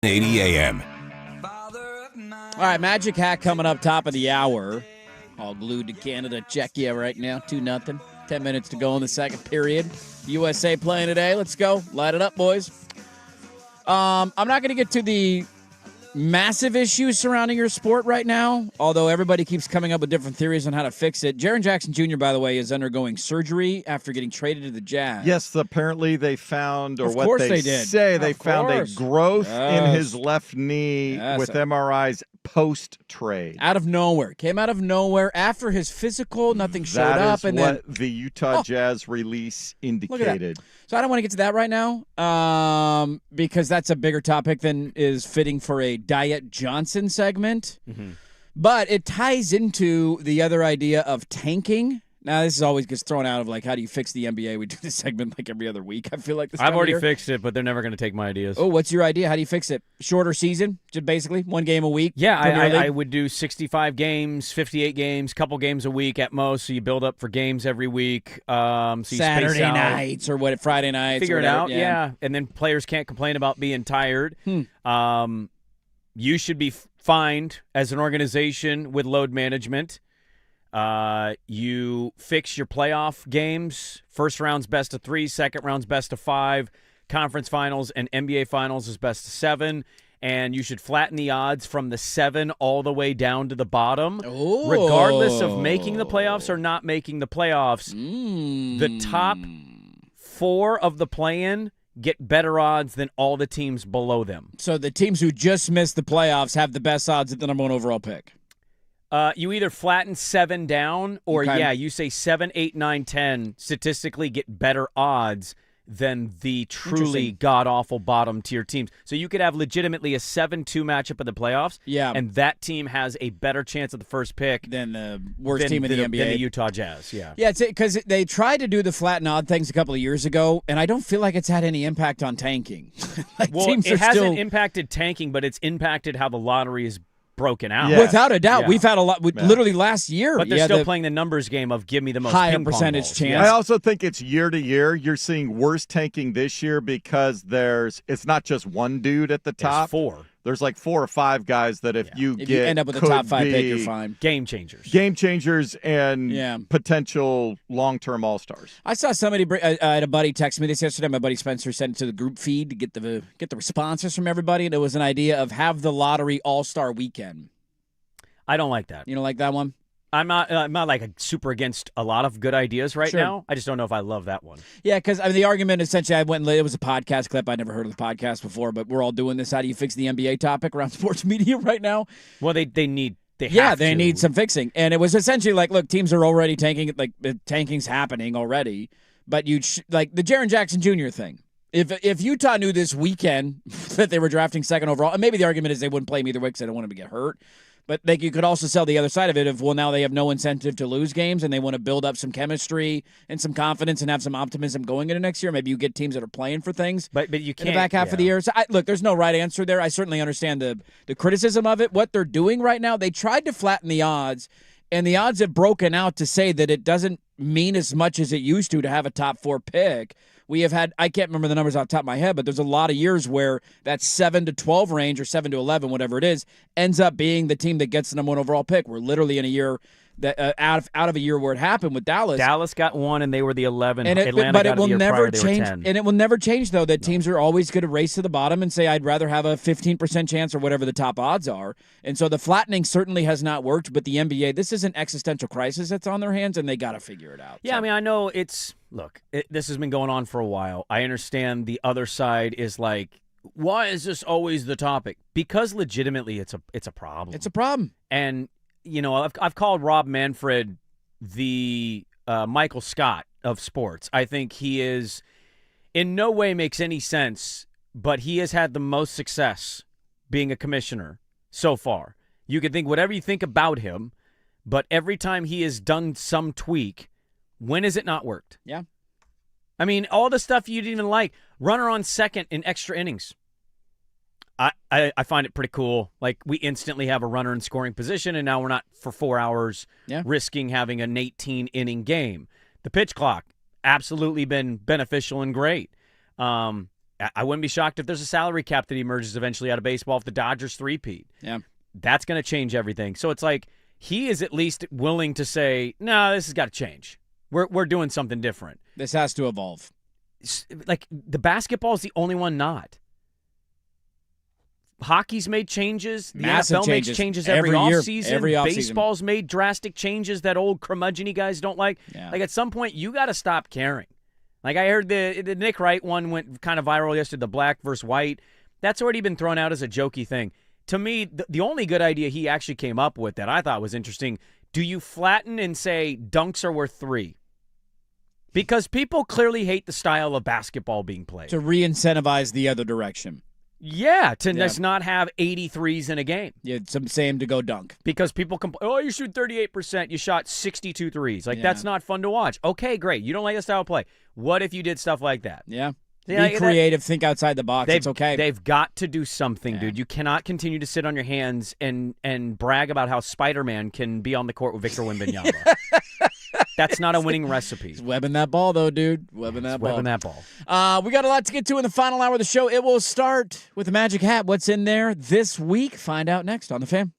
1080 AM. All right, Magic Hack coming up top of the hour. All glued to Canada, Czechia right now, 2-0. 10 minutes to go in the second period. USA playing today. Let's go. Light it up, boys. I'm not going to get to the massive issues surrounding your sport right now, although everybody keeps coming up with different theories on how to fix it. Jaren Jackson Jr., by the way, is undergoing surgery after getting traded to the Jazz. Yes, apparently they found, or Of what course they they did. say, they Of found a course. growth in Yes. his left knee Yes. with MRIs post-trade. Out of nowhere. Came out of nowhere after his physical. Nothing showed That up. is And what then the Utah Jazz release Look at that. indicated. So I don't want to get to that right now because that's a bigger topic than is fitting for a Diet Johnson segment. But it ties into the other idea of tanking. Now, this is always gets thrown out of like, how do you fix the NBA? We do this segment like every other week. I feel like this. I've already fixed it, but they're never going to take my ideas. Oh, what's your idea? How do you fix it? Shorter season, just basically one game a week. Yeah, Premier I League? would do 65 games, 58 games, couple games a week at most, so you build up for games every week. So you Saturday space out. nights or what? Friday nights. Figure or it whatever. out, yeah. And then players can't complain about being tired. You should be fined as an organization with load management. You fix your playoff games. First round's best of 3, second round's best of 5. Conference finals and NBA finals is best of 7. And you should flatten the odds from the 7 all the way down to the bottom. Regardless of making the playoffs or not making the playoffs. The top 4 of the play-in get better odds than all the teams below them. So the teams who just missed the playoffs have the best odds at the number 1 overall pick. You either flatten 7 down or, Okay. you say 7, 8, 9, 10 statistically get better odds than the truly Interesting. god-awful bottom-tier teams. So you could have legitimately a 7-2 matchup in the playoffs, and that team has a better chance at the first pick than the worst team in the NBA. Than the Utah Jazz, yeah. Yeah, it's because they tried to do the flatten odd things a couple of years ago, and I don't feel like it's had any impact on tanking. Well, teams it are hasn't still- impacted tanking, but it's impacted how the lottery is broken out. Without a doubt. Yeah. We've had a lot, literally last year. But they're still playing the numbers game of give me the most higher ping pong percentage balls. chance. I also think it's year to year. You're seeing worse tanking this year because it's not just one dude at the top. 4. There's like 4 or 5 guys that if you If get you end up with a could top 5 pick, be you're fine. Game changers. Game changers and potential long-term all-stars. I saw somebody. I had a buddy text me this yesterday. My buddy Spencer sent it to the group feed to get the responses from everybody, and it was an idea of have the lottery all-star weekend. I don't like that. You don't like that one? I'm not like super against a lot of good ideas right Sure. now. I just don't know if I love that one. Yeah, because the argument essentially, it was a podcast clip. I'd never heard of the podcast before, but we're all doing this. How do you fix the NBA topic around sports media right now? Well, they need some fixing, and it was essentially like, look, teams are already tanking. Like tanking's happening already, but like the Jaren Jackson Jr. thing. If Utah knew this weekend that they were drafting 2nd overall, and maybe the argument is they wouldn't play him either way because they don't want him to get hurt. But you could also sell the other side of it of, well, now they have no incentive to lose games and they want to build up some chemistry and some confidence and have some optimism going into next year. Maybe you get teams that are playing for things but you can't, in the back half of the year. So look, there's no right answer there. I certainly understand the criticism of it. What they're doing right now, they tried to flatten the odds, and the odds have broken out to say that it doesn't mean as much as it used to have a top 4 pick. We have had, I can't remember the numbers off the top of my head, but there's a lot of years where that 7 to 12 range or 7 to 11, whatever it is, ends up being the team that gets the number 1 overall pick. We're literally in a year that out of a year where it happened with Dallas. Dallas got 1 and they were the 11. And Atlanta but got it will the year never prior, they were change. 10. And it will never change though that teams are always going to race to the bottom and say I'd rather have a 15% chance or whatever the top odds are. And so the flattening certainly has not worked. But the NBA, this is an existential crisis that's on their hands, and they got to figure it out. Yeah, I mean, I know this has been going on for a while. I understand the other side is like, why is this always the topic? Because legitimately, it's a problem. It's a problem. And I've called Rob Manfred the Michael Scott of sports. I think he is in no way makes any sense, but he has had the most success being a commissioner so far. You can think whatever you think about him, but every time he has done some tweak, when has it not worked? Yeah. I mean, all the stuff you didn't even like. Runner on second in extra innings. I find it pretty cool. Like, we instantly have a runner in scoring position, and now we're not for 4 hours risking having an 18-inning game. The pitch clock, absolutely been beneficial and great. I wouldn't be shocked if there's a salary cap that emerges eventually out of baseball if the Dodgers three-peat. Yeah. That's going to change everything. So it's like he is at least willing to say, no, this has got to change. We're doing something different. This has to evolve. Like, the basketball is the only one not. Hockey's made changes. The Massive NFL makes changes every offseason. Baseball's made drastic changes that old curmudgeon-y guys don't like. Yeah. Like, at some point, you got to stop caring. Like, I heard the Nick Wright one went kind of viral yesterday, the black versus white. That's already been thrown out as a jokey thing. To me, the only good idea he actually came up with that I thought was interesting, do you flatten and say dunks are worth 3? Because people clearly hate the style of basketball being played. To re-incentivize the other direction. Yeah, to just not have 83s in a game. Yeah, some say him to go dunk. Because people complain, you shoot 38%, you shot 62 threes. Like, that's not fun to watch. Okay, great. You don't like the style of play. What if you did stuff like that? Yeah. Be creative, think outside the box. It's okay. They've got to do something, dude. You cannot continue to sit on your hands and brag about how Spider-Man can be on the court with Victor Wembanyama. That's not a winning recipe. He's webbing that ball, though, dude. Webbing that ball. We got a lot to get to in the final hour of the show. It will start with the Magic Hat. What's in there this week? Find out next on The Fan.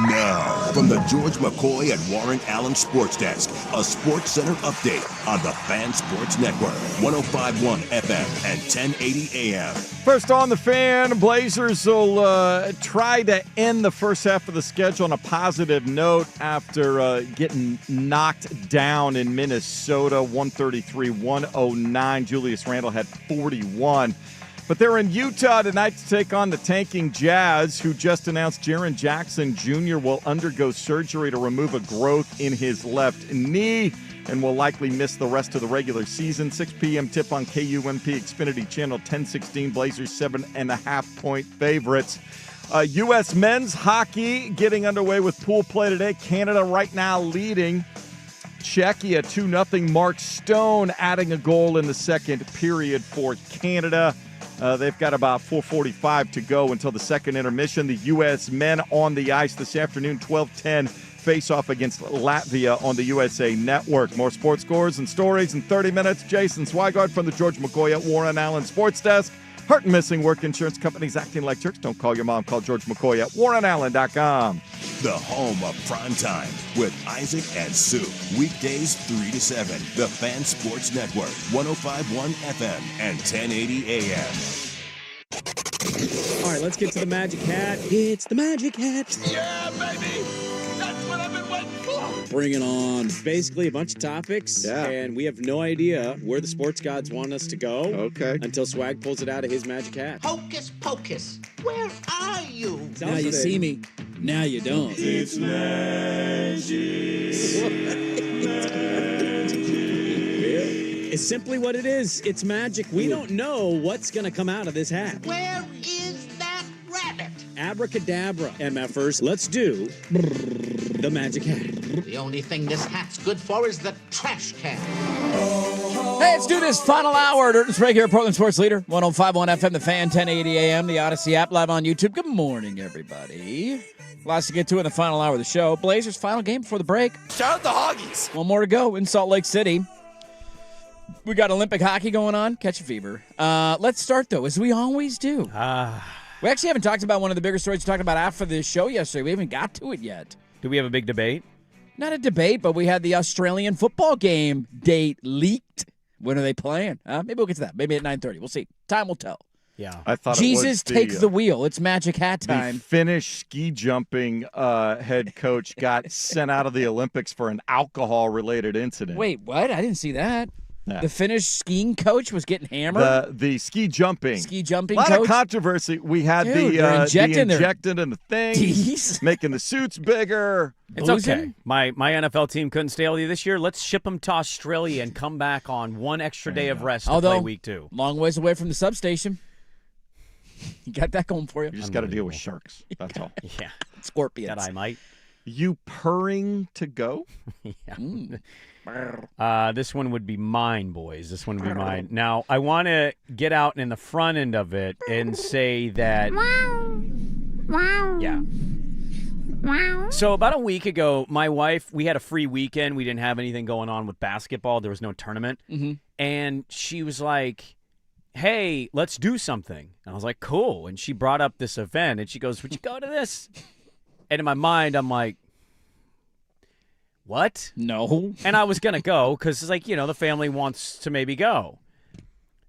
Now, from the George McCoy and Warren Allen Sports Desk, a Sports Center update on the Fan Sports Network, 105.1 FM and 1080 AM. First on The Fan, Blazers will try to end the first half of the schedule on a positive note after getting knocked down in Minnesota, 133-109. Julius Randle had 41. But they're in Utah tonight to take on the tanking Jazz, who just announced Jaren Jackson Jr. will undergo surgery to remove a growth in his left knee and will likely miss the rest of the regular season. 6 p.m. tip on KUMP Xfinity Channel 1016. Blazers 7.5-point favorites. U.S. men's hockey getting underway with pool play today. Canada right now leading. Czechia 2-0. Mark Stone adding a goal in the second period for Canada. They've got about 4:45 to go until the second intermission. The U.S. men on the ice this afternoon, 12:10, face-off against Latvia on the USA Network. More sports scores and stories in 30 minutes. Jason Swigart from the George McCoy at Warren Allen Sports Desk. Hurt and missing work insurance companies acting like jerks. Don't call your mom. Call George McCoy at warrenallen.com. The home of primetime with Isaac and Sue. Weekdays 3 to 7. The Fan Sports Network. 105.1 FM and 1080 AM. All right, let's get to the Magic Hat. It's the Magic Hat. Yeah, baby. That's what I've been waiting for. Bring it on. Basically, a bunch of topics, and we have no idea where the sports gods want us to go. Okay. Until Swag pulls it out of his Magic Hat. Hocus pocus, where are you? Now you see me. Now you don't. It's magic. It's simply what it is. It's magic. We don't know what's going to come out of this hat. Where is that rabbit? Abracadabra, MFers. Let's do the Magic Hat. The only thing this hat's good for is the trash can. Hey, let's do this final hour. Dirt and Sprague here, Portland Sports Leader. 105.1 FM, The Fan, 1080 AM, the Odyssey app, live on YouTube. Good morning, everybody. Lots to get to in the final hour of the show. Blazers' final game before the break. Shout out the Hoggies. One more to go in Salt Lake City. We got Olympic hockey going on. Catch a fever. Let's start, though, as we always do. We actually haven't talked about one of the bigger stories we talked about after the show yesterday. We haven't got to it yet. Do we have a big debate? Not a debate, but we had the Australian football game date leaked. When are they playing? Maybe we'll get to that. Maybe at 9:30. We'll see. Time will tell. Yeah. I thought Jesus it was takes the wheel. It's Magic Hat time. The Finnish ski jumping head coach got sent out of the Olympics for an alcohol-related incident. Wait, what? I didn't see that. Yeah. The Finnish skiing coach was getting hammered? The ski jumping. coach? A lot of controversy. We had Dude, the injecting injected in the things, making the suits bigger. It's okay. My NFL team couldn't stay healthy this year. Let's ship them to Australia and come back on one extra day of rest to play week 2. Long ways away from the substation. You got that going for you. You just got to deal with sharks. That's all. Yeah. Scorpions. That I might. You purring to go? Yeah. This one would be mine, boys. This one would be mine. Now, I want to get out in the front end of it and say that. Yeah. So about a week ago, my wife, we had a free weekend. We didn't have anything going on with basketball. There was no tournament. Mm-hmm. And she was like, hey, let's do something. And I was like, cool. And she brought up this event, and she goes, would you go to this? And in my mind, I'm like, what? No. And I was going to go because it's like, the family wants to maybe go.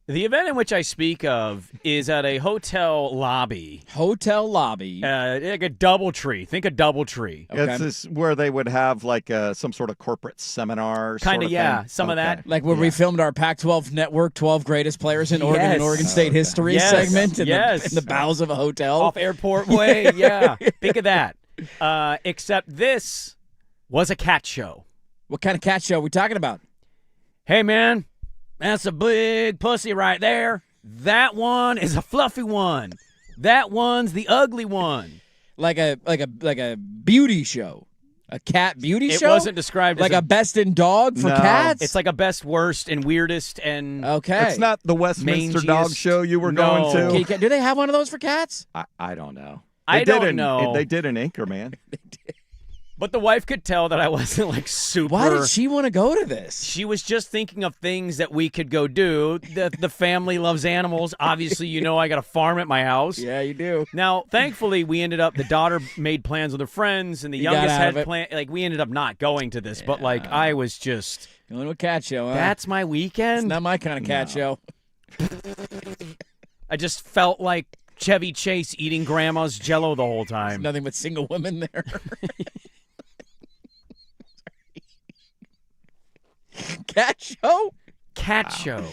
The event in which I speak of is at a hotel lobby. Hotel lobby. Like a DoubleTree. Think a DoubleTree. Okay. It's this where they would have like some sort of corporate seminar. Kind of, yeah. Thing. Some of that. Like when we filmed our Pac-12 Network 12 greatest players in Oregon and Oregon State history segment in the bowels of a hotel. Off Airport Way, yeah. Think of that. Except this was a cat show. What kind of cat show are we talking about? Hey, man. That's a big pussy right there. That one is a fluffy one. That one's the ugly one. Like a beauty show. A cat beauty show? It wasn't described like as a best in dog for cats? It's like a best, worst, and weirdest and okay. It's not the Westminster Dog Show you were going to. Do they have one of those for cats? I don't know. I don't know. They did an Anchorman. They did. But the wife could tell that I wasn't like super. Why did she want to go to this? She was just thinking of things that we could go do. The family loves animals. Obviously, I got a farm at my house. Yeah, you do. Now, thankfully, we ended up, the daughter made plans with her friends, and the youngest had plans. Like, we ended up not going to this, but like, I was just. Going to a cat show, huh? That's my weekend? It's not my kind of cat show. I just felt like Chevy Chase eating grandma's Jell-O the whole time. There's nothing but single women there. Cat show? Cat show.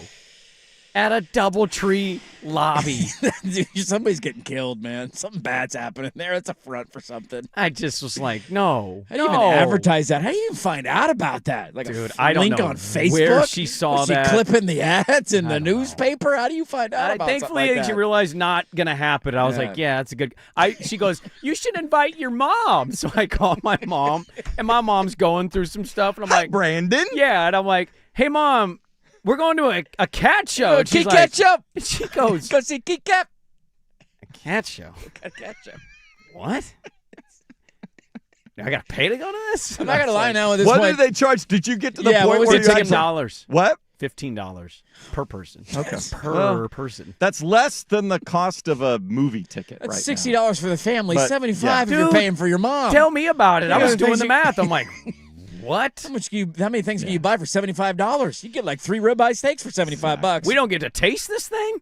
at a DoubleTree lobby. Dude, somebody's getting killed, man. Something bad's happening there. It's a front for something. I just was like, no. How do you even advertise that? How do you even find out about that? Like Dude, a I don't link know on Facebook? where she saw Was that. she clipping the ads in the newspaper? How do you find out about Thankfully, something like she that? realized not going to happen. I was like, yeah, that's a good. She goes, you should invite your mom. So I called my mom, and my mom's going through some stuff. And I'm like, Brandon? Yeah. And I'm like, hey, Mom, we're going to a cat show. And she's Kit like, Ketchup. She goes, Go see Kit Kat. a cat show? Cat show. What? I got to pay to go to this? I'm not going to lie now. At this What point, did they charge? Did you get to the Yeah, point what was where it? you had to- $15. What? $15 per person. Okay. Per person. That's less than the cost of a movie ticket That's right $60 for the family, But, $75 if yeah. you're Dude, paying for your mom. Tell me about it. I Yeah, was doing things the you- math. I'm like, what? How many things can you buy for $75? You get like 3 ribeye steaks for $75. We don't get to taste this thing?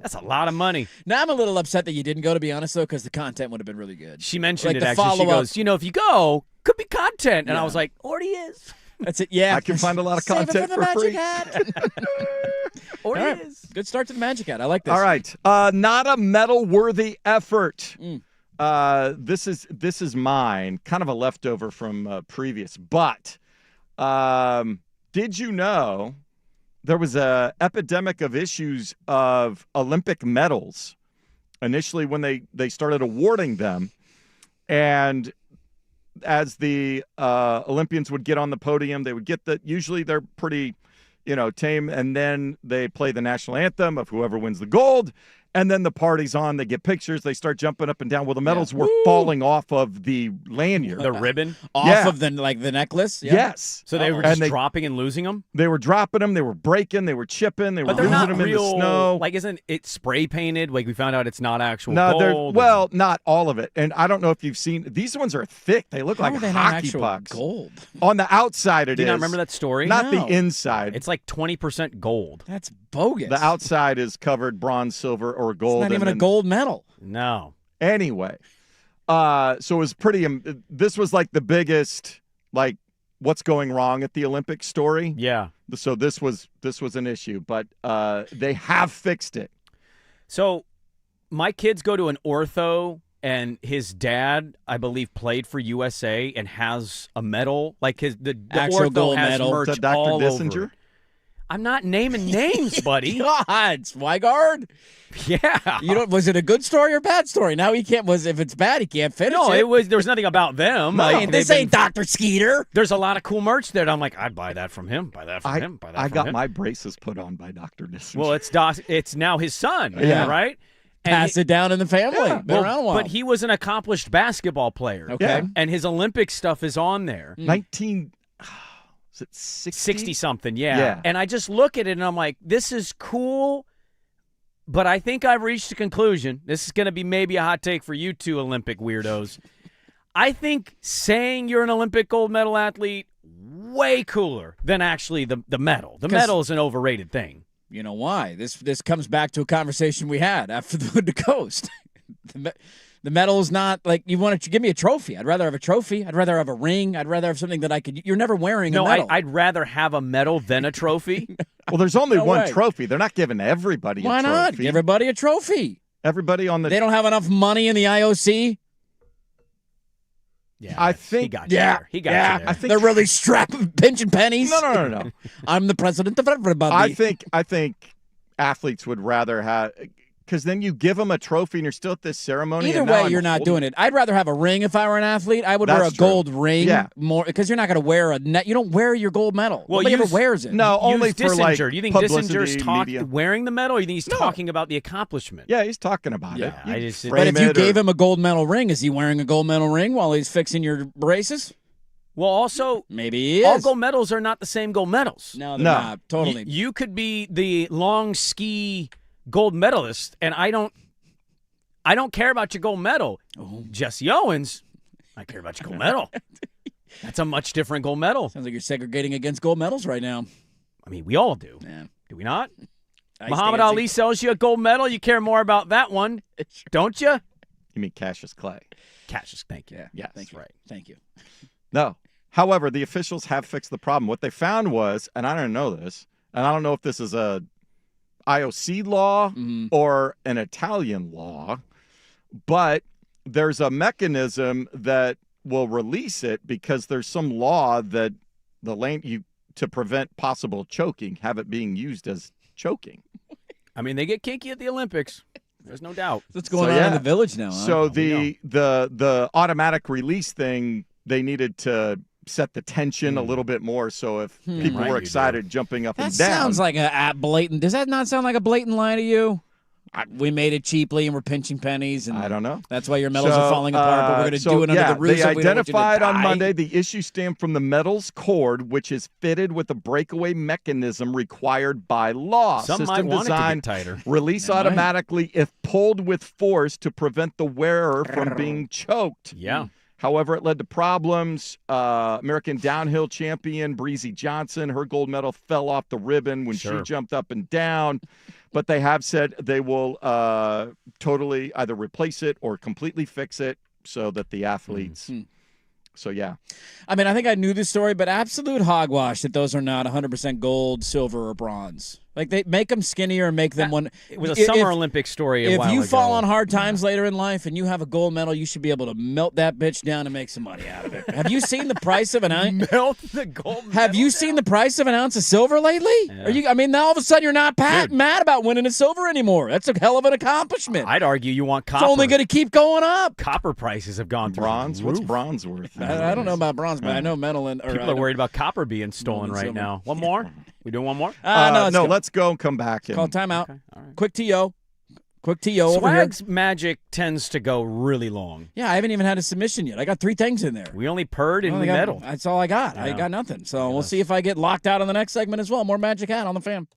That's a lot of money. Now I'm a little upset that you didn't go, to be honest, though, because the content would have been really good. She mentioned Like it, the actually. She follow-up. goes, if you go, could be content. And I Yeah. was like, already is. That's it. Yeah, I can find a lot of Save it content for the for free. Magic Hat. Already All right. is. Good start to the Magic Hat. I like this. All right. Not a medal-worthy effort. Mm. This is mine, kind of a leftover from previous. But did you know there was a epidemic of issues of Olympic medals initially when they started awarding them, and as the Olympians would get on the podium, they would get usually they're pretty, tame, and then they play the national anthem of whoever wins the gold, and then the party's on, they get pictures, they start jumping up and down. Well, the medals were falling off of the lanyard. The ribbon? Off of the necklace? Yeah. Yes. So they were just dropping and losing them? They were dropping them, they were breaking, they were chipping, they were But they're losing not them real, in the snow. like, isn't it spray painted? Like, we found out it's not actual No, gold. well, not all of it. And I don't know if you've seen, these ones are thick. They look How like are they not hockey actual pucks. gold? On the outside it is. Do you not remember that story? Not No. the inside. It's like 20% gold. That's bogus. The outside is covered bronze, silver, or gold. It's not even and a then- gold medal. No. Anyway, so it was pretty. This was like the biggest, like, what's going wrong at the Olympics story. Yeah. So this was an issue, but they have fixed it. So my kids go to an ortho, and his dad, I believe, played for USA and has a medal. Like the Actual ortho gold has medal. merch Is that Dr. all Dissinger? over it. I'm not naming names, buddy. God, Swigard. Yeah. Was it a good story or a bad story? Now he can't. If it's bad, he can't finish No, it. there was nothing about them. No, Like, this they've ain't been- Dr. Skeeter. There's a lot of cool merch there. And I'm like, I'd buy that from him. Buy that from him. Buy that I from got him. my braces put on by Dr. Dissinger. Well, it's now his son. Yeah. Right. And Pass it down in the family. Yeah. Been around a while. But he was an accomplished basketball player. Okay. Yeah. And his Olympic stuff is on there. 19. Is it 60? 60-something, yeah. Yeah. And I just look at it and I'm like, this is cool, but I think I've reached a conclusion. This is going to be maybe a hot take for you two Olympic weirdos. I think saying you're an Olympic gold medal athlete, way cooler than actually the medal. The medal is an overrated thing. You know why? This comes back to a conversation we had after the Hood to Coast. The medal is not like you want to give me a trophy. I'd rather have a trophy. I'd rather have a ring. I'd rather have something that I could. You're never wearing a medal. I'd rather have a medal than a trophy. Well, there's only No one way. trophy. They're not giving everybody Why a trophy. not? Give everybody a trophy. Everybody on the. They don't have enough money in the IOC. Yeah, I he think. got you there. He got you there. I think They're really strapping, pinching pennies. No. I'm the president of everybody. I think athletes would rather have, because then you give them a trophy and you're still at this ceremony. Either and now way, I'm you're not holding- doing it. I'd rather have a ring if I were an athlete. I would wear a That's true. gold ring Yeah. more because you're not going to wear a net. You don't wear your gold medal. Well, Nobody ever use- wears it. No, only Use for like Dissinger. Do you think publicity, Dissinger's media. wearing the medal, or do you think he's talking about the accomplishment? Yeah, he's talking about Yeah, it. I You just- But frame if you it gave or- him a gold medal ring, is he wearing a gold medal ring while he's fixing your braces? Well, also, Maybe he is. all gold medals are not the same gold medals. No, they're No. not. Totally. You could be the long ski gold medalist, and I don't care about your gold medal. Oh. Jesse Owens, I care about your gold medal. That's a much different gold medal. Sounds like you're segregating against gold medals right now. I mean, we all do. Yeah. Do we not? Ice Muhammad dancing. Ali sells you a gold medal. You care more about that one, don't you? You mean Cassius Clay? Cassius, thank you. Yeah. Yes. Thank you. Right. Thank you. No. However, the officials have fixed the problem. What they found was, and I didn't know this, and I don't know if this is a IOC law or an Italian law, but there's a mechanism that will release it because there's some law that to prevent possible choking, have it being used as choking. I mean, they get kinky at the Olympics. There's no doubt. What's going on in the village now? Huh? So the automatic release thing, they needed to set the tension a little bit more. So if people were excited, jumping up and down. That sounds like a blatant. Does that not sound like a blatant lie to you? We made it cheaply and we're pinching pennies. And I don't know. That's why your medals are falling apart, but we're going to do it under the rules. They identified on Monday the issue stemmed from the medals cord, which is fitted with a breakaway mechanism required by law. Some System might want design, it to get tighter. Release automatically if pulled with force to prevent the wearer from being choked. Yeah. However, it led to problems. American downhill champion Breezy Johnson, her gold medal fell off the ribbon when she jumped up and down. But they have said they will totally either replace it or completely fix it so that the athletes. So, yeah. I mean, I think I knew this story, but absolute hogwash that those are not 100% gold, silver, or bronze. Like, they make them skinnier and make them one. It was a Summer Olympic story a while ago. If you fall on hard times later in life and you have a gold medal, you should be able to melt that bitch down and make some money out of it. Have you seen the price of an ounce? Melt the gold medal Have you seen the price of an ounce of silver lately? Yeah. I mean, now all of a sudden you're not mad about winning a silver anymore. That's a hell of an accomplishment. I'd argue you want copper. It's only going to keep going up. Copper prices have gone through bronze. the What's roof. bronze worth? I don't know about bronze, but I know metal and people are worried about copper being stolen right now. One more? We doing one more? No, let's go and come back. Call timeout. Okay. Right. Quick TO. Quick TO over here. Swag's magic tends to go really long. Yeah, I haven't even had a submission yet. I got 3 things in there. We only purred and we medaled. That's all I got. I got nothing. So we'll see if I get locked out on the next segment as well. More Magic Hat on the Fan.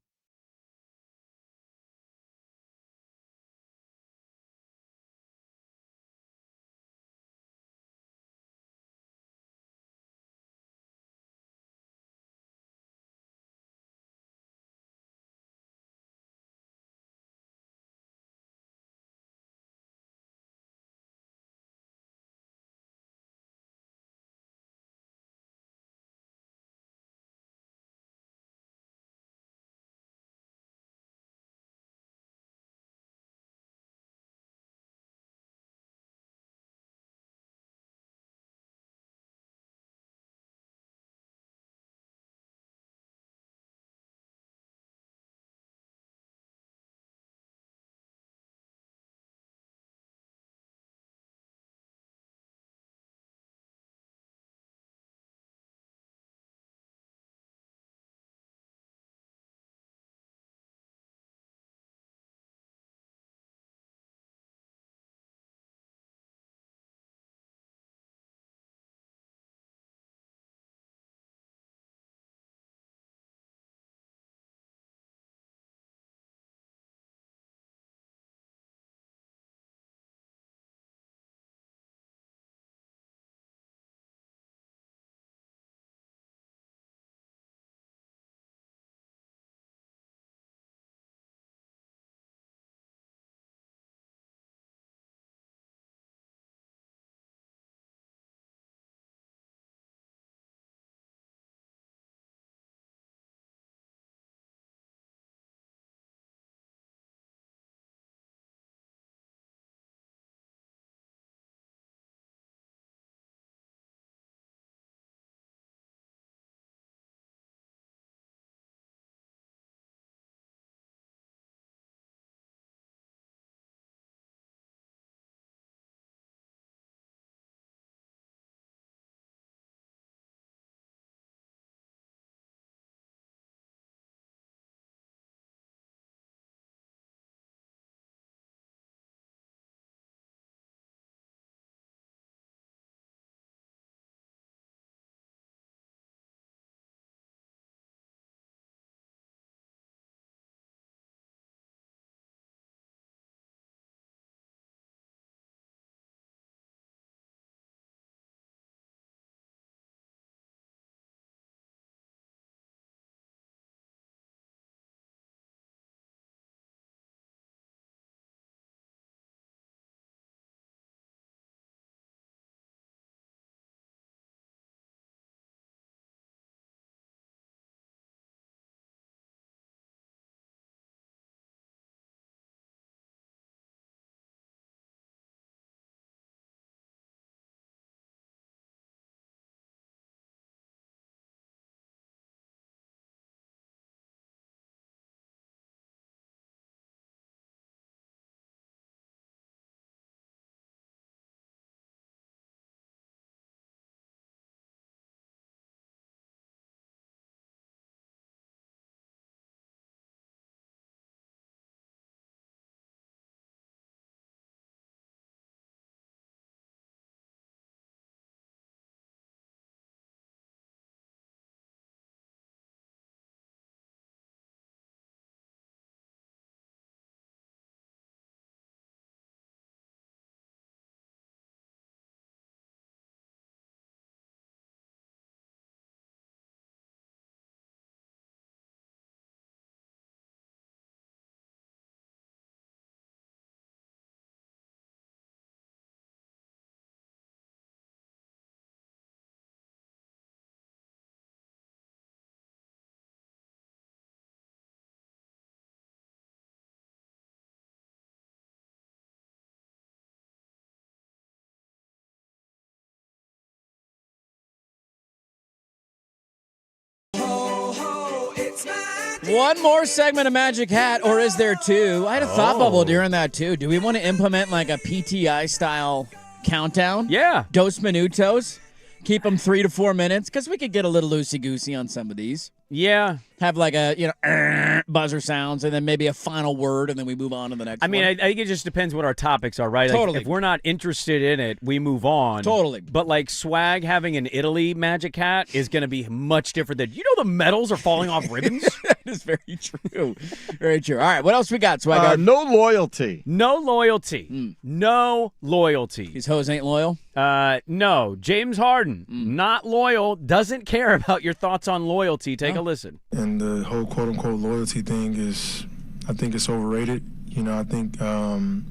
One more segment of Magic Hat, or is there two? I had a thought bubble during that, too. Do we want to implement like a PTI-style countdown? Yeah. Dos minutos. Keep them 3 to 4 minutes, because we could get a little loosey-goosey on some of these. Yeah. Have like a, buzzer sounds, and then maybe a final word, and then we move on to the next one. I mean, I think it just depends what our topics are, right? Totally. Like, if we're not interested in it, we move on. Totally. But like Swag having an Italy Magic Hat is going to be much different than, you know, the medals are falling off ribbons? That is very true. Very true. All right, what else we got, Swag? No loyalty. No loyalty. No loyalty. These hoes ain't loyal? No. James Harden, not loyal, doesn't care about your thoughts on loyalty. Take a listen. And the whole quote-unquote loyalty thing is, I think it's overrated. You know, I think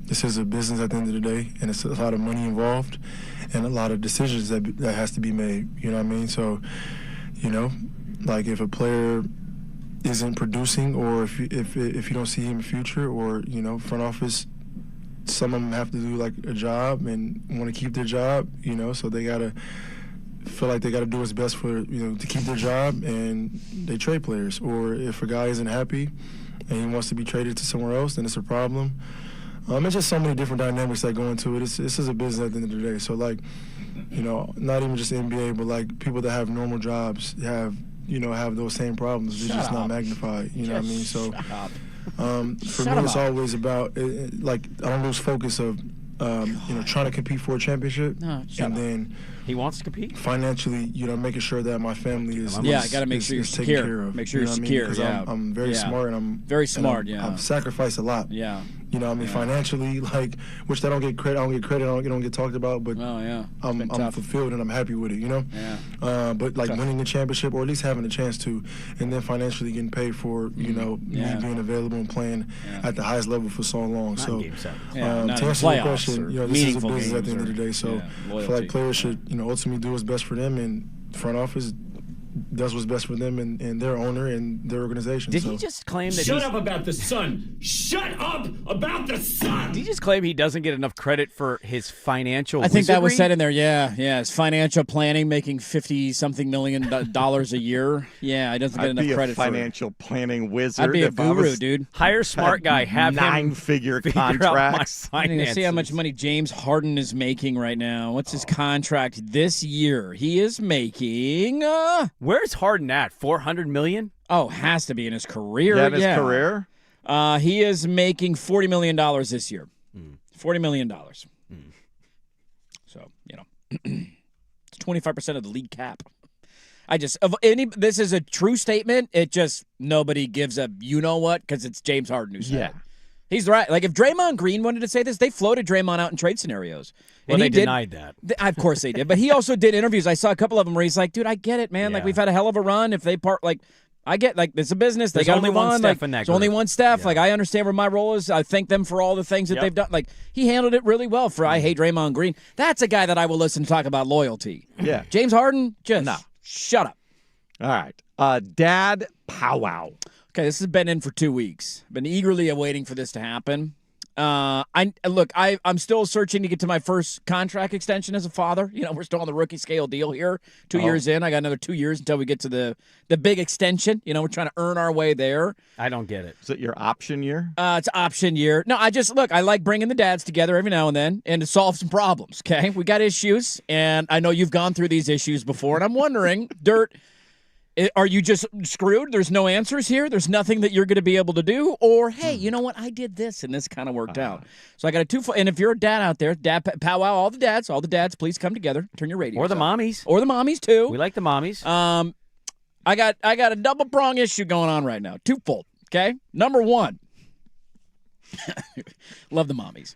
this is a business at the end of the day, and it's a lot of money involved and a lot of decisions that has to be made. You know what I mean? So, you know, like if a player isn't producing, or if you don't see him in the future, or, you know, front office, some of them have to do like a job and want to keep their job, you know, so they got to feel like they got to do what's best for, you know, to keep their job, and they trade players. Or if a guy isn't happy and he wants to be traded to somewhere else, then it's a problem. It's just so many different dynamics that go into it. This is a business at the end of the day. So, like, you know, not even just the NBA, but like people that have normal jobs have those same problems. They're just not magnified. You know what I mean? So, for me, it's always about like I don't lose focus of trying to compete for a championship, and then he wants to compete financially. You know, making sure that my family is I got to make sure you're taken secure. care of. Make sure you you're know secure. Because I'm very smart, and I'm very smart. I've sacrificed a lot. Yeah. You know, I mean, financially, like, which I don't get credit. I don't get talked about, but I'm fulfilled and I'm happy with it. You know. Yeah. But like winning a championship, or at least having a chance to, and then financially getting paid for, me being available and playing at the highest level for so long. So, to answer your question, you know, this is a business at the end of the day. So, I feel like players should, ultimately do what's best for them, and front office does what's best for them and their owner and their organization. Did he just claim that Shut up about the sun! Shut up about the sun! Did he just claim he doesn't get enough credit for his financial I think that was wizardry? said in there, yeah. His financial planning, making $50-something million a year. Yeah, he doesn't get enough credit for it. I'd be a financial planning wizard. I'd be a if I guru, was dude. Hire a smart guy, have him nine-figure figure out contracts. my I need to see how finances. much money James Harden is making right now. What's his contract this year? He is making Where's Harden at? $400 million? Oh, has to be in his career. Yeah, in his career? He is making $40 million this year. $40 million. So, it's 25% of the league cap. This is a true statement. It just, nobody gives a you-know-what because it's James Harden who said it. He's right. Like, if Draymond Green wanted to say this, they floated Draymond out in trade scenarios. Well, and they he denied that. Of course they did. But he also did interviews. I saw a couple of them where he's like, dude, I get it, man. Like, we've had a hell of a run. If they part, like, I get, like, it's a business. They got to only move one on. Steph Like, in that there's only group. one Steph. Yeah. Like, I understand where my role is. I thank them for all the things that they've done. Like, he handled it really well for I hate Draymond Green. That's a guy that I will listen to talk about loyalty. Yeah. James Harden, just shut up. All right. Dad powwow. Okay, this has been in for 2 weeks. Been eagerly awaiting for this to happen. I'm still searching to get to my first contract extension as a father. We're still on the rookie scale deal here. 2 years in. I got another 2 years until we get to the big extension. We're trying to earn our way there. I don't get it. Is it your option year? It's option year. No, I like bringing the dads together every now and then and to solve some problems, okay? We got issues, and I know you've gone through these issues before, and I'm wondering, Dirt, are you just screwed? There's no answers here? There's nothing that you're going to be able to do? Or, hey, you know what? I did this, and this kind of worked out. So I got and if you're a dad out there, dad powwow, all the dads, please come together. Turn your radio Or the mommies. Or the mommies, too. We like the mommies. I got a double-prong issue going on right now. Twofold, okay? Number one. Love the mommies.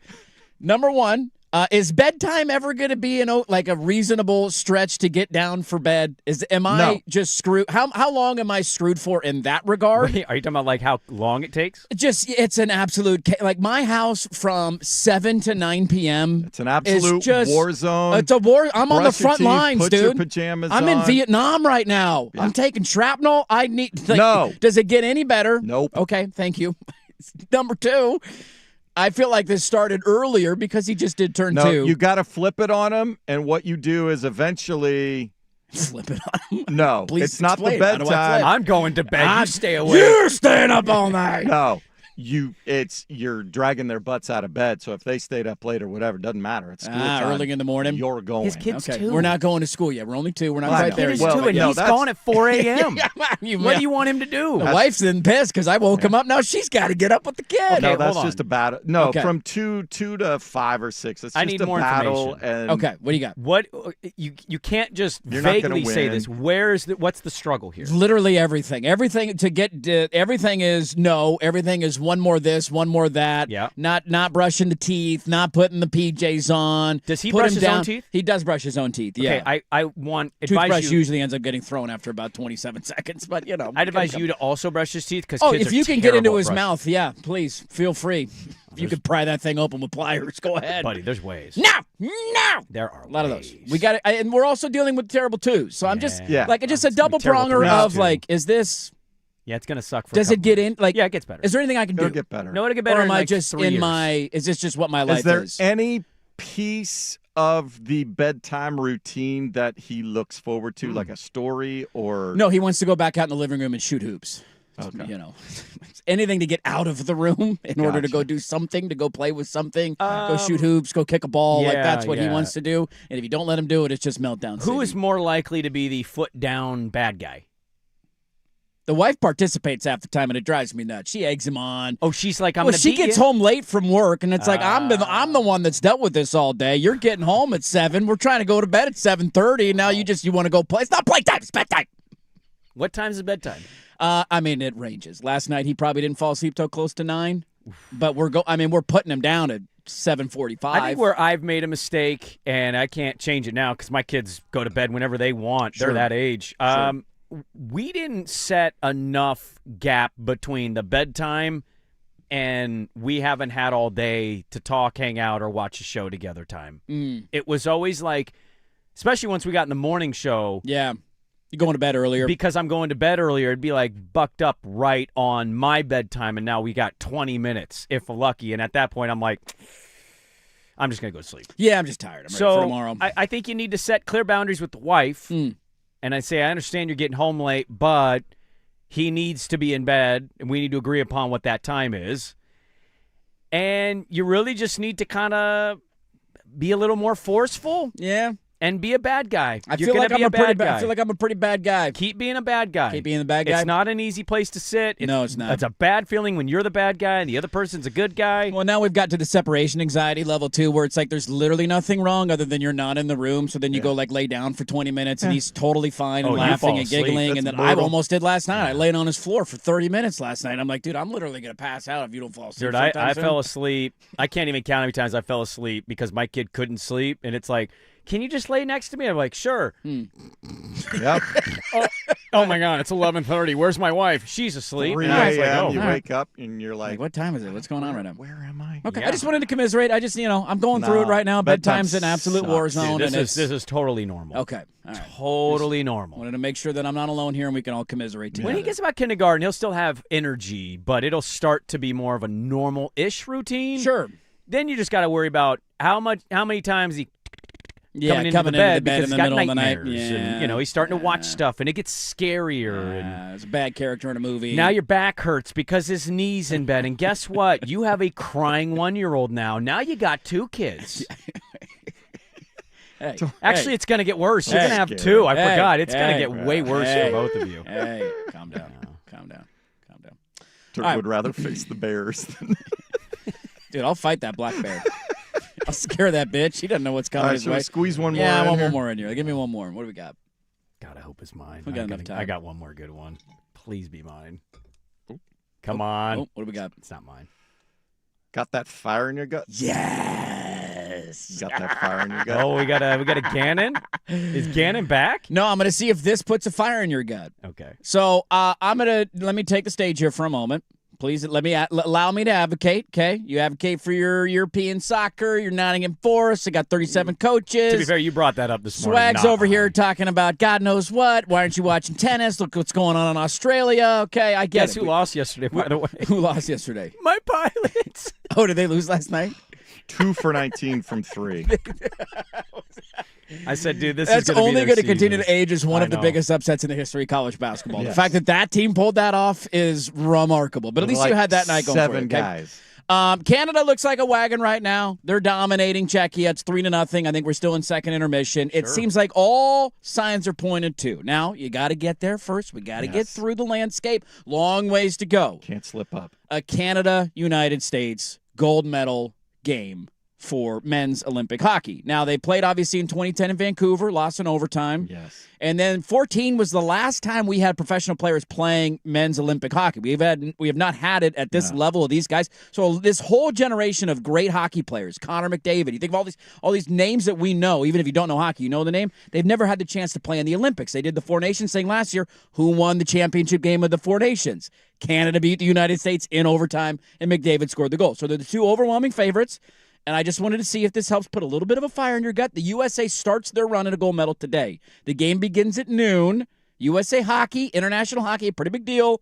Number one. Is bedtime ever going to be a reasonable stretch to get down for bed? Am I just screwed? How long am I screwed for in that regard? Wait, are you talking about like how long it takes? It's an absolute like my house from 7 to 9 p.m. It's an absolute war zone. It's a war. I'm on the Brush your front teeth, lines, put dude. your pajamas I'm in on. Vietnam right now. Yeah. I'm taking shrapnel. I need. No. Does it get any better? Nope. Okay, thank you. Number two. I feel like this started earlier because he just did turn 2. You got to flip it on him, and what you do is eventually Flip it on him. No, Please it's not the explain. How do I bedtime. flip? I'm going to bed. You stay away. You're staying up all night. No, you're dragging their butts out of bed. So if they stayed up late or whatever, it doesn't matter. It's school time. Early in the morning. You're going. His kid's Okay, 2. we're not going to school yet. We're only 2. We're not Well, quite there His yet. two, and he's gone at 4 a.m. What do you want him to do? The wife's then pissed because I woke him up. Now she's got to get up with the kid. Okay, No, that's hold just on. a battle. No, Okay. from two to 5 or 6. It's just I need a more battle. information. And Okay, what do you got? What you can't just You're not gonna vaguely say win. this. What's the struggle here? Literally everything. Everything to get. Everything is no. Everything is one more this, one more that. Yeah. Not brushing the teeth. Not putting the PJs on. Does he Put brush him his down. own teeth? He does brush his own teeth. Yeah. Okay, I want Toothbrush advise you. usually ends up getting thrown after about 27 seconds, but you know. I'd advise you to also brush his teeth because Oh, kids if are you can get into terrible at his brushing. mouth, yeah, please feel free. If you could pry that thing open with pliers, go ahead. buddy. There's ways. No. There are A lot of those. We got it, and we're also dealing with terrible twos. So I'm just like just a double terrible pronger threes, of too. like, is this? Yeah, it's gonna suck. For Does it get in? Like, yeah, it gets better. Is there anything I can It'll do? get better. No, it'll get better. Or am in I like just 3 in years. my? Is this just what my life Is there is? any piece of the bedtime routine that he looks forward to, like a story or? No, he wants to go back out in the living room and shoot hoops. Okay. You know, anything to get out of the room in order to Gotcha. go do something, to go play with something, go shoot hoops, go kick a ball. Like yeah, that's what he yeah. wants to do. And if you don't let him do it, it's just meltdown. Who city. is more likely to be the foot down bad guy? The wife participates half the time, and it drives me nuts. She eggs him on. Oh, she's like, I'm well, gonna she beat gets you? home late from work, and it's like I'm the one that's dealt with this all day. You're getting home at 7. We're trying to go to bed at 7:30, and now you want to go play. It's not playtime. It's bedtime. What time's it bedtime? I mean, it ranges. Last night he probably didn't fall asleep till close to 9, but we're putting him down at 7:45. I think where I've made a mistake, and I can't change it now because my kids go to bed whenever they want. Sure. They're that age. We didn't set enough gap between the bedtime and we haven't had all day to talk, hang out, or watch a show together time. It was always like, especially once we got in the morning show. Yeah. You're going to bed earlier. Because I'm going to bed earlier, it'd be like bucked up right on my bedtime, and now we got 20 minutes, if lucky. And at that point, I'm like, I'm just going to go to sleep. Yeah, I'm just tired. I'm ready for tomorrow. I think you need to set clear boundaries with the wife. And I say, I understand you're getting home late, but he needs to be in bed, and we need to agree upon what that time is. And you really just need to kind of be a little more forceful. Yeah. And be a bad guy. I You're feel gonna like be I'm a bad guy. I feel like I'm a pretty bad guy. Keep being a bad guy. Keep being the bad guy. It's not an easy place to sit. No, it's not. It's a bad feeling when you're the bad guy and the other person's a good guy. Well, now we've got to the separation anxiety level 2, where it's like there's literally nothing wrong other than you're not in the room. So then you go like lay down for 20 minutes and he's totally fine and Oh, you laughing fall and asleep. giggling. That's And then brutal. I almost did last night. I laid on his floor for 30 minutes last night. I'm like, dude, I'm literally going to pass out if you don't fall asleep. Dude, I sometime soon. fell asleep. I can't even count how many times I fell asleep because my kid couldn't sleep. And it's like, can you just lay next to me? I'm like, sure. Yep. Oh my God, it's 11:30. Where's my wife? She's asleep. 3 And I was like, a.m. oh. You wake up and you're like, What time is it? What's going on right now? Where am I? Okay, Yeah. I just wanted to commiserate. I just, I'm going through it No, right now. bedtime Bedtime's an absolute war sucks, zone. Dude, and this is totally normal. Okay. All right. Totally normal. Wanted to make sure that I'm not alone here and we can all commiserate together. When he gets about kindergarten, he'll still have energy, but it'll start to be more of a normal-ish routine. Sure. Then you just got to worry about how many times he coming into coming the bed in because the he's got middle of the night. nightmares. Yeah. And, he's starting to watch stuff, and it gets scarier. And It's a bad character in a movie. now your back hurts because his knee's in bed. And guess what? You have a crying 1-year-old now. Now you got 2 kids. Hey, Actually, it's going to get worse. You're Hey. going to have 2. I Hey. forgot. It's going to Hey. get way worse Hey. for both of you. Hey, calm down. Calm down. Calm down. Turk All right. would rather face the Bears than Dude, I'll fight that black bear. I'll scare that bitch. He doesn't know what's coming All right, his should we way. squeeze one more Yeah, in one here? more in here. Give me one more. What do we got? God, I hope it's mine. We got enough time. I got one more good one. Please be mine. Come on. Oh, what do we got? It's not mine. got that fire in your gut. Yes. You got that fire in your gut. Oh, we got a Gannon. Is Gannon back? No, I'm going to see if this puts a fire in your gut. Okay. So let me take the stage here for a moment. Please allow me to advocate, okay? You advocate for your European soccer, your Nottingham Forest. I got 37 coaches. To be fair, you brought that up this morning. Swag's not over mine. here talking about God knows what. Why aren't you watching tennis? Look what's going on in Australia. Okay, I get Guess it. who lost yesterday, by the way? Who lost yesterday? My Pilots. Oh, did they lose last night? 2 for 19 from 3. I said, dude, this That's is going only going to continue to age as one I of the know. biggest upsets in the history of college basketball. Yes. The fact that team pulled that off is remarkable. But at least Like you had that night going for you. 7 Okay? guys. Canada looks like a wagon right now. They're dominating Czechia. It's 3-0. I think we're still in second intermission. It seems like all signs are pointed to. Now, you got to get there first. We got to get through the landscape. Long ways to go. Can't slip up. A Canada-United States gold medal game for men's Olympic hockey. Now, they played, obviously, in 2010 in Vancouver, lost in overtime. Yes. And then 2014 was the last time we had professional players playing men's Olympic hockey. We have not had it at this level of these guys. So this whole generation of great hockey players, Connor McDavid, you think of all these names that we know, even if you don't know hockey, you know the name. They've never had the chance to play in the Olympics. They did the Four Nations thing last year. Who won the championship game of the Four Nations? Canada beat the United States in overtime, and McDavid scored the goal. So they're the two overwhelming favorites. And I just wanted to see if this helps put a little bit of a fire in your gut. The USA starts their run at a gold medal today. The game begins at noon. USA hockey, international hockey, a pretty big deal. I'm going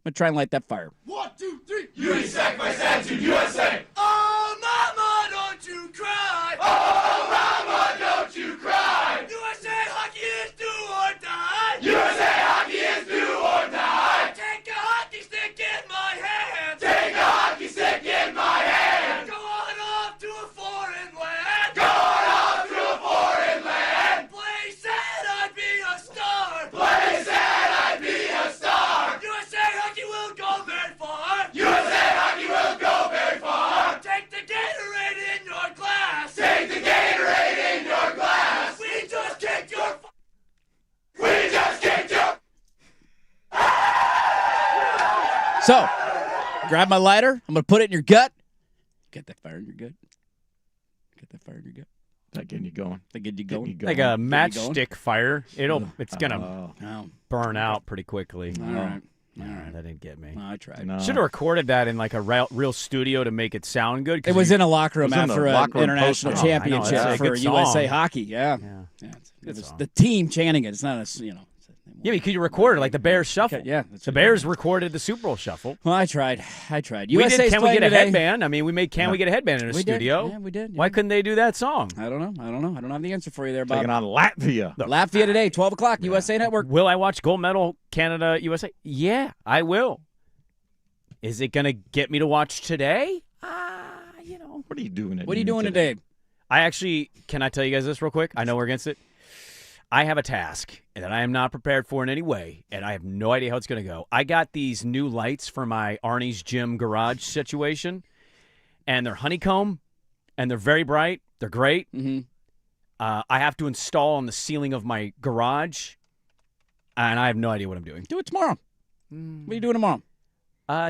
to try and light that fire. 1, 2, 3. USA, my attitude, USA. Oh, mama, don't you cry. Oh, mama, don't you cry. USA hockey is do or die. USA hockey is do or die. Take a hockey stick in my hand. Take a hockey stick in my hand. Go on off to a foreign land. Go on off to a foreign land. Play said I'd be a star. Play said I'd be a star. USA hockey will go very far. USA hockey will go very far. Take the Gatorade in your glass. Take the Gatorade in your glass. We just kicked your. We just kicked your. So, grab my lighter. I'm going to put it in your gut. Get that fire in your gut. Get that fire in your gut. That getting you going. That getting you going. Like a matchstick fire. It's going to Oh. burn out pretty quickly. All right. That didn't get me. I tried. No. Should have recorded that in like a real studio to make it sound good. 'cause It was in a locker room It was in the after an locker room international post-game. championship I know, it's a for good USA song. hockey. Yeah. Yeah. It was the team chanting it. It's not a, Yeah, but you recorded like the Bears shuffle. Yeah, that's the what Bears recorded the Super Bowl shuffle. Well, I tried. We did. Can we get a today. headband? I mean, we made Can We Get a Headband in a We did. studio? Yeah, we did. Why couldn't they do that song? I don't know. I don't have the answer for you there, Bob. Taking on Latvia. Latvia today, 12 o'clock, USA Network. Will I watch gold medal Canada USA? Yeah, I will. Is it going to get me to watch today? What are you doing? What are you doing today? I actually, can I tell you guys this real quick? I know we're against it. I have a task that I am not prepared for in any way, and I have no idea how it's going to go. I got these new lights for my Arnie's Gym garage situation, and they're honeycomb, and there very bright. They're great. Mm-hmm. I have to install on the ceiling of my garage, and I have no idea what I'm doing. Do it tomorrow. What are you doing tomorrow?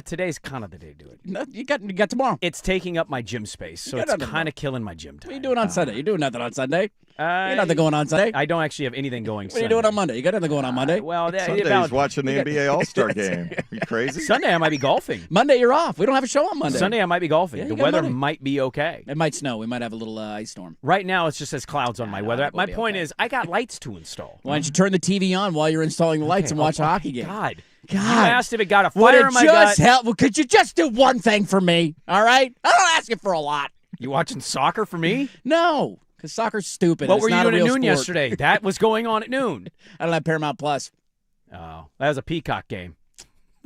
Today's kind of the day to do it. No, you got tomorrow. It's taking up my gym space, so You it's got nothing kind of killing my gym What time. are you doing on Sunday? You're doing nothing on Sunday. You got nothing going on Sunday. I don't actually have anything going. What are you doing on Monday? You got nothing going on Monday? Well, Sunday's watching the NBA All-Star game. Are you crazy? Sunday I might be golfing. Monday you're off. We don't have a show on Monday. Sunday I might be golfing. Yeah, The you got weather Monday. might be okay. It might snow. We might have a little ice storm. Right now it's just says clouds on my weather. it'll My be point okay. is I got lights to install. Why don't you turn the TV on while you're installing the lights and watch a hockey game? God. God. You asked if it got a Would fire it in my just gut. help? Well, could you just do one thing for me? All right? I don't ask you for a lot. You watching soccer for me? No, because soccer's stupid. What It's were you not a doing at real noon sport. yesterday? That was going on at noon. I don't have Paramount Plus. Oh, that was a Peacock game.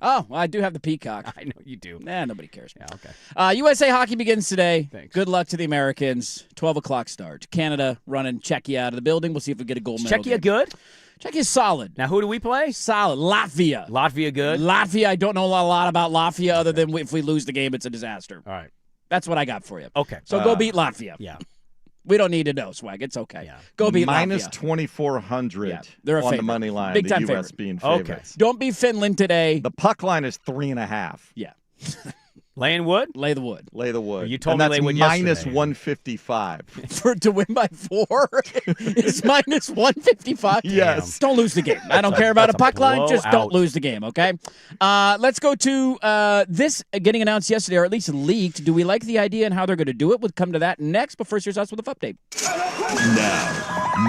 Oh, well, I do have the Peacock. I know you do. Nah, nobody cares. Yeah, okay. USA hockey begins today. Thanks. Good luck to the Americans. 12 o'clock start. Canada running Czechia out of the building. We'll see if we get a gold Is medal. Czechia good? Czechia's solid. Now, who do we play? Solid. Latvia. Latvia good? Latvia, I don't know a lot about Latvia other than if we lose the game, it's a disaster. All right. That's what I got for you. Okay. So go beat Latvia. Yeah. We don't need to know, Swag. It's okay. Yeah. Go beat Minus Latvia. 2,400 Yeah, they're a on the favorite. money line. Big the time U.S. favorite. being Okay. favorites. Don't beat Finland today. The puck line is 3.5. Yeah. Laying wood? Lay the wood. Lay the wood. You told and me that's lay wood minus yesterday. 155. To win by 4 is minus 155. Yes. Don't lose the game. I don't care about a that's a puck line. Just don't blowout. lose the game, okay? Let's go to this getting announced yesterday, or at least leaked. Do we like the idea and how they're going to do it? We'll come to that next, but first here's us with a update.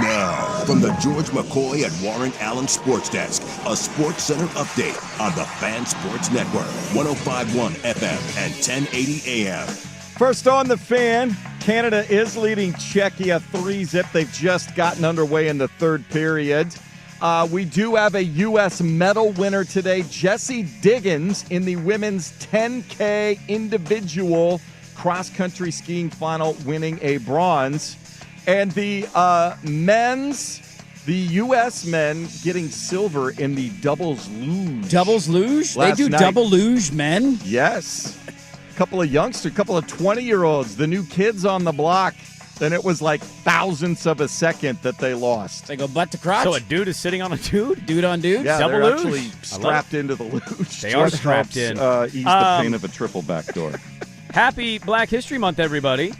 Now, from the George McCoy and Warren Allen Sports Desk, a Sports Center update on the Fan Sports Network, 105.1 FM and 1080 AM. First on the Fan, Canada is leading Czechia 3-0. They've just gotten underway in the third period. We do have a U.S. medal winner today, Jessie Diggins, in the women's 10K individual cross-country skiing final, winning a bronze. And the U.S. men getting silver in the doubles luge. Doubles luge? They do night. double luge, men? Yes. A couple of 20-year-olds, the new kids on the block. Then it was like thousandths of a second that they lost. They go butt to crotch. So a dude is sitting on a dude? Dude on dude? Yeah, double they're luge? actually strapped into the luge. They are What strapped helps, in. Ease the pain of a triple backdoor. Happy Black History Month, everybody.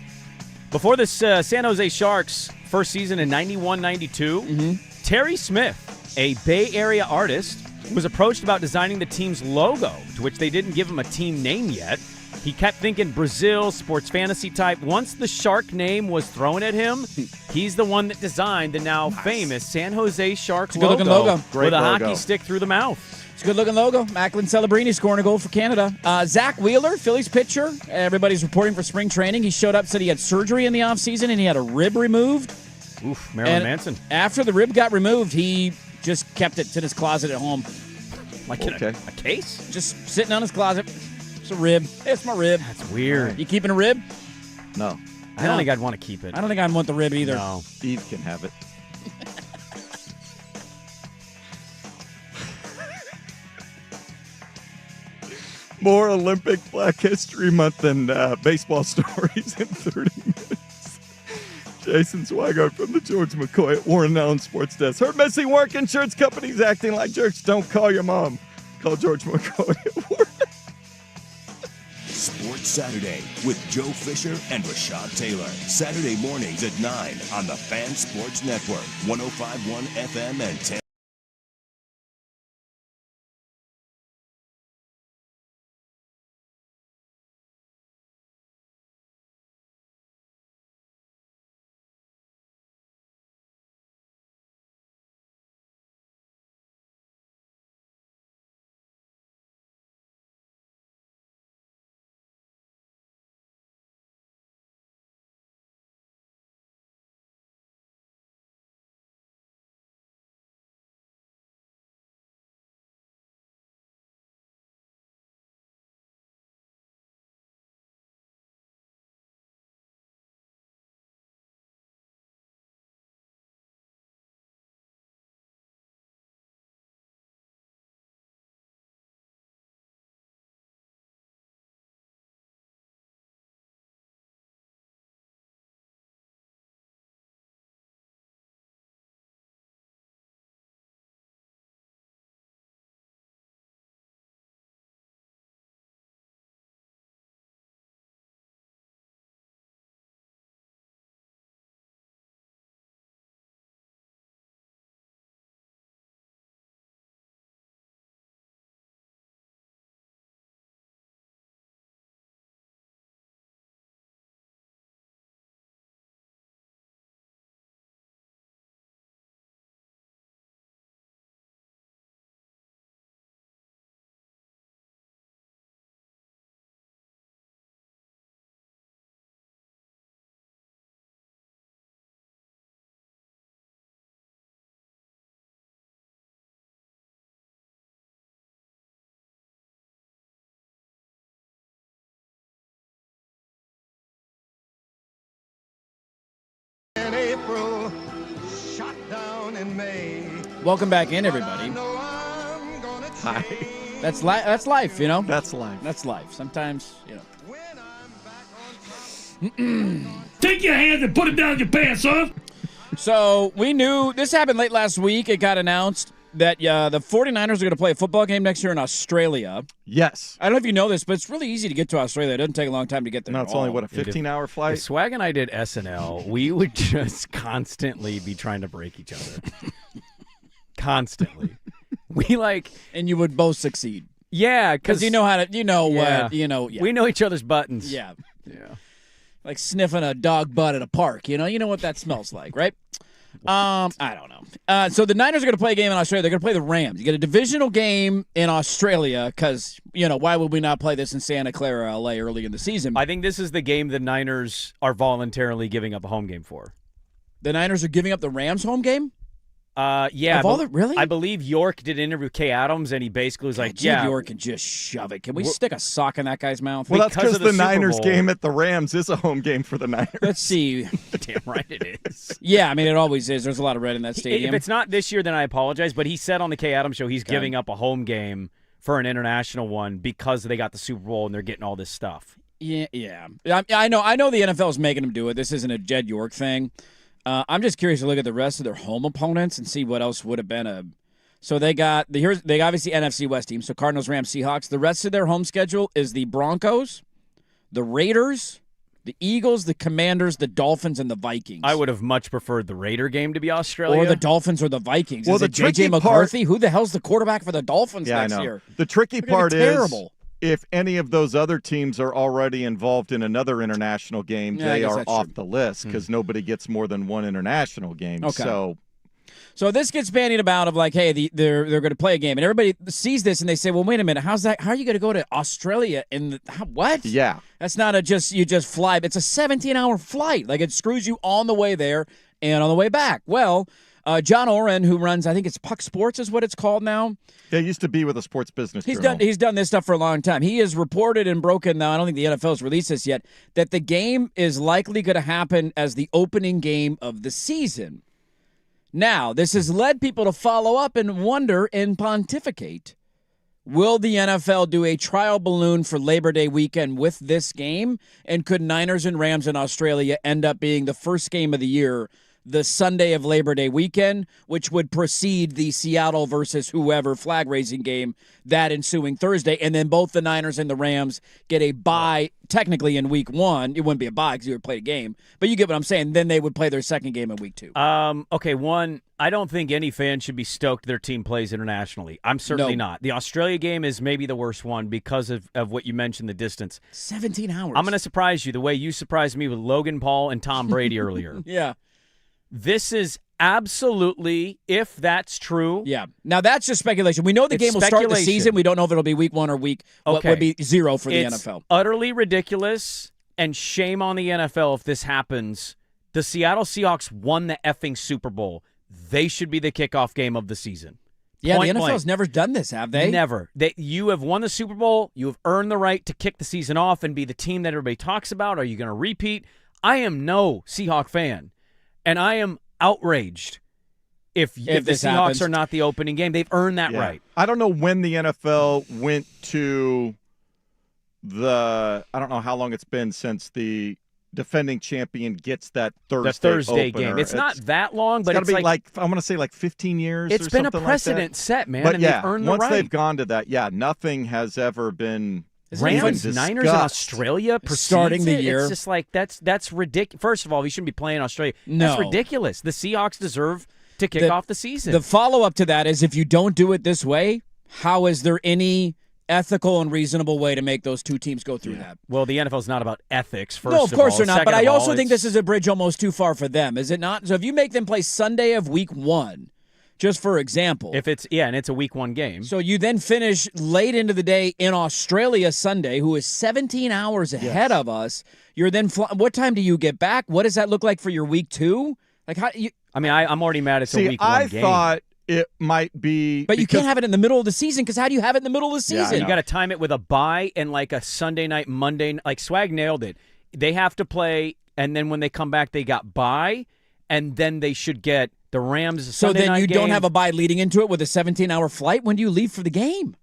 Before this San Jose Sharks first season in 91-92, Terry Smith, a Bay Area artist, was approached about designing the team's logo, to which they didn't give him a team name yet. He kept thinking Brazil, sports fantasy type. Once the Shark name was thrown at him, he's the one that designed the now famous San Jose Sharks It's a good-looking logo. Great with a logo. hockey stick through the mouth. It's a good-looking logo. Macklin Celebrini scoring a goal for Canada. Zach Wheeler, Phillies pitcher. Everybody's reporting for spring training. He showed up, said he had surgery in the offseason, and he had a rib removed. Oof, Marilyn Manson. After the rib got removed, he just kept it in his closet at home. Like in a case? Just sitting on his closet. It's a rib. It's my rib. That's weird. You keeping a rib? No. I don't think I'd want to keep it. I don't think I'd want the rib either. No. Eve can have it. More Olympic Black History Month than baseball stories in 30 minutes. Jason Swigart from the George McCoy at Warren Allen Sports Desk. Her missing work, insurance companies acting like jerks. Don't call your mom. Call George McCoy at Warren. Sports Saturday with Joe Fisher and Rashad Taylor. Saturday mornings at 9 on the Fan Sports Network. 105.1 FM and 10. In April, shot down in May. Welcome back in, everybody. Hi. That's life, you know? That's life. That's life. Sometimes, you know. Take your hands and put it down your pants, huh? So we knew this happened late last week. It got announced that the 49ers are going to play a football game next year in Australia. Yes. I don't know if you know this, but it's really easy to get to Australia. It doesn't take a long time to get there. No, it's only, what, a 15-hour flight? If Swag and I did SNL, we would just constantly be trying to break each other. Constantly. And you would both succeed. Yeah, because you know how to, you know what, you know. Yeah. We know each other's buttons. Yeah. Like sniffing a dog butt at a park, you know what that smells like, right? I don't know. So the Niners are going to play a game in Australia. They're going to play the Rams. You get a divisional game in Australia because, why would we not play this in Santa Clara, LA early in the season? I think this is the game the Niners are voluntarily giving up a home game for. The Niners are giving up the Rams home game? Yeah. Really? I believe York did an interview with Kay Adams, and he basically was like, York can just shove it. Can we stick a sock in that guy's mouth? Well, that's because the Super Niners Bowl. game at the Rams is a home game for the Niners. Let's see. Damn right it is. Yeah, I mean, it always is. There's a lot of red in that stadium. If it's not this year, then I apologize, but he said on the Kay Adams show he's giving up a home game for an international one because they got the Super Bowl and they're getting all this stuff. Yeah. I know the NFL is making them do it. This isn't a Jed York thing. I'm just curious to look at the rest of their home opponents and see what else would have been So they got they obviously NFC West teams. So Cardinals, Rams, Seahawks. The rest of their home schedule is the Broncos, the Raiders, the Eagles, the Commanders, the Dolphins, and the Vikings. I would have much preferred the Raider game to be Australia. Or the Dolphins or the Vikings. Well, is it J.J. McCarthy? Who the hell's the quarterback for the Dolphins next year? The tricky They're gonna part be is terrible. if any of those other teams are already involved in another international game, Yeah, I they guess are that's off true. the list because nobody gets more than one international game. Okay. So this gets bandied about of like, hey, they're going to play a game, and everybody sees this and they say, well, wait a minute, how's that? How are you going to go to Australia what? Yeah, that's not you just fly. It's a 17-hour flight. Like it screws you on the way there and on the way back. Well, John Oren, who runs, I think it's Puck Sports is what it's called now. They used to be with a sports business. He's journal. done this stuff for a long time. He has reported and broken now. I don't think the NFL has released this yet. That the game is likely going to happen as the opening game of the season. Now, this has led people to follow up and wonder and pontificate. Will the NFL do a trial balloon for Labor Day weekend with this game? And could Niners and Rams in Australia end up being the first game of the year, the Sunday of Labor Day weekend, which would precede the Seattle versus whoever flag raising game that ensuing Thursday, and then both the Niners and the Rams get a bye technically in week one. It wouldn't be a bye because you would play a game, but you get what I'm saying. Then they would play their second game in week two. Okay, one, I don't think any fan should be stoked their team plays internationally. I'm certainly not. The Australia game is maybe the worst one because of what you mentioned, the distance. 17 hours. I'm going to surprise you the way you surprised me with Logan Paul and Tom Brady earlier. Yeah. This is absolutely, if that's true. Yeah. Now, that's just speculation. We know the game will start the season. We don't know if it'll be week one or what would be zero for the NFL. Utterly ridiculous, and shame on the NFL if this happens. The Seattle Seahawks won the effing Super Bowl. They should be the kickoff game of the season. Yeah, Point the NFL's blank. never done this, have they? Never. You have won the Super Bowl. You have earned the right to kick the season off and be the team that everybody talks about. Are you going to repeat? I am no Seahawk fan. And I am outraged if the this Seahawks happens. are not the opening game. They've earned that right. I don't know when the NFL went to I don't know how long it's been since the defending champion gets that Thursday game. opener. It's not that long, but it's it's gotta be like I want to say like 15 years. It's or been a something precedent like that. set, man, But and yeah, they've earned the once right. they've gone to that, Nothing has ever been. Rams, Niners, and Australia starting the year. It's just like that's ridiculous. First of all, we shouldn't be playing Australia. No. That's ridiculous. The Seahawks deserve to kick off the season. The follow-up to that is if you don't do it this way, how is there any ethical and reasonable way to make those two teams go through that? Well, the NFL is not about ethics, first No, of course all. they're not, Second but I of all, also think it's- this is a bridge almost too far for them, is it not? So if you make them play Sunday of week one, just for example. If it's and it's a week one game. So you then finish late into the day in Australia Sunday, who is 17 hours ahead of us. You're then what time do you get back? What does that look like for your week two? Like how you I mean, I'm already mad it's a week I one game. thought it might be, But you can't have it in the middle of the season because how do you have it in the middle of the season? You got to time it with a bye and like a Sunday night, Monday. Like Swag nailed it. They have to play, and then when they come back, they got bye, and then they should get the Rams. So Sunday then night you game. don't have a bye leading into it with a 17-hour flight. When do you leave for the game?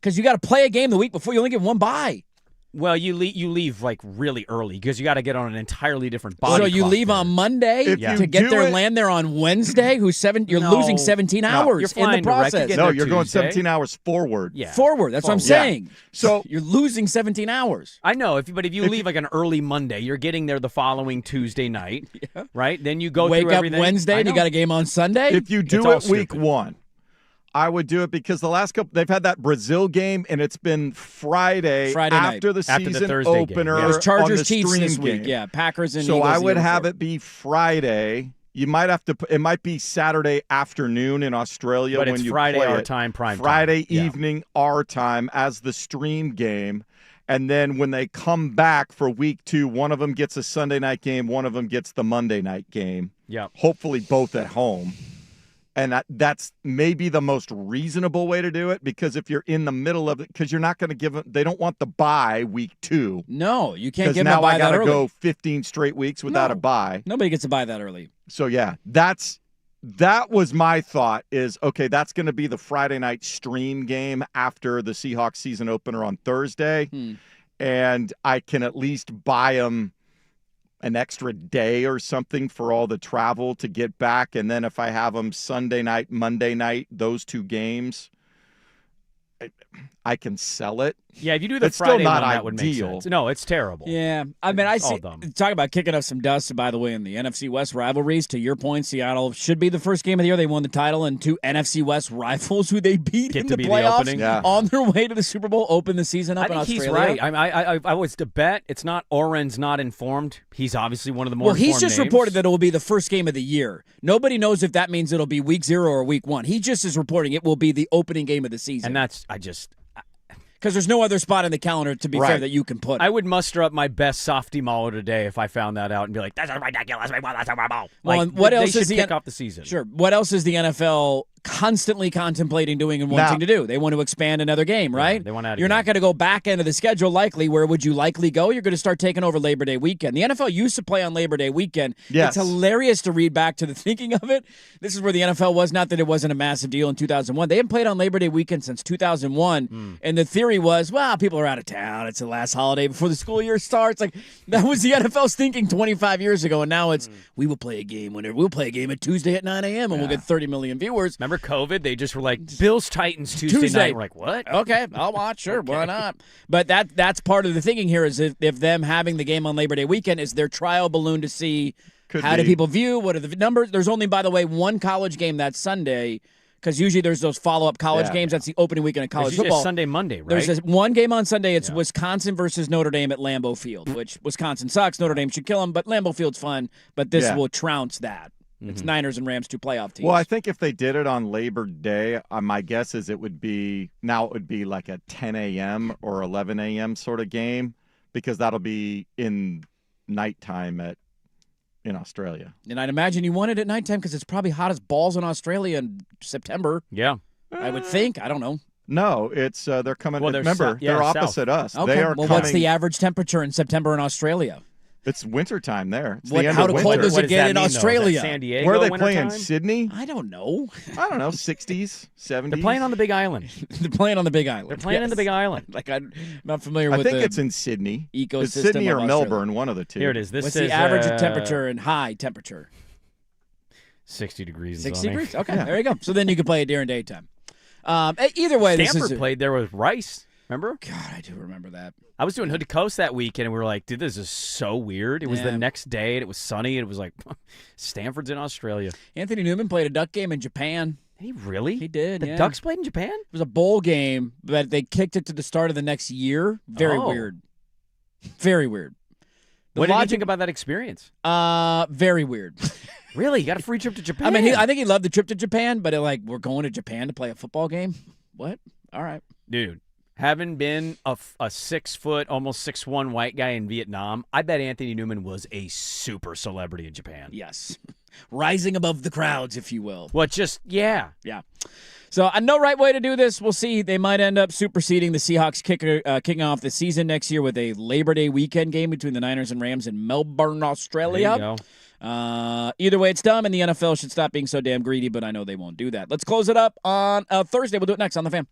Because you got to play a game the week before. You only get one bye. Well, you leave like really early because you got to get on an entirely different body. So you clock leave there. on Monday If to you get do there it- and land there on Wednesday. You're No. losing 17 No, hours you're in the flying direct to process. get No, there you're going Tuesday. 17 hours forward. Yeah. Forward. That's what I'm Yeah. saying. So you're losing 17 hours. I know, but if you leave like an early Monday, you're getting there the following Tuesday night, right? Then you go Wake through up everything. Wednesday I and you know. got a game on Sunday. if you It's do all it week stupid. one, I would do it because the last couple they've had that Brazil game and it's been Friday night. after the After the season Thursday game, opener. yeah. It was Chargers on the Chiefs stream this week. game. Yeah, Packers and So Eagles I the would year have before. it be Friday You might have to. It might be Saturday afternoon in Australia But when it's you Friday play our it. time, prime time. Friday Yeah. evening our time as the stream game, and then when they come back for week 2, one of them gets a Sunday night game, one of them gets the Monday night game. Yeah. Hopefully both at home. And that's maybe the most reasonable way to do it, because if you're in the middle of it, because you're not going to give them, they don't want the bye week 2. No, you can't give them now a bye I got that to early. go 15 straight weeks without a bye. Nobody gets a bye that early. So yeah, that was my thought is, okay, that's going to be the Friday night stream game after the Seahawks season opener on Thursday. And I can at least buy them an extra day or something for all the travel to get back. And then if I have them Sunday night, Monday night, those 2 games, I can sell it. Yeah, if you do the It's Friday still not one, that would make ideal. sense. No, it's terrible. Yeah, I mean, I It's all see. dumb. Talk about kicking up some dust. By the way, in the NFC West rivalries, to your point, Seattle should be the first game of the year. They won the title, and 2 NFC West rivals who they beat Get in to the be the playoffs opening. Yeah. on their way to the Super Bowl, open the season up I in think Australia. he's right. I was to bet it's not Oren's not informed. He's obviously one of the more Well, he's informed just names. reported that it will be the first game of the year. Nobody knows if that means it'll be week 0 or week 1. He just is reporting it will be the opening game of the season. And that's because there's no other spot in the calendar, to be fair, that you can put. I would muster up my best softy mauler today if I found that out and be like, "That's ridiculous." Well, and what else they is should the kick off the season? Sure. What else is the NFL constantly contemplating doing and wanting to do? They want to expand another game, right? they want to add a You're not going to go back into the schedule likely. Where would you likely go? You're going to start taking over Labor Day weekend. The NFL used to play on Labor Day weekend. Yes. It's hilarious to read back to the thinking of it. This is where the NFL was. Not that it wasn't a massive deal in 2001. They haven't played on Labor Day weekend since 2001. And the theory was, well, people are out of town. It's the last holiday before the school year starts. Like, that was the NFL's thinking 25 years ago. And now it's, we will play a game whenever. We'll play a game at Tuesday at 9 a.m. and we'll get 30 million viewers. Remember COVID? They just were like, Bills-Titans Tuesday night. We're like, what? Okay, I'll watch. Sure, why not? But that's part of the thinking here is if them having the game on Labor Day weekend is their trial balloon to see how do people view, what are the numbers. There's only, by the way, one college game that Sunday, because usually there's those follow-up college games. That's the opening weekend of college There's football. Sunday, Monday, right? There's one game on Sunday. It's Wisconsin versus Notre Dame at Lambeau Field, which Wisconsin sucks. Notre Dame should kill them, but Lambeau Field's fun. But this will trounce that. It's Niners and Rams, 2 playoff teams. Well, I think if they did it on Labor Day, my guess is it would be like a 10 a.m. or 11 a.m. sort of game, because that'll be in nighttime in Australia. And I'd imagine you want it at nighttime because it's probably hot as balls in Australia in September. Yeah. I would think. I don't know. No, it's they're coming. Well, they're remember, they're opposite us. Okay. They are well, coming. what's the average temperature in September in Australia? It's wintertime there. It's What- the end how of cold winter. does it What get that in mean, though? Is that Australia? San Diego Where are they wintertime? playing? Sydney? I don't know. I don't know. 60s, 70s. They're playing on the Big Island. They're playing on the Big Island. They're playing in the Big Island. Like I'm not familiar I with think the it's in Sydney. ecosystem It's Sydney of or Australia. Melbourne, one of the two. Here it is. This What's is the average temperature and high temperature? 60 degrees. 60 zoning. degrees? Okay, there you go. So then you can play it during daytime. Either way, Stanford this is played there with Rice. Remember? God, I do remember that. I was doing Hood to Coast that weekend, and we were like, dude, this is so weird. It was the Yeah. next day, and it was sunny, and it was like, Stanford's in Australia. Anthony Newman played a duck game in Japan. He really? He did. The yeah. Ducks played in Japan? It was a bowl game, but they kicked it to the start of the next year. Very Oh. weird. Very weird. The What did you logic- think about that experience? Very weird. Really? You got a free trip to Japan? I mean, I think he loved the trip to Japan, but we're going to Japan to play a football game? What? All right. Dude, having been a 6 foot, almost 6'1" white guy in Vietnam, I bet Anthony Newman was a super celebrity in Japan. Yes. Rising above the crowds, if you will. Well, yeah. Yeah. So, no right way to do this. We'll see. They might end up superseding the Seahawks kicking off the season next year with a Labor Day weekend game between the Niners and Rams in Melbourne, Australia. There you go. Either way, it's dumb, and the NFL should stop being so damn greedy, but I know they won't do that. Let's close it up on Thursday. We'll do it next on The Fan.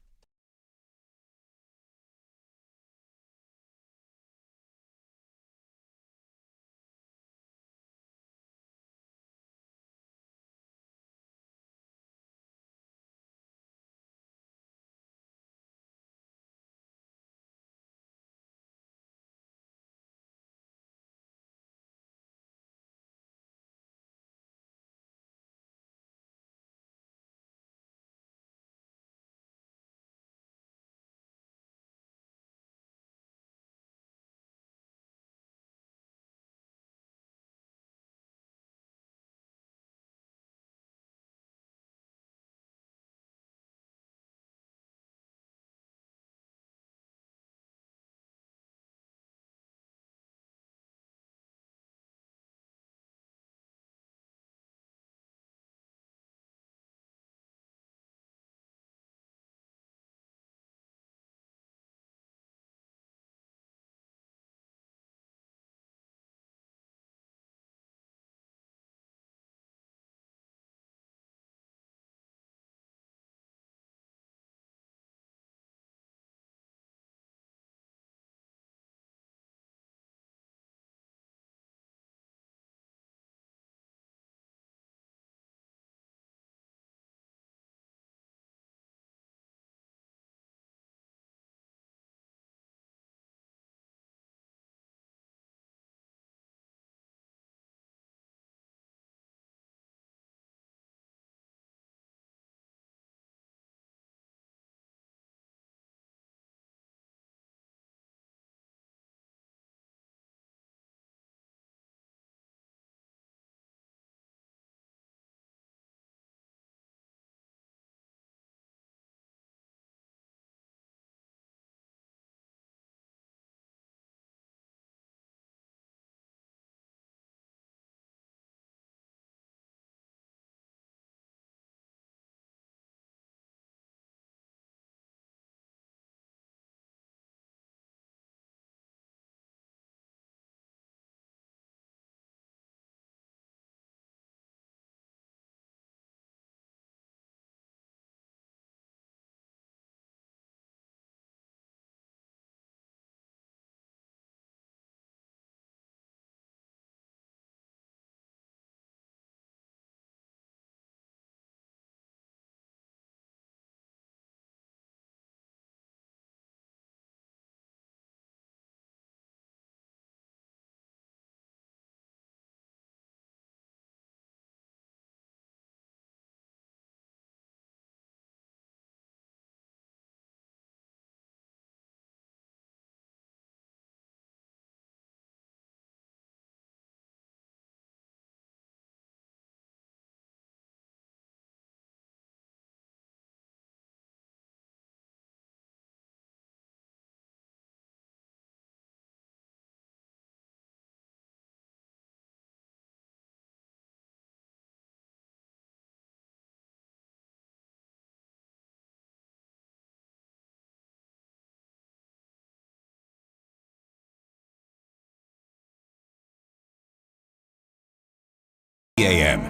a.m.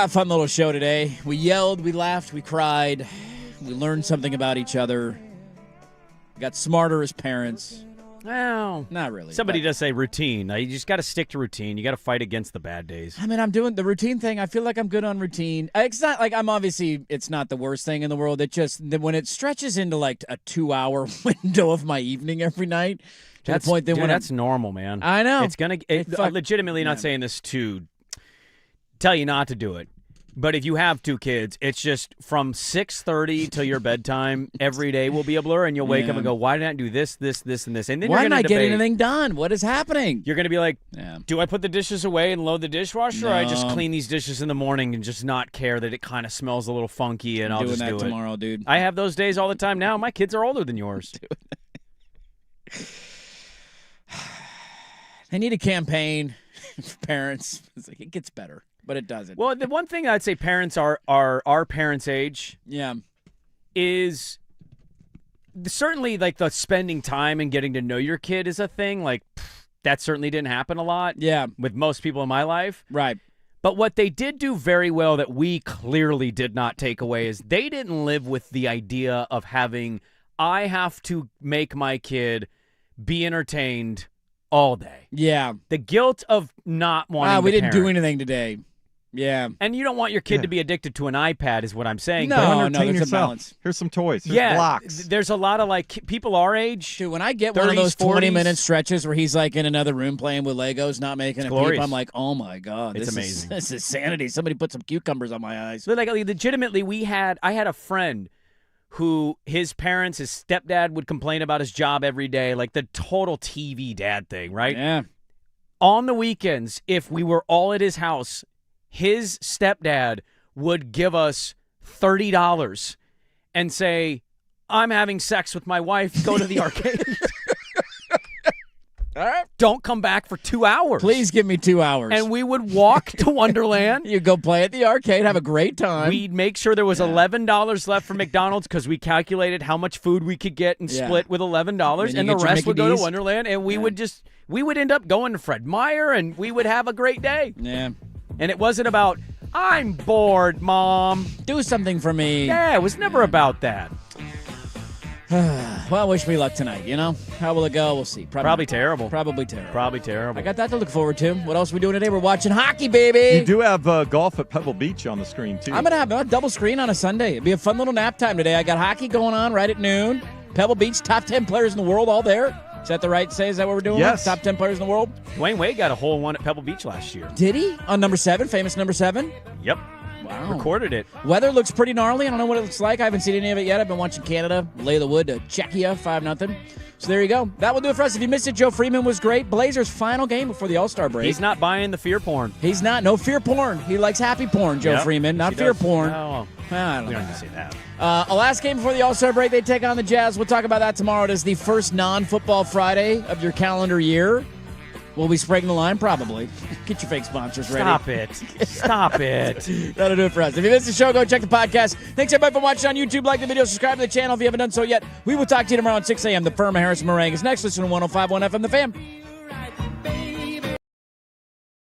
Fun little show today. We yelled, we laughed, we cried. We learned something about each other. We got smarter as parents. Well, not really. Somebody does say routine. You just got to stick to routine. You got to fight against the bad days. I mean, I'm doing the routine thing. I feel like I'm good on routine. It's not like it's not the worst thing in the world. It just, when it stretches into like a 2-hour window of my evening every night, to the point that that's normal, man. I know. It's going to, legitimately not saying this to tell you not to do it. But if you have 2 kids, it's just from 6:30 till your bedtime every day will be a blur, and you'll wake up and go, "Why didn't I do this, this, this, and this?" And then why you're didn't going I to get debate. anything done? What is happening? You're going to be like, "Do I put the dishes away and load the dishwasher, or I just clean these dishes in the morning and just not care that it kind of smells a little funky and I'll doing just that do it tomorrow, dude." I have those days all the time now. My kids are older than yours. They need a campaign for parents. It's like, it gets better. But it doesn't. Well, the one thing I'd say parents are our parents' age. Yeah. Is certainly like the spending time and getting to know your kid is a thing. Like that certainly didn't happen a lot. Yeah. With most people in my life. Right. But what they did do very well that we clearly did not take away is they didn't live with the idea of having, I have to make my kid be entertained all day. Yeah. The guilt of not wanting we didn't do parent. anything today. Yeah. And you don't want your kid to be addicted to an iPad is what I'm saying. No, But there's a balance. Here's some toys. Here's blocks. There's a lot of like people our age. Dude, when I get 30s, one of those 40s, 20-minute stretches where he's like in another room playing with Legos, not making a peep, glorious. I'm like, oh my God. It's this amazing. This is sanity. Somebody put some cucumbers on my eyes. But like legitimately, I had a friend who his stepdad would complain about his job every day, like the total TV dad thing, right? Yeah. On the weekends, if we were all at his house, his stepdad would give us $30 and say, I'm having sex with my wife. Go to the arcade. All right. Don't come back for 2 hours. Please give me 2 hours. And we would walk to Wonderland. You go play at the arcade, have a great time. We'd make sure there was $11 left for McDonald's because we calculated how much food we could get and split with $11, and the rest would go to Wonderland, and we would end up going to Fred Meyer, and we would have a great day. Yeah. And it wasn't about, I'm bored, Mom. Do something for me. Yeah, it was never about that. Well, wish me luck tonight, you know? How will it go? We'll see. Probably terrible. Probably terrible. Probably terrible. I got that to look forward to. What else are we doing today? We're watching hockey, baby. You do have golf at Pebble Beach on the screen, too. I'm going to have a double screen on a Sunday. It'd be a fun little nap time today. I got hockey going on right at noon. Pebble Beach, top 10 players in the world all there. Is that the right say? Is that what we're doing? Yes. Top 10 players in the world? Dwayne Wade got a hole in one at Pebble Beach last year. Did he? On number 7, famous number 7? Yep. Wow. Recorded it. Weather looks pretty gnarly. I don't know what it looks like. I haven't seen any of it yet. I've been watching Canada lay the wood to Czechia 5-0. So there you go. That will do it for us. If you missed it, Joe Freeman was great. Blazers' final game before the All-Star break. He's not buying the fear porn. He's not. No fear porn. He likes happy porn, Joe Freeman, not fear porn. No. I don't We know. don't need to say that. A last game before the All-Star break, they take on the Jazz. We'll talk about that tomorrow. It is the first non-football Friday of your calendar year. Will we Sprague the line? Probably. Get your fake sponsors ready. Stop it. Stop it. That'll do it for us. If you missed the show, go check the podcast. Thanks, everybody, for watching on YouTube. Like the video, subscribe to the channel if you haven't done so yet. We will talk to you tomorrow at 6 a.m. The Firm Harris Meringue is next. Listen to 105.1 FM, The Fan.